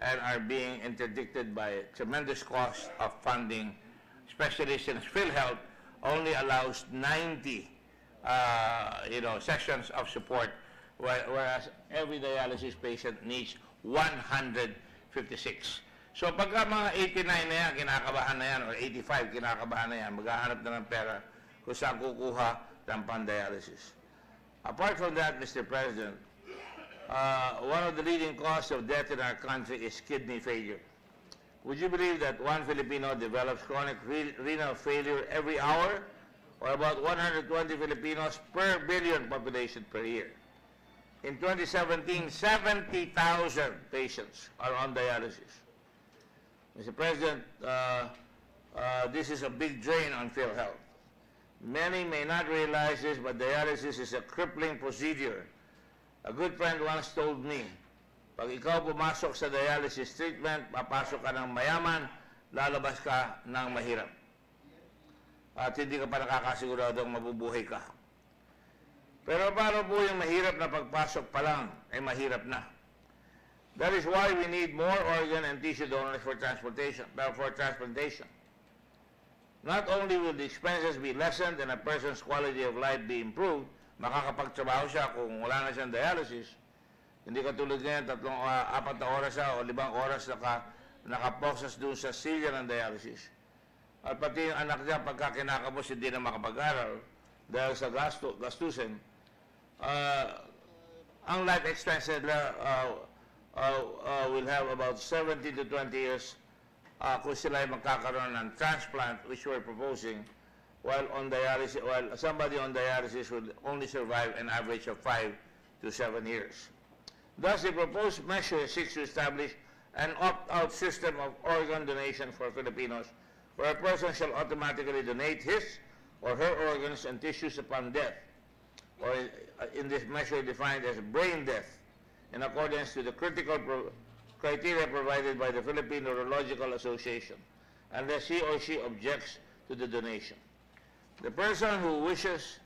and are being interdicted by a tremendous cost of funding, especially since PhilHealth only allows 90 sessions of support, whereas every dialysis patient needs 156. So pagka mga 89 na yan, kinakabahan na yan, or 85, kinakabahan na yan, maghahanap na ng pera kung saan kukuha ng pan-dialysis. Apart from that, Mr. President, one of the leading causes of death in our country is kidney failure. Would you believe that one Filipino develops chronic renal failure every hour, or about 120 Filipinos per billion population per year? In 2017, 70,000 patients are on dialysis. Mr. President, this is a big drain on PhilHealth. Many may not realize this, but dialysis is a crippling procedure. A good friend once told me, pag ikaw pumasok sa dialysis treatment, papasok ka ng mayaman, lalabas ka ng mahirap. At hindi ka pa nakakasiguradong mabubuhay ka. Pero paano po yung mahirap na pagpasok pa lang ay mahirap na? That is why we need more organ and tissue donors for transplantation. Not only will the expenses be lessened and a person's quality of life be improved, makakapagtrabaho siya kung wala na siyang dialysis. Hindi katulad ngayon, 4 na oras o 5 oras nakaposas doon sa silya ng dialysis. At pati yung anak niya, pagka kinakapos, hindi na makapag-aral dahil sa gastusin. Ang life expenses will have about 17 to 20 years kung sila ay magkakaroon ng transplant, which we're proposing, while somebody on dialysis would only survive an average of 5 to 7 years. Thus, the proposed measure seeks to establish an opt-out system of organ donation for Filipinos, where a person shall automatically donate his or her organs and tissues upon death, or in this measure defined as brain death, in accordance to the critical criteria provided by the Philippine Neurological Association, unless he or she objects to the donation. The person who wishes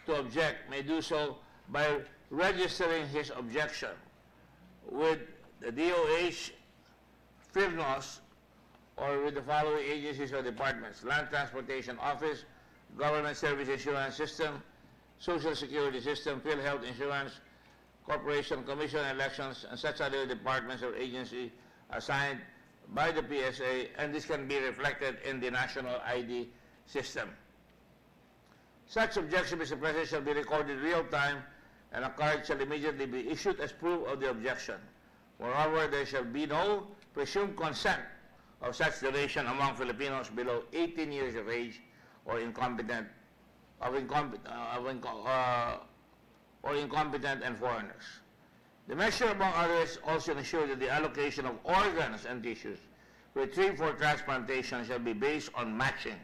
to object may do so by registering his objection with the DOH, PhilNOS, or with the following agencies or departments: Land Transportation Office, Government Service Insurance System, Social Security System, PhilHealth Insurance, Corporation Commission Elections, and such other departments or agencies assigned by the PSA, and this can be reflected in the national ID system. Such objection, Mr. President, shall be recorded real time, and a card shall immediately be issued as proof of the objection. Moreover, there shall be no presumed consent of such donation among Filipinos below 18 years of age or incompetent and foreigners. The measure, among others, also ensures that the allocation of organs and tissues retrieved for transplantation shall be based on matching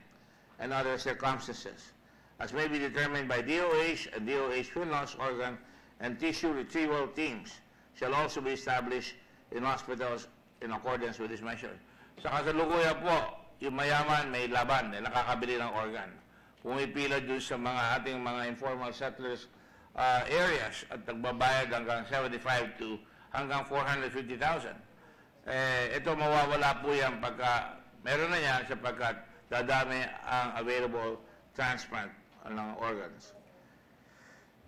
and other circumstances, as may be determined by DOH and DOH PhilNOS organ and tissue retrieval teams shall also be established in hospitals in accordance with this measure. Sa kasalukuyan po, yung mayaman may laban, nakakabili ng organ. Pumipila dun sa ating mga informal settlers areas at nagbabayad hanggang 75 to hanggang 450,000. Ito mawawala po yan pagka meron na yan sapagkat dadami ang available transplant ng organs.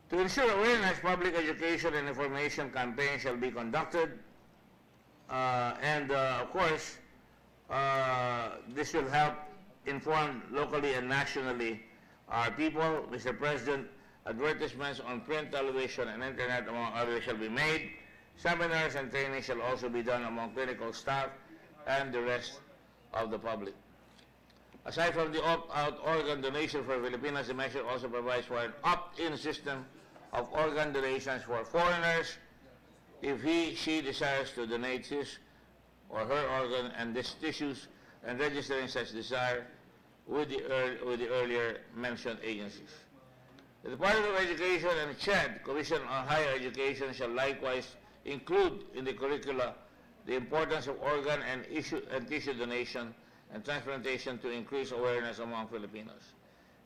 To ensure awareness, public education and information campaigns shall be conducted, and of course, this will help inform locally and nationally our people. Mr. President, advertisements on print, television, and internet, among others, shall be made. Seminars and training shall also be done among clinical staff and the rest of the public. Aside from the opt-out organ donation for Filipinos, the measure also provides for an opt-in system of organ donations for foreigners if she desires to donate his or her organ and these tissues, and registering such desire with the earlier mentioned agencies. The Department of Education and CHED, Commission on Higher Education, shall likewise include in the curricula the importance of organ and tissue donation and transplantation to increase awareness among Filipinos.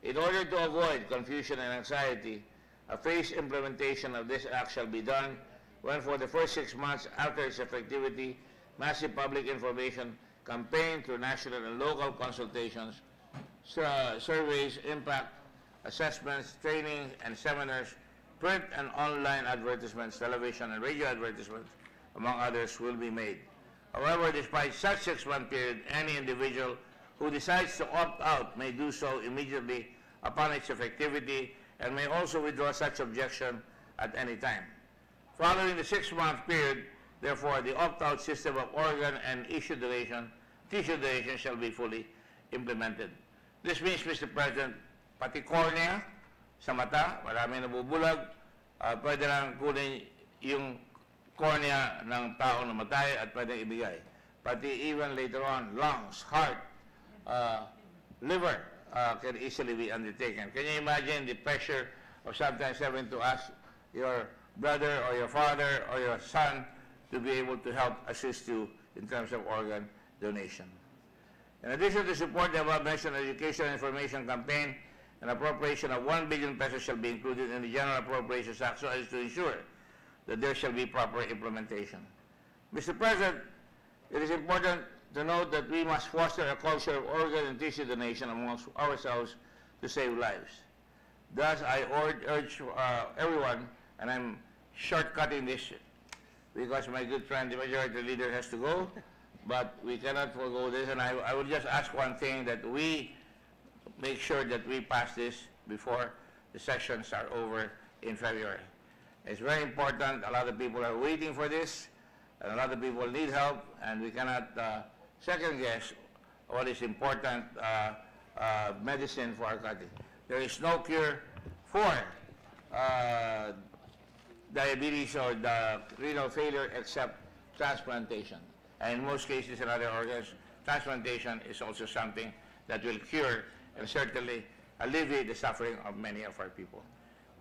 In order to avoid confusion and anxiety, a phased implementation of this act shall be done when, for the first 6 months after its effectivity, massive public information campaign through national and local consultations, surveys, impact assessments, training, and seminars, print and online advertisements, television and radio advertisements, among others, will be made. However, despite such 6-month period, any individual who decides to opt out may do so immediately upon its effectivity and may also withdraw such objection at any time. Following the 6-month period, therefore, the opt-out system of organ and tissue donation tissue donation shall be fully implemented. This means, Mr. President, pati cornea sa mata, marami nabubulag, pwede lang kunin yung cornea ng taong namatay at pwede ibigay. Pati even later on, lungs, heart, liver can easily be undertaken. Can you imagine the pressure of sometimes having to ask your brother or your father or your son to be able to help assist you in terms of organ donation? In addition to support the above-mentioned education and information campaign, an appropriation of 1 billion pesos shall be included in the General Appropriations Act so as to ensure that there shall be proper implementation. Mr. President, it is important to note that we must foster a culture of organ and tissue donation amongst ourselves to save lives. Thus, I urge everyone, and I'm shortcutting this because my good friend, the Majority Leader, has to go, but we cannot forego this, and I would just ask one thing, that we make sure that we pass this before the sessions are over in February. It's very important. A lot of people are waiting for this, and a lot of people need help, and we cannot second guess what is important medicine for our country. There is no cure for diabetes or the renal failure except transplantation. And in most cases in other organs, transplantation is also something that will cure and certainly alleviate the suffering of many of our people.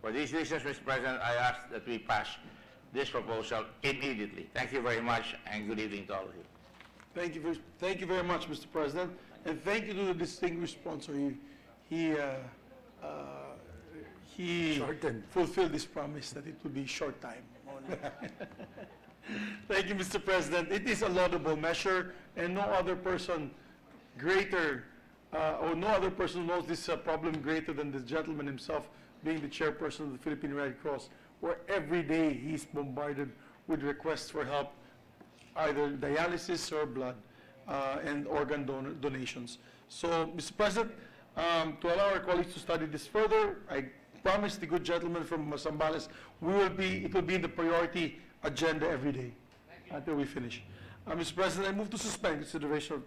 For these reasons, Mr. President, I ask that we pass this proposal immediately. Thank you very much, and good evening to all of you. Thank you very much, Mr. President, and thank you to the distinguished sponsor. He fulfilled his promise that it would be short time. Thank you, Mr. President. It is a laudable measure, and no other person greater, or no other person knows this problem greater than this gentleman himself, being the chairperson of the Philippine Red Cross, where every day he's bombarded with requests for help, either dialysis or blood and organ donations. So, Mr. President, to allow our colleagues to study this further, I promise the good gentleman from Zambales, it will be in the priority agenda every day until we finish. Mr. President, I move to suspend consideration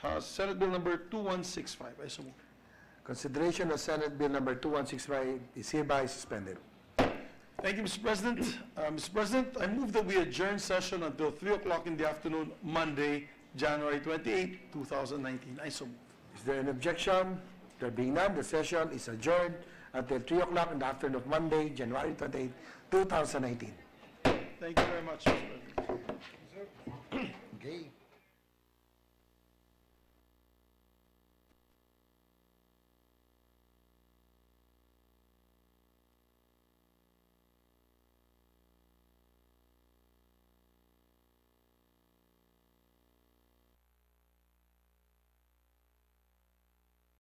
of Senate Bill number 2165. I so move. Consideration of Senate Bill number 2165 is hereby suspended. Thank you, Mr. President. Mr. President, I move that we adjourn session until 3 o'clock in the afternoon, Monday, January 28, 2019. I so move. Is there an objection? There being none, the session is adjourned until 3 o'clock in the afternoon of Monday, January 28, 2019. Thank you very much, Mr. President. Okay.